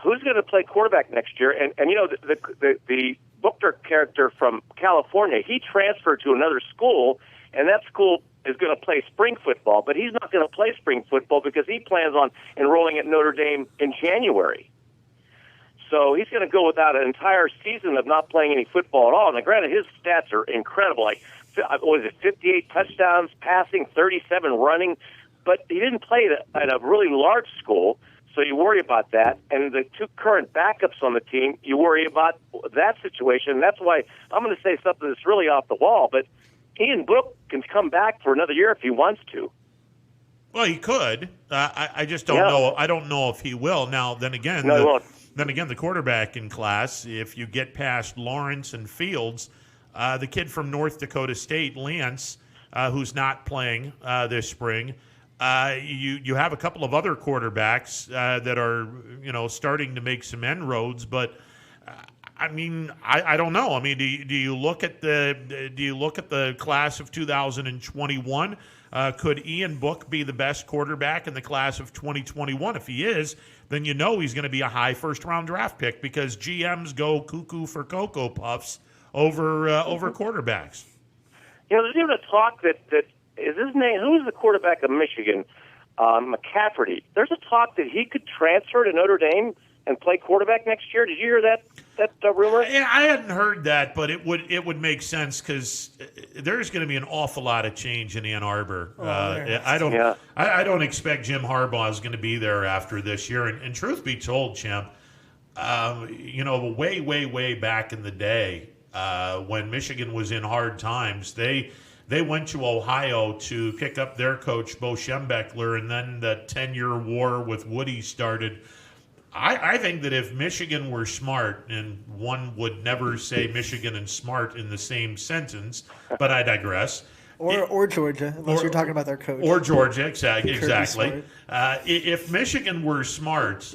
Who's going to play quarterback next year? And the Buchter character from California, he transferred to another school, and that school is going to play spring football, but he's not going to play spring football because he plans on enrolling at Notre Dame in January. So he's going to go without an entire season of not playing any football at all. Now, granted, his stats are incredible. Like, what is it, 58 touchdowns passing, 37 running, but he didn't play at a really large school. So you worry about that. And the two current backups on the team, you worry about that situation. That's why I'm going to say something that's really off the wall. But Ian Book can come back for another year if he wants to. Well, he could. I just don't know. I don't know if he will. Now, then again, he won't. Then again, the quarterback in class, if you get past Lawrence and Fields, the kid from North Dakota State, Lance, who's not playing this spring, you have a couple of other quarterbacks that are starting to make some inroads, but I don't know. Do you look at the class of 2021? Could Ian Book be the best quarterback in the class of 2021? If he is, then he's going to be a high first-round draft pick because GMs go cuckoo for Cocoa Puffs over quarterbacks. There's even a talk that is his name. Who is the quarterback of Michigan? McCafferty. There's a talk that he could transfer to Notre Dame and play quarterback next year. Did you hear that rumor? Yeah, I hadn't heard that, but it would make sense because there's going to be an awful lot of change in Ann Arbor. I don't expect Jim Harbaugh is going to be there after this year. And truth be told, Champ, way back in the day when Michigan was in hard times, they went to Ohio to pick up their coach, Bo Schembechler, and then the 10-year war with Woody started. I think that if Michigan were smart, and one would never say Michigan and smart in the same sentence, but I digress. Or Georgia, unless you're talking about their coach. Or Georgia, exactly. If Michigan were smart,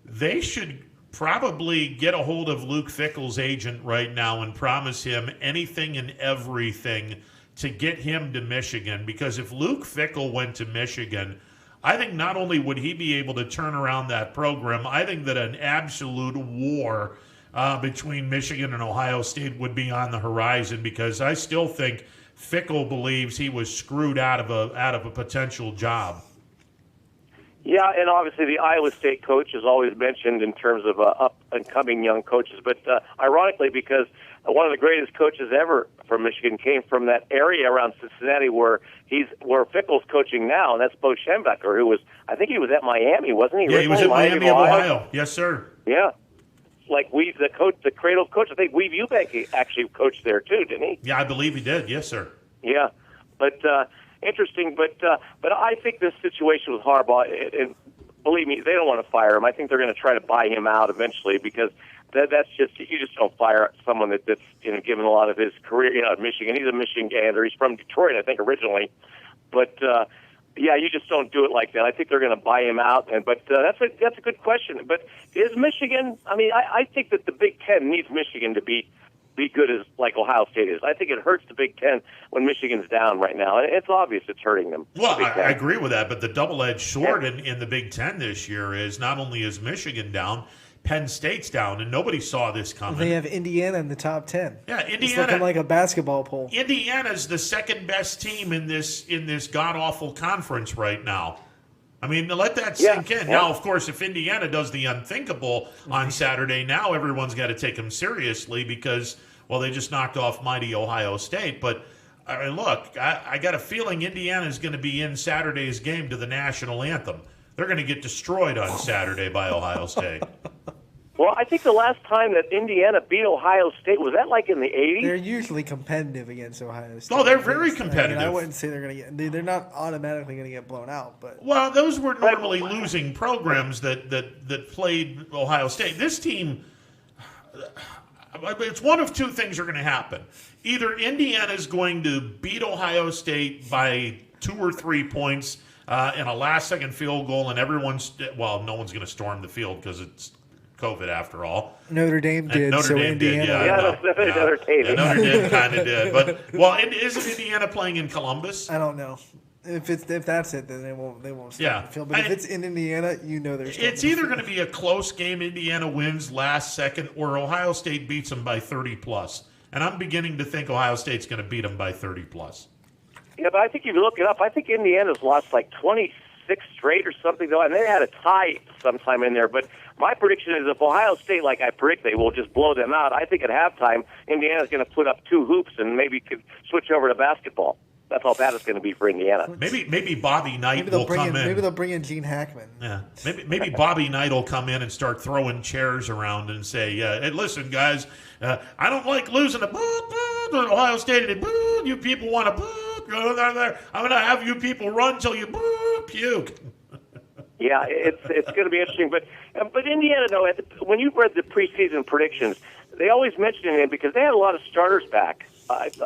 they should probably get a hold of Luke Fickell's agent right now and promise him anything and everything to get him to Michigan, because if Luke Fickell went to Michigan, I think not only would he be able to turn around that program, I think that an absolute war between Michigan and Ohio State would be on the horizon, because I still think Fickell believes he was screwed out of a potential job. Yeah, and obviously the Iowa State coach is always mentioned in terms of up-and-coming young coaches. But ironically, because one of the greatest coaches ever from Michigan came from that area around Cincinnati where Fickell's coaching now, and that's Bo Schembechler, who I think he was at Miami, wasn't he? Yeah, he was at Miami of Ohio. Yes, sir. Yeah. Like the Cradle coach, I think Weave Eubank actually coached there too, didn't he? Yeah, I believe he did. Yes, sir. Yeah, but interesting. But I think this situation with Harbaugh, and believe me, they don't want to fire him. I think they're going to try to buy him out eventually, because that's just, you just don't fire someone that's given a lot of his career at Michigan. He's a Michigander. He's from Detroit, I think, originally, but. Yeah, you just don't do it like that. I think they're going to buy him out, but that's a good question. But is Michigan? I mean, I think that the Big Ten needs Michigan to be good as like Ohio State is. I think it hurts the Big Ten when Michigan's down right now. It's obvious it's hurting them. Well, I agree with that, but the double-edged sword in the Big Ten this year is not only is Michigan down, Penn State's down, and nobody saw this coming. They have Indiana in the top 10. Yeah, Indiana. It's looking like a basketball poll. Indiana's the second best team in this god-awful conference right now. I mean, let that sink in. Now, of course, if Indiana does the unthinkable on Saturday, now everyone's got to take them seriously because, well, they just knocked off mighty Ohio State. But, look, I got a feeling Indiana's going to be in Saturday's game to the national anthem. They're going to get destroyed on Saturday by Ohio State. Well, I think the last time that Indiana beat Ohio State, was that like in the 80s? They're usually competitive against Ohio State. Oh, they're very competitive. I wouldn't say they're going to get – they're not automatically going to get blown out. But well, those were normally losing programs that played Ohio State. This team – it's one of two things are going to happen. Either Indiana's going to beat Ohio State by 2 or 3 points in a last-second field goal, and no one's going to storm the field because it's COVID after all. Notre Dame did. Notre Dame Indiana. did, Notre Dame. Notre Dame kind of did. But isn't Indiana playing in Columbus? I don't know. If that's it, then they won't start the field. But if it's in Indiana, there's. It's either going to be a close game. Indiana wins last second, or Ohio State beats them by 30+. And I'm beginning to think Ohio State's going to beat them by 30+. Yeah, but I think if you look it up, I think Indiana's lost like 26 straight or something, though, and they had a tie sometime in there. But my prediction is if Ohio State, like I predict, they will just blow them out, I think at halftime, Indiana's going to put up 2 hoops and maybe could switch over to basketball. That's how bad it's going to be for Indiana. Maybe Bobby Knight will come in. Maybe they'll bring in Gene Hackman. Yeah, maybe Bobby Knight will come in and start throwing chairs around and say, "Hey, listen, guys, I don't like losing to Ohio State. You people want to go there. I'm going to have you people run till you puke." Yeah, it's going to be interesting. But Indiana, though, when you read the preseason predictions, they always mentioned it because they had a lot of starters back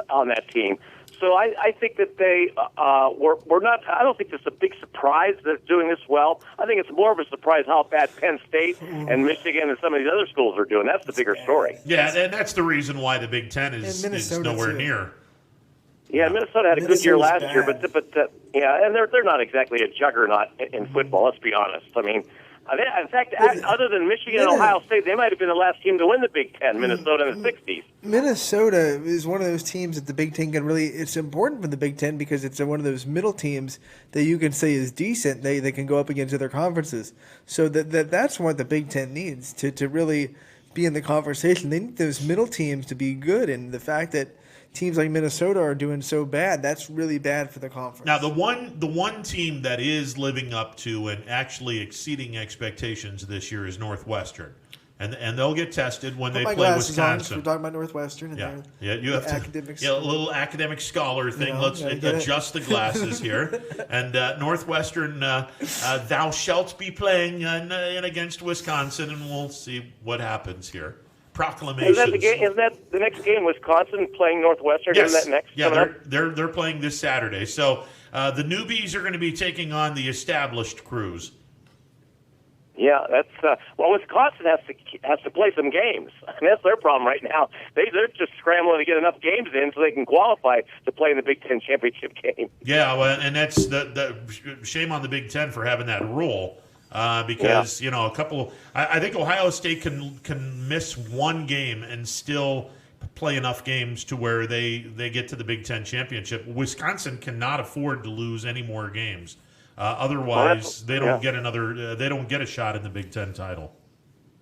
on that team. So I think that they were not. I don't think it's a big surprise that they're doing this well. I think it's more of a surprise how bad Penn State and Michigan and some of these other schools are doing. That's the bigger story. Yeah, and that's the reason why the Big Ten is nowhere near. Yeah, Minnesota had a good year last year, but yeah, and they're not exactly a juggernaut in football. Let's be honest. I mean, in fact, other than Michigan and Ohio State, they might have been the last team to win the Big Ten, Minnesota in the 60s. Minnesota is one of those teams that the Big Ten can really – it's important for the Big Ten because it's one of those middle teams that you can say is decent. They can go up against other conferences. So that's what the Big Ten needs to really be in the conversation. They need those middle teams to be good, and the fact that teams like Minnesota are doing so bad, that's really bad for the conference. Now, the one team that is living up to and actually exceeding expectations this year is Northwestern, and they'll get tested when they play Wisconsin. We're talking about Northwestern. And you have to a little academic scholar thing. Let's adjust the glasses here. And Northwestern, thou shalt be playing against Wisconsin, and we'll see what happens here. Proclamations. Is that the next game? Wisconsin playing Northwestern? Yes. Isn't that next? Yeah, they're playing this Saturday. So the newbies are going to be taking on the established crews. Yeah, that's well. Wisconsin has to play some games. That's their problem right now. They're just scrambling to get enough games in so they can qualify to play in the Big Ten championship game. Yeah, well, and that's the shame on the Big Ten for having that rule because you know a couple. I think Ohio State can miss one game and still play enough games to where they get to the Big Ten championship. Wisconsin cannot afford to lose any more games. Otherwise, they don't get another. They don't get a shot in the Big Ten title.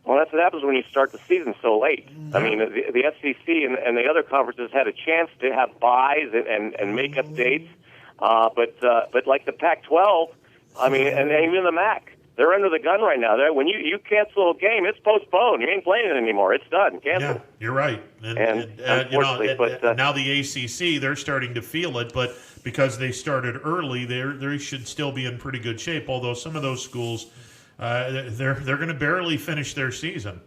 Well, that's what happens when you start the season so late. I mean, the SEC and the other conferences had a chance to have buys and make up dates, but like the Pac-12, I mean, and even the MAC, they're under the gun right now. When you cancel a game, it's postponed. You ain't playing it anymore. It's done. Cancel. Yeah, you're right. And unfortunately, but now the ACC, they're starting to feel it, but because they started early, they should still be in pretty good shape. Although some of those schools, they're going to barely finish their season.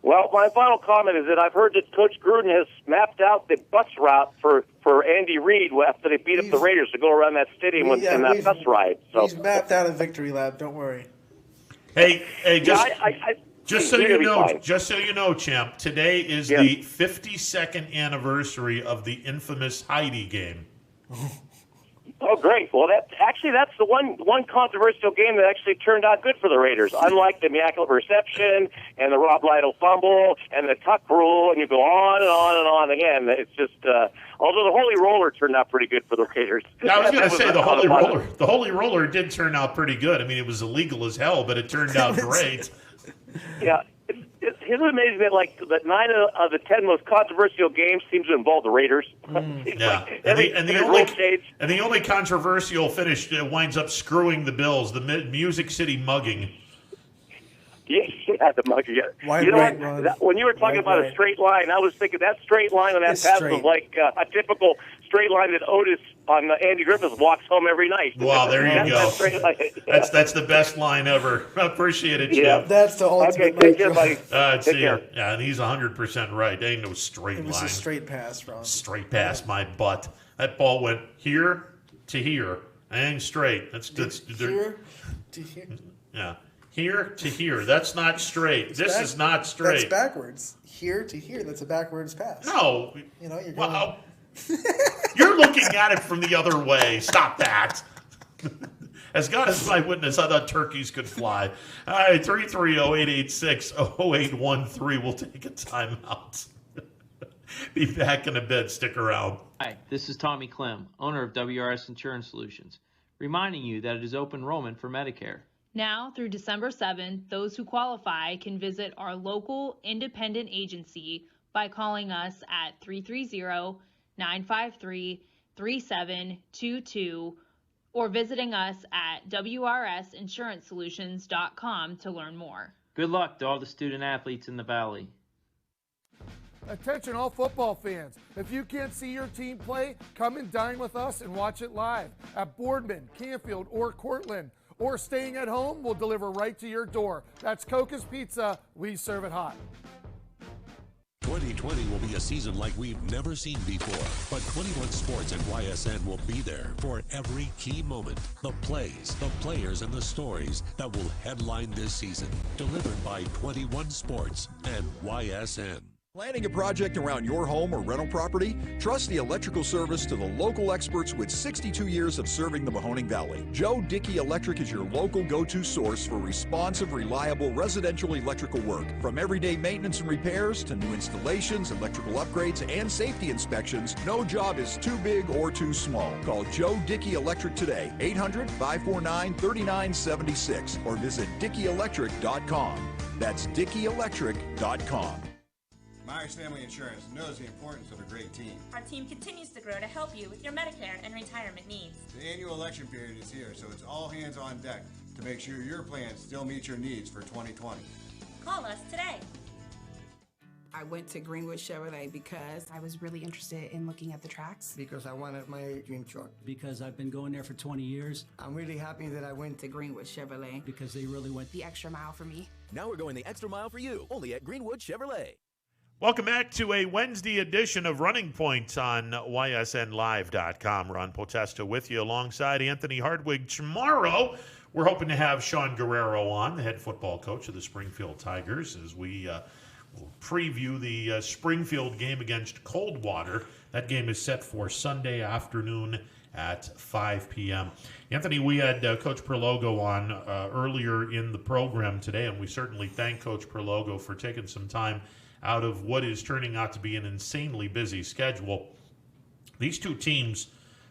Well, my final comment is that I've heard that Coach Gruden has mapped out the bus route for Andy Reid after they beat up the Raiders to go around that stadium in that bus ride. So he's mapped out a victory lap. Don't worry. Hey, just so you know, champ, today is the 52nd anniversary of the infamous Heidi game. Oh, great. Well, that's the one controversial game that actually turned out good for the Raiders, unlike the Immaculate Reception and the Rob Lytle fumble and the tuck rule, and you go on and on and on again. It's just, although the Holy Roller turned out pretty good for the Raiders. I was going to say the Holy Roller did turn out pretty good. I mean, it was illegal as hell, but it turned out great. Yeah. It's amazing that like the 9 of the 10 most controversial games seem to involve the Raiders. Yeah, and the only controversial finish winds up screwing the Bills, the Music City mugging. Yeah, the mugging. When you were talking about a straight line, I was thinking that straight line on that pass was like a typical straight line that Otis on Andy Griffith walks home every night. Wow, there you go. That's the best line ever. Appreciate it, Jim. Yeah, that's the ultimate. Okay, take care, buddy. Take care. Yeah, and he's 100% right. There ain't no straight line. It was a straight pass, Ron. Straight pass, my butt. That ball went here to here. It ain't straight. That's here to here. Yeah. Here to here. That's not straight. This is not straight. That's backwards. Here to here. That's a backwards pass. No. You know, you're going... You're looking at it from the other way. Stop that. As God is my witness, I thought turkeys could fly. All right, 330-886-0813. We'll take a timeout. Be back in a bit. Stick around. Hi, this is Tommy Clem, owner of WRS Insurance Solutions, reminding you that it is open enrollment for Medicare. Now through December 7th, those who qualify can visit our local independent agency by calling us at 330-953-3722 or visiting us at wrsinsurancesolutions.com to learn more. Good luck to all the student athletes in the Valley. Attention all football fans. If you can't see your team play, come and dine with us and watch it live at Boardman, Canfield, or Cortland. Or staying at home, we'll deliver right to your door. That's Coca's Pizza. We serve it hot. 2020 will be a season like we've never seen before, but 21 Sports and YSN will be there for every key moment. The plays, the players, and the stories that will headline this season. Delivered by 21 Sports and YSN. Planning a project around your home or rental property? Trust the electrical service to the local experts with 62 years of serving the Mahoning Valley. Joe Dickey Electric is your local go-to source for responsive, reliable residential electrical work. From everyday maintenance and repairs to new installations, electrical upgrades, and safety inspections, no job is too big or too small. Call Joe Dickey Electric today, 800-549-3976, or visit DickeyElectric.com. That's DickeyElectric.com. Myers Family Insurance knows the importance of a great team. Our team continues to grow to help you with your Medicare and retirement needs. The annual election period is here, so it's all hands on deck to make sure your plans still meet your needs for 2020. Call us today. I went to Greenwood Chevrolet because I was really interested in looking at the tracks. Because I wanted my dream truck. Because I've been going there for 20 years. I'm really happy that I went to Greenwood Chevrolet. Because they really went the extra mile for me. Now we're going the extra mile for you, only at Greenwood Chevrolet. Welcome back to a Wednesday edition of Running Point on YSNLive.com. Ron Potesta with you alongside Anthony Hardwig. Tomorrow, we're hoping to have Sean Guerrero on, the head football coach of the Springfield Tigers, as we will preview the Springfield game against Coldwater. That game is set for Sunday afternoon at 5 p.m. Anthony, we had Coach Perlogo on earlier in the program today, and we certainly thank Coach Perlogo for taking some time out of what is turning out to be an insanely busy schedule. These two teams,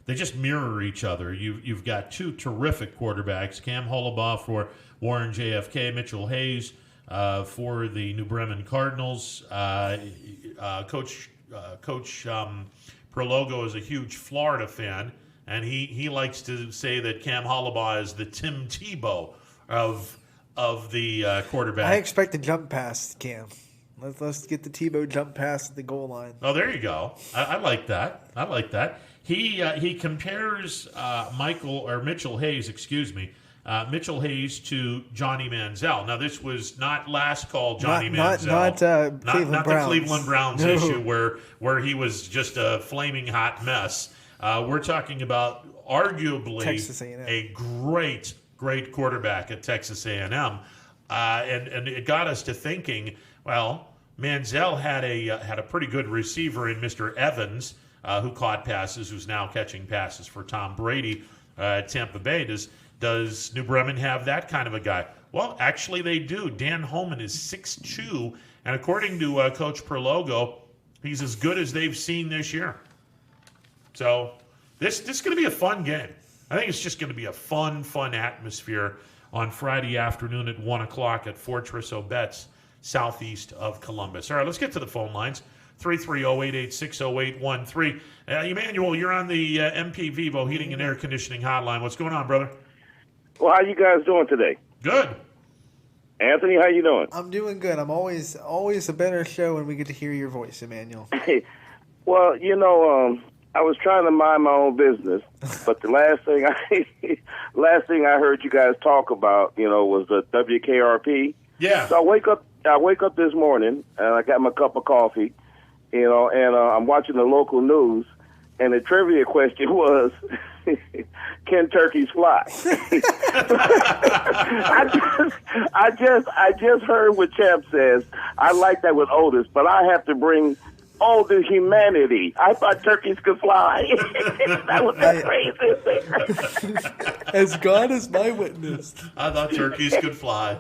they just mirror each other. You've got two terrific quarterbacks, Cam Holobaugh for Warren JFK, Mitchell Hayes for the New Bremen Cardinals. Coach Perlogo is a huge Florida fan, and he likes to say that Cam Holobaugh is the Tim Tebow of the quarterback. I expect a jump pass, Cam. Let's get the Tebow jump pass at the goal line. Oh, there you go. I like that. I like that. He compares Mitchell Hayes, Mitchell Hayes to Johnny Manziel. Now, this was not last call Johnny Manziel. Not the Cleveland Browns issue where he was just a flaming hot mess. We're talking about arguably a great quarterback at Texas A&M. And it got us to thinking, well, Manziel had a pretty good receiver in Mr. Evans, who caught passes, who's now catching passes for Tom Brady at Tampa Bay. Does New Bremen have that kind of a guy? Well, actually they do. Dan Holman is 6'2", and according to Coach Perlogo, he's as good as they've seen this year. So this is going to be a fun game. I think it's just going to be a fun atmosphere on Friday afternoon at 1 o'clock at Fortress Obetz, southeast of Columbus. All right, let's get to the phone lines. 330-886-0813. Emmanuel, you're on the MP Vivo Heating and Air Conditioning Hotline. What's going on, brother? Well, how you guys doing today? Good. Anthony, how you doing? I'm doing good. I'm always a better show when we get to hear your voice, Emmanuel. Well, I was trying to mind my own business, but the last thing I heard you guys talk about, was the WKRP. Yeah. So I wake up this morning and I got my cup of coffee, and I'm watching the local news, and the trivia question was, can turkeys fly? I just heard what Champ says. I like that with Otis, but I have to bring the humanity. I thought turkeys could fly. That was the craziest thing. As God is my witness. I thought turkeys could fly.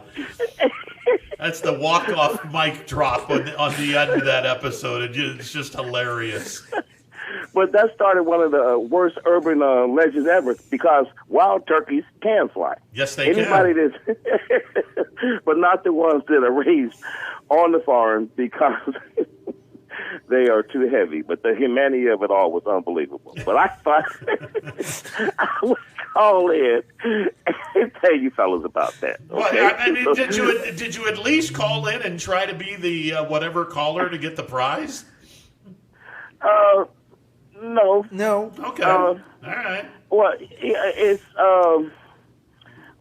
That's the walk-off mic drop on the end of that episode. It's just hilarious. But that started one of the worst urban legends ever, because wild turkeys can fly. Yes, they can. But not the ones that are raised on the farm, because they are too heavy. But the humanity of it all was unbelievable. But I thought I would call in and tell you fellas about that. Okay? Well, I mean, did you at least call in and try to be the whatever caller to get the prize? No. Okay. All right. Well, it's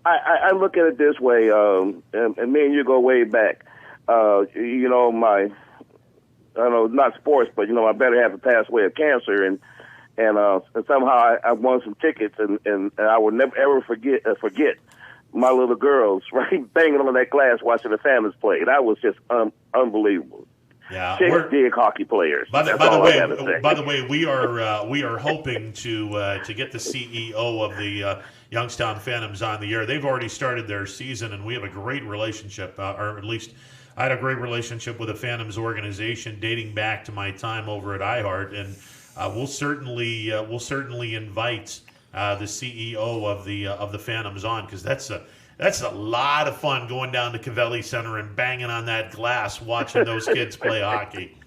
I look at it this way, and me and you go way back. I don't know, not sports, but my better half passed away of cancer, and somehow I won some tickets, and I will never ever forget my little girls banging on that glass watching the Phantoms play. That was just unbelievable. Yeah, chicks dig hockey players. By the way, we are hoping to get the CEO of the Youngstown Phantoms on the air. They've already started their season, and we have a great relationship, or at least I had a great relationship with the Phantoms organization dating back to my time over at iHeart, and we'll certainly invite the CEO of the Phantoms on, because that's a lot of fun going down to Cavelli Center and banging on that glass, watching those kids play hockey.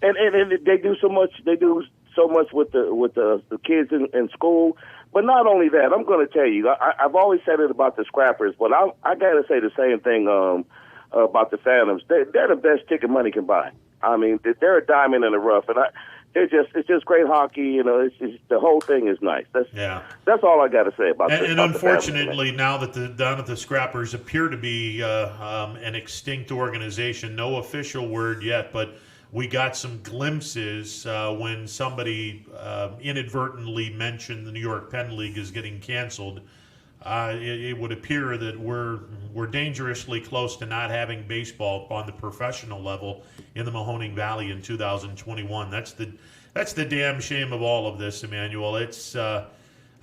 And they do so much. They do so much with the kids in school. But not only that, I'm going to tell you, I've always said it about the Scrappers, but I got to say the same thing about the Phantoms. They're the best ticket money can buy. I mean, they're a diamond in the rough, and it's just great hockey. It's the whole thing is nice. That's all I got to say about that. And unfortunately, now that the Scrappers appear to be an extinct organization, no official word yet, but we got some glimpses when somebody inadvertently mentioned the New York Penn League is getting canceled. it would appear that we're dangerously close to not having baseball on the professional level in the Mahoning Valley in 2021. That's the damn shame of all of this, Emmanuel. It's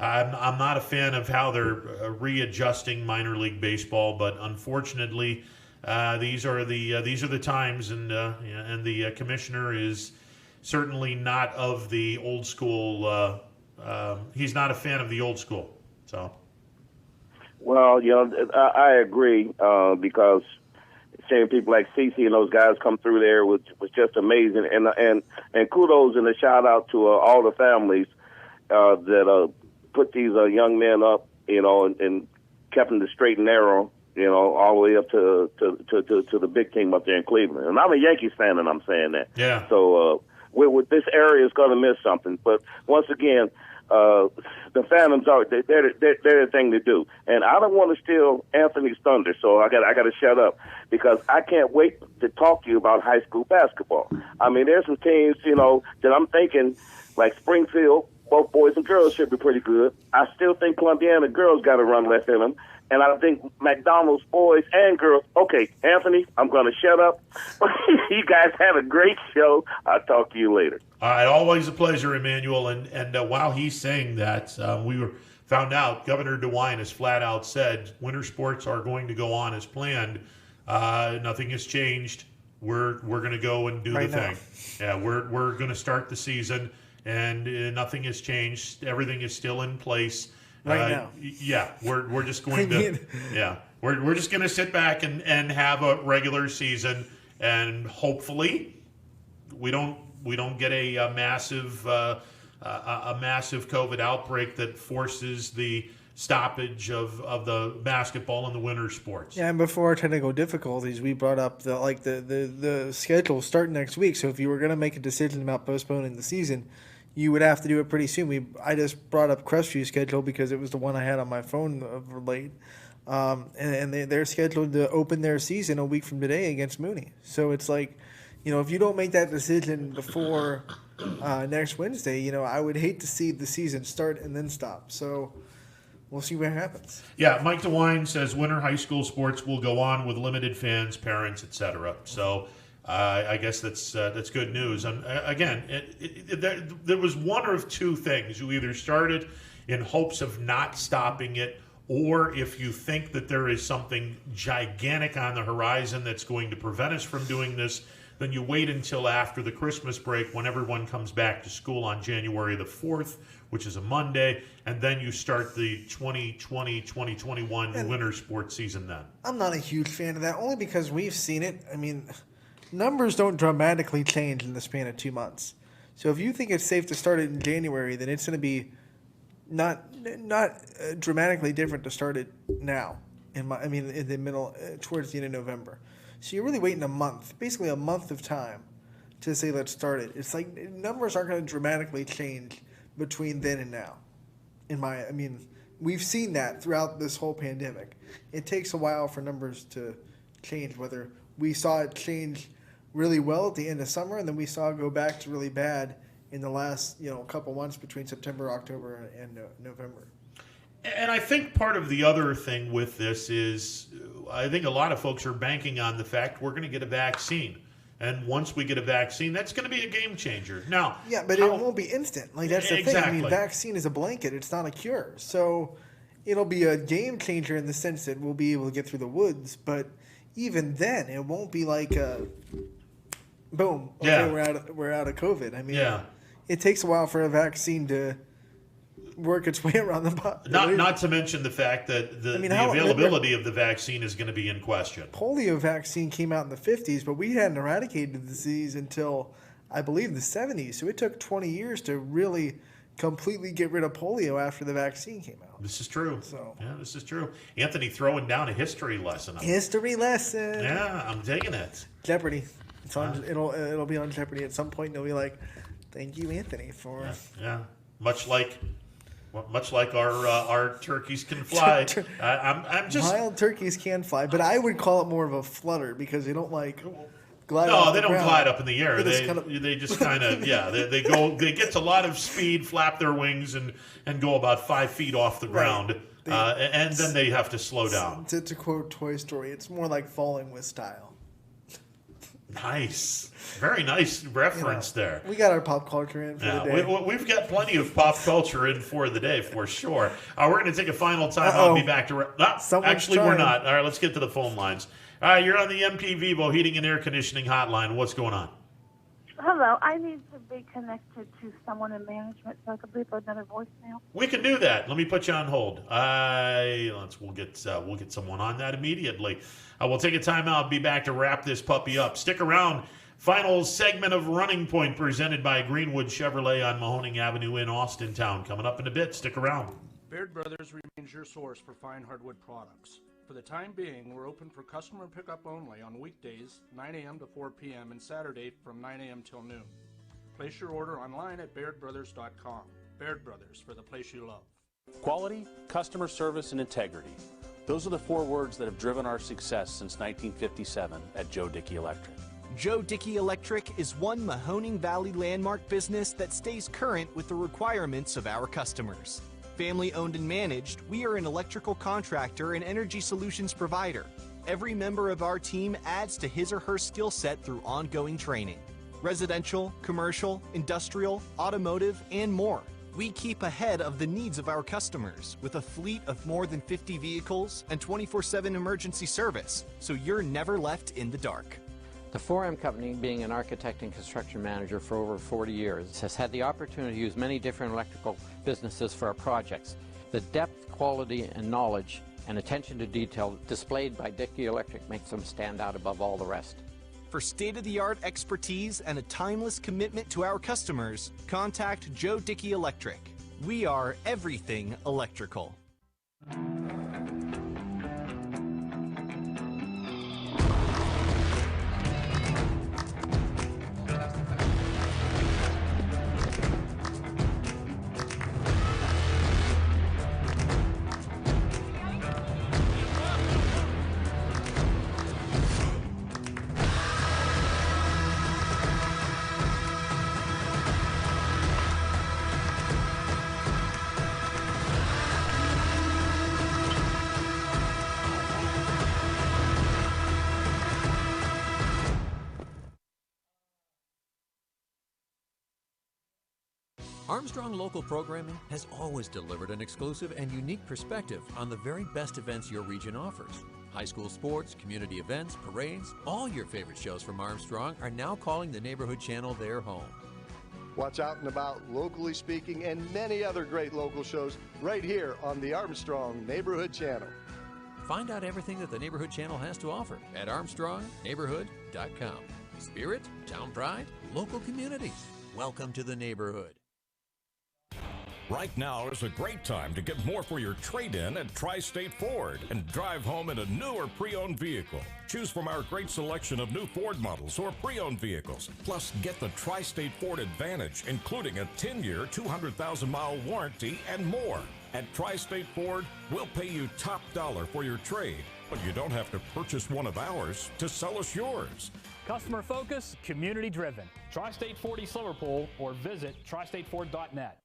I'm not a fan of how they're readjusting minor league baseball, but unfortunately, these are the times, and the commissioner is certainly not of the old school. He's not a fan of the old school. So, well, I agree because seeing people like Cece and those guys come through there was just amazing, and kudos and a shout out to all the families that put these young men up, and kept them straight and narrow, all the way up to the big team up there in Cleveland. And I'm a Yankees fan, and I'm saying that. Yeah. So with this area is going to miss something. But once again, the Phantoms they're the thing to do. And I don't want to steal Anthony's thunder, so I got to shut up because I can't wait to talk to you about high school basketball. I mean, there's some teams, that I'm thinking like Springfield. Both boys and girls should be pretty good. I still think Columbiana girls got a run left in them. And I think McDonald's boys and girls. Okay, Anthony, I'm going to shut up. You guys have a great show. I'll talk to you later. All right, always a pleasure, Emmanuel. And while he's saying that, found out Governor DeWine has flat out said winter sports are going to go on as planned. Nothing has changed. We're going to go and do the thing. Yeah, we're going to start the season. And nothing has changed. Everything is still in place. Right now. Yeah, we're just going to we're just going to sit back and have a regular season, and hopefully we don't get a massive COVID outbreak that forces the stoppage of the basketball and the winter sports. Yeah, and before technical difficulties, we brought up the schedule start next week. So if you were going to make a decision about postponing the season, you would have to do it pretty soon. I just brought up Crestview schedule because it was the one I had on my phone of late. And they're scheduled to open their season a week from today against Mooney. So it's like, if you don't make that decision before next Wednesday, I would hate to see the season start and then stop. So we'll see what happens. Yeah, Mike DeWine says winter high school sports will go on with limited fans, parents, etc. So I guess that's good news. And again, there was one of two things. You either started in hopes of not stopping it, or if you think that there is something gigantic on the horizon that's going to prevent us from doing this, then you wait until after the Christmas break when everyone comes back to school on January the 4th, which is a Monday, and then you start the 2020-2021 winter sports season then. I'm not a huge fan of that, only because we've seen it. I mean, numbers don't dramatically change in the span of 2 months. So if you think it's safe to start it in January, then it's going to be not dramatically different to start it now. In the middle, towards the end of November. So you're really waiting a month, basically a month of time, to say let's start it. It's like numbers aren't going to dramatically change between then and now. We've seen that throughout this whole pandemic. It takes a while for numbers to change. Whether we saw it change really well at the end of summer, and then we saw it go back to really bad in the last couple months between September, October, and November. And I think part of the other thing with this is I think a lot of folks are banking on the fact we're going to get a vaccine. And once we get a vaccine, that's going to be a game changer. Now, yeah, but it won't be instant. That's the exactly. thing. Vaccine is a blanket. It's not a cure. So it'll be a game changer in the sense that we'll be able to get through the woods. But even then, it won't be like a boom. Okay, we're out of COVID. It takes a while for a vaccine to work its way around the body. Not to mention the fact that the availability of the vaccine is going to be in question. Polio vaccine came out in the 50s, but we hadn't eradicated the disease until, I believe, the 70s. So it took 20 years to really completely get rid of polio after the vaccine came out. This is true. This is true. Anthony throwing down a history lesson. History lesson. Yeah, I'm digging it. Jeopardy. It's on. It'll be on Jeopardy at some point. And they'll be like, "Thank you, Anthony, for." Yeah. Much like our turkeys can fly. I'm just wild turkeys can fly, but I would call it more of a flutter because they don't glide. No, they don't glide up in the air. They just kind of They go. They get a lot of speed, flap their wings, and go about 5 feet off the ground. and then they have to slow down. To quote Toy Story, it's more like falling with style. Nice. Very nice reference there. We got our pop culture in for the day. We've got plenty of pop culture in for the day, for sure. We're going to take a final time. I'll be back to... actually, we're not. All right, let's get to the phone lines. All right, you're on the MP Vivo Heating and Air Conditioning Hotline. What's going on? Hello, I need to be connected to someone in management so I can leave another voicemail. We can do that. Let me put you on hold. We'll get someone on that immediately. We'll take a timeout. Be back to wrap this puppy up. Stick around. Final segment of Running Point presented by Greenwood Chevrolet on Mahoning Avenue in Austintown. Coming up in a bit. Stick around. Baird Brothers remains your source for fine hardwood products. For the time being, we're open for customer pickup only on weekdays, 9 a.m. to 4 p.m., and Saturday from 9 a.m. till noon. Place your order online at BairdBrothers.com. Baird Brothers, for the place you love. Quality, customer service, and integrity. Those are the 4 words that have driven our success since 1957 at Joe Dickey Electric. Joe Dickey Electric is one Mahoning Valley landmark business that stays current with the requirements of our customers. Family owned and managed, we are an electrical contractor and energy solutions provider. Every member of our team adds to his or her skill set through ongoing training. Residential, commercial, industrial, automotive, and more. We keep ahead of the needs of our customers with a fleet of more than 50 vehicles and 24/7 emergency service, so you're never left in the dark. The 4M Company, being an architect and construction manager for over 40 years, has had the opportunity to use many different electrical businesses for our projects. The depth, quality, and knowledge and attention to detail displayed by Dickey Electric makes them stand out above all the rest. For state-of-the-art expertise and a timeless commitment to our customers, contact Joe Dickey Electric. We are everything electrical. Armstrong Local Programming has always delivered an exclusive and unique perspective on the very best events your region offers. High school sports, community events, parades, all your favorite shows from Armstrong are now calling the Neighborhood Channel their home. Watch Out and About, Locally Speaking, and many other great local shows right here on the Armstrong Neighborhood Channel. Find out everything that the Neighborhood Channel has to offer at ArmstrongNeighborhood.com. Spirit, town pride, local communities. Welcome to the neighborhood. Right now is a great time to get more for your trade-in at Tri-State Ford and drive home in a new or pre-owned vehicle. Choose from our great selection of new Ford models or pre-owned vehicles. Plus, get the Tri-State Ford Advantage, including a 10-year, 200,000-mile warranty and more. At Tri-State Ford, we'll pay you top dollar for your trade, but you don't have to purchase one of ours to sell us yours. Customer focus, community driven. Tri-State Ford East Liverpool or visit tristateford.net.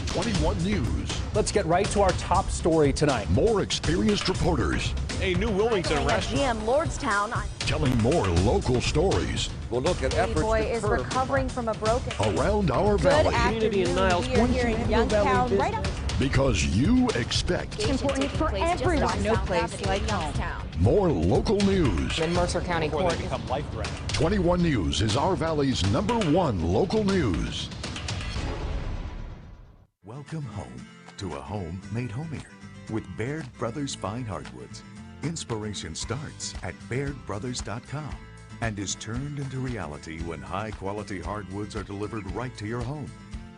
21 News. Let's get right to our top story tonight. More experienced reporters. A new Wilmington restaurant. GM Lordstown. Telling more local stories. We'll look at efforts boy is recovering from a broken around our valley. Community in Niles. We are here in Youngstown, right up. Because you expect. It's important for everyone. No place like home. More local news. In Mercer County Court. 21 News is our valley's #1 local news. Welcome home to a home made homier with Baird Brothers Fine Hardwoods. Inspiration starts at BairdBrothers.com and is turned into reality when high-quality hardwoods are delivered right to your home.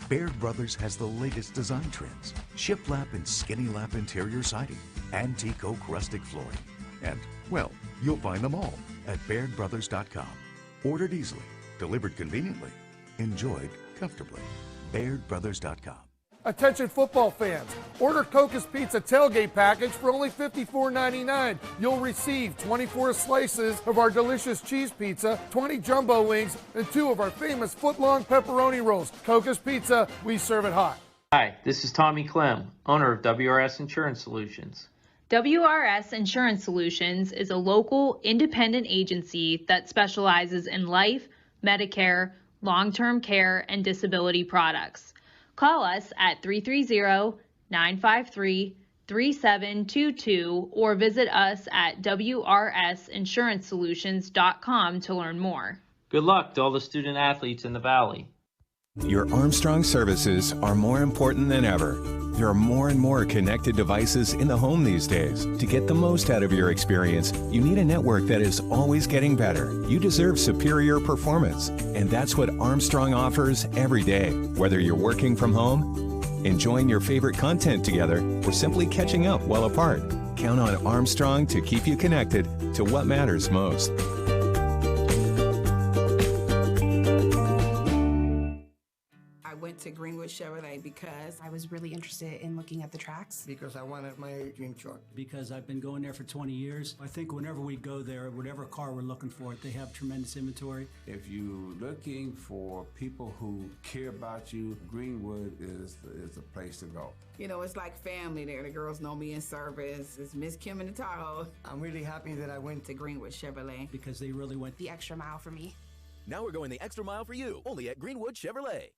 Baird Brothers has the latest design trends, shiplap and skinny lap interior siding, antique oak rustic flooring, and, well, you'll find them all at BairdBrothers.com. Ordered easily, delivered conveniently, enjoyed comfortably. BairdBrothers.com. Attention football fans, order Koch's Pizza tailgate package for only $54.99. You'll receive 24 slices of our delicious cheese pizza, 20 jumbo wings, and 2 of our famous foot-long pepperoni rolls. Koch's Pizza, we serve it hot. Hi, this is Tommy Clem, owner of WRS Insurance Solutions. WRS Insurance Solutions is a local independent agency that specializes in life, Medicare, long-term care, and disability products. Call us at 330-953-3722 or visit us at wrsinsuranceSolutions.com to learn more. Good luck to all the student athletes in the Valley. Your Armstrong services are more important than ever. There are more and more connected devices in the home these days. To get the most out of your experience, you need a network that is always getting better. You deserve superior performance, and that's what Armstrong offers every day. Whether you're working from home, enjoying your favorite content together, or simply catching up while apart, count on Armstrong to keep you connected to what matters most. I went to Greenwood Chevrolet because I was really interested in looking at the tracks. Because I wanted my dream truck. Because I've been going there for 20 years. I think whenever we go there, whatever car we're looking for, they have tremendous inventory. If you're looking for people who care about you, Greenwood is the place to go. You know, it's like family there. The girls know me in service. It's Miss Kim in the Tahoe. I'm really happy that I went to Greenwood Chevrolet. Because they really went the extra mile for me. Now we're going the extra mile for you, only at Greenwood Chevrolet.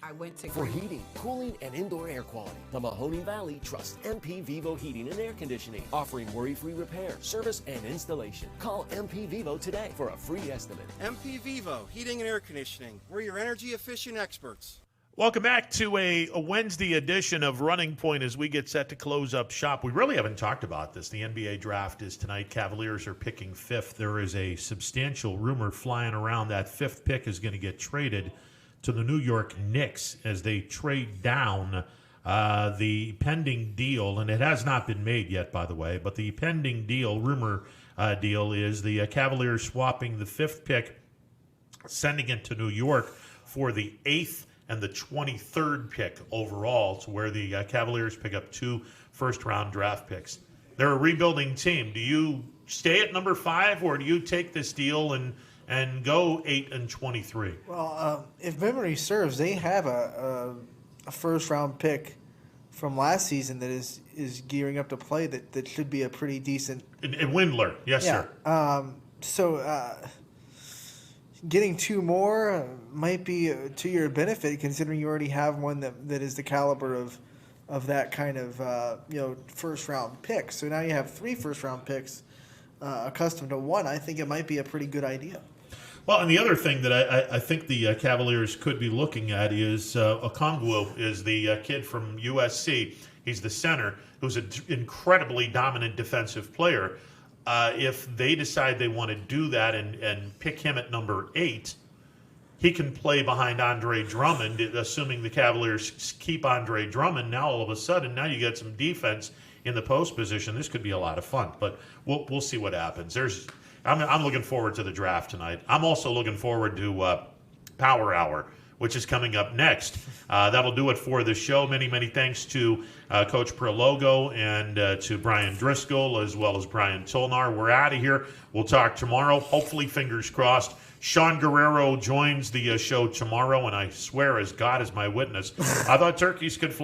I went to For heating, cooling, and indoor air quality, the Mahoning Valley trusts MP Vivo Heating and Air Conditioning, offering worry-free repair, service, and installation. Call MP Vivo today for a free estimate. MP Vivo Heating and Air Conditioning. We're your energy-efficient experts. Welcome back to a Wednesday edition of Running Point as we get set to close up shop. We really haven't talked about this. The NBA draft is tonight. Cavaliers are picking fifth. There is a substantial rumor flying around that fifth pick is going to get traded to the New York Knicks as they trade down the pending deal, and it has not been made yet, by the way, but the pending deal, rumor deal, is the Cavaliers swapping the fifth pick, sending it to New York for the 8th and the 23rd pick overall, to where the Cavaliers pick up 2 first-round draft picks. They're a rebuilding team. Do you stay at number 5, or do you take this deal and go 8 and 23? Well, if memory serves, they have a first-round pick from last season that is gearing up to play that should be a pretty decent. And Windler, yes, sir. So getting 2 more might be to your benefit, considering you already have one that is the caliber of that kind of first-round pick. So now you have 3 first-round picks accustomed to 1. I think it might be a pretty good idea. Well, and the other thing that I think the Cavaliers could be looking at is Okongwu is the kid from USC. He's the center who's an incredibly dominant defensive player. If they decide they want to do that and pick him at number 8, he can play behind Andre Drummond, assuming the Cavaliers keep Andre Drummond. Now, all of a sudden, now you get some defense in the post position. This could be a lot of fun, but we'll see what happens. I'm looking forward to the draft tonight. I'm also looking forward to Power Hour, which is coming up next. That'll do it for the show. Many, many thanks to Coach Prologo and to Brian Driscoll, as well as Brian Tolnar. We're out of here. We'll talk tomorrow. Hopefully, fingers crossed, Sean Guerrero joins the show tomorrow, and I swear, as God is my witness, I thought turkeys could fly.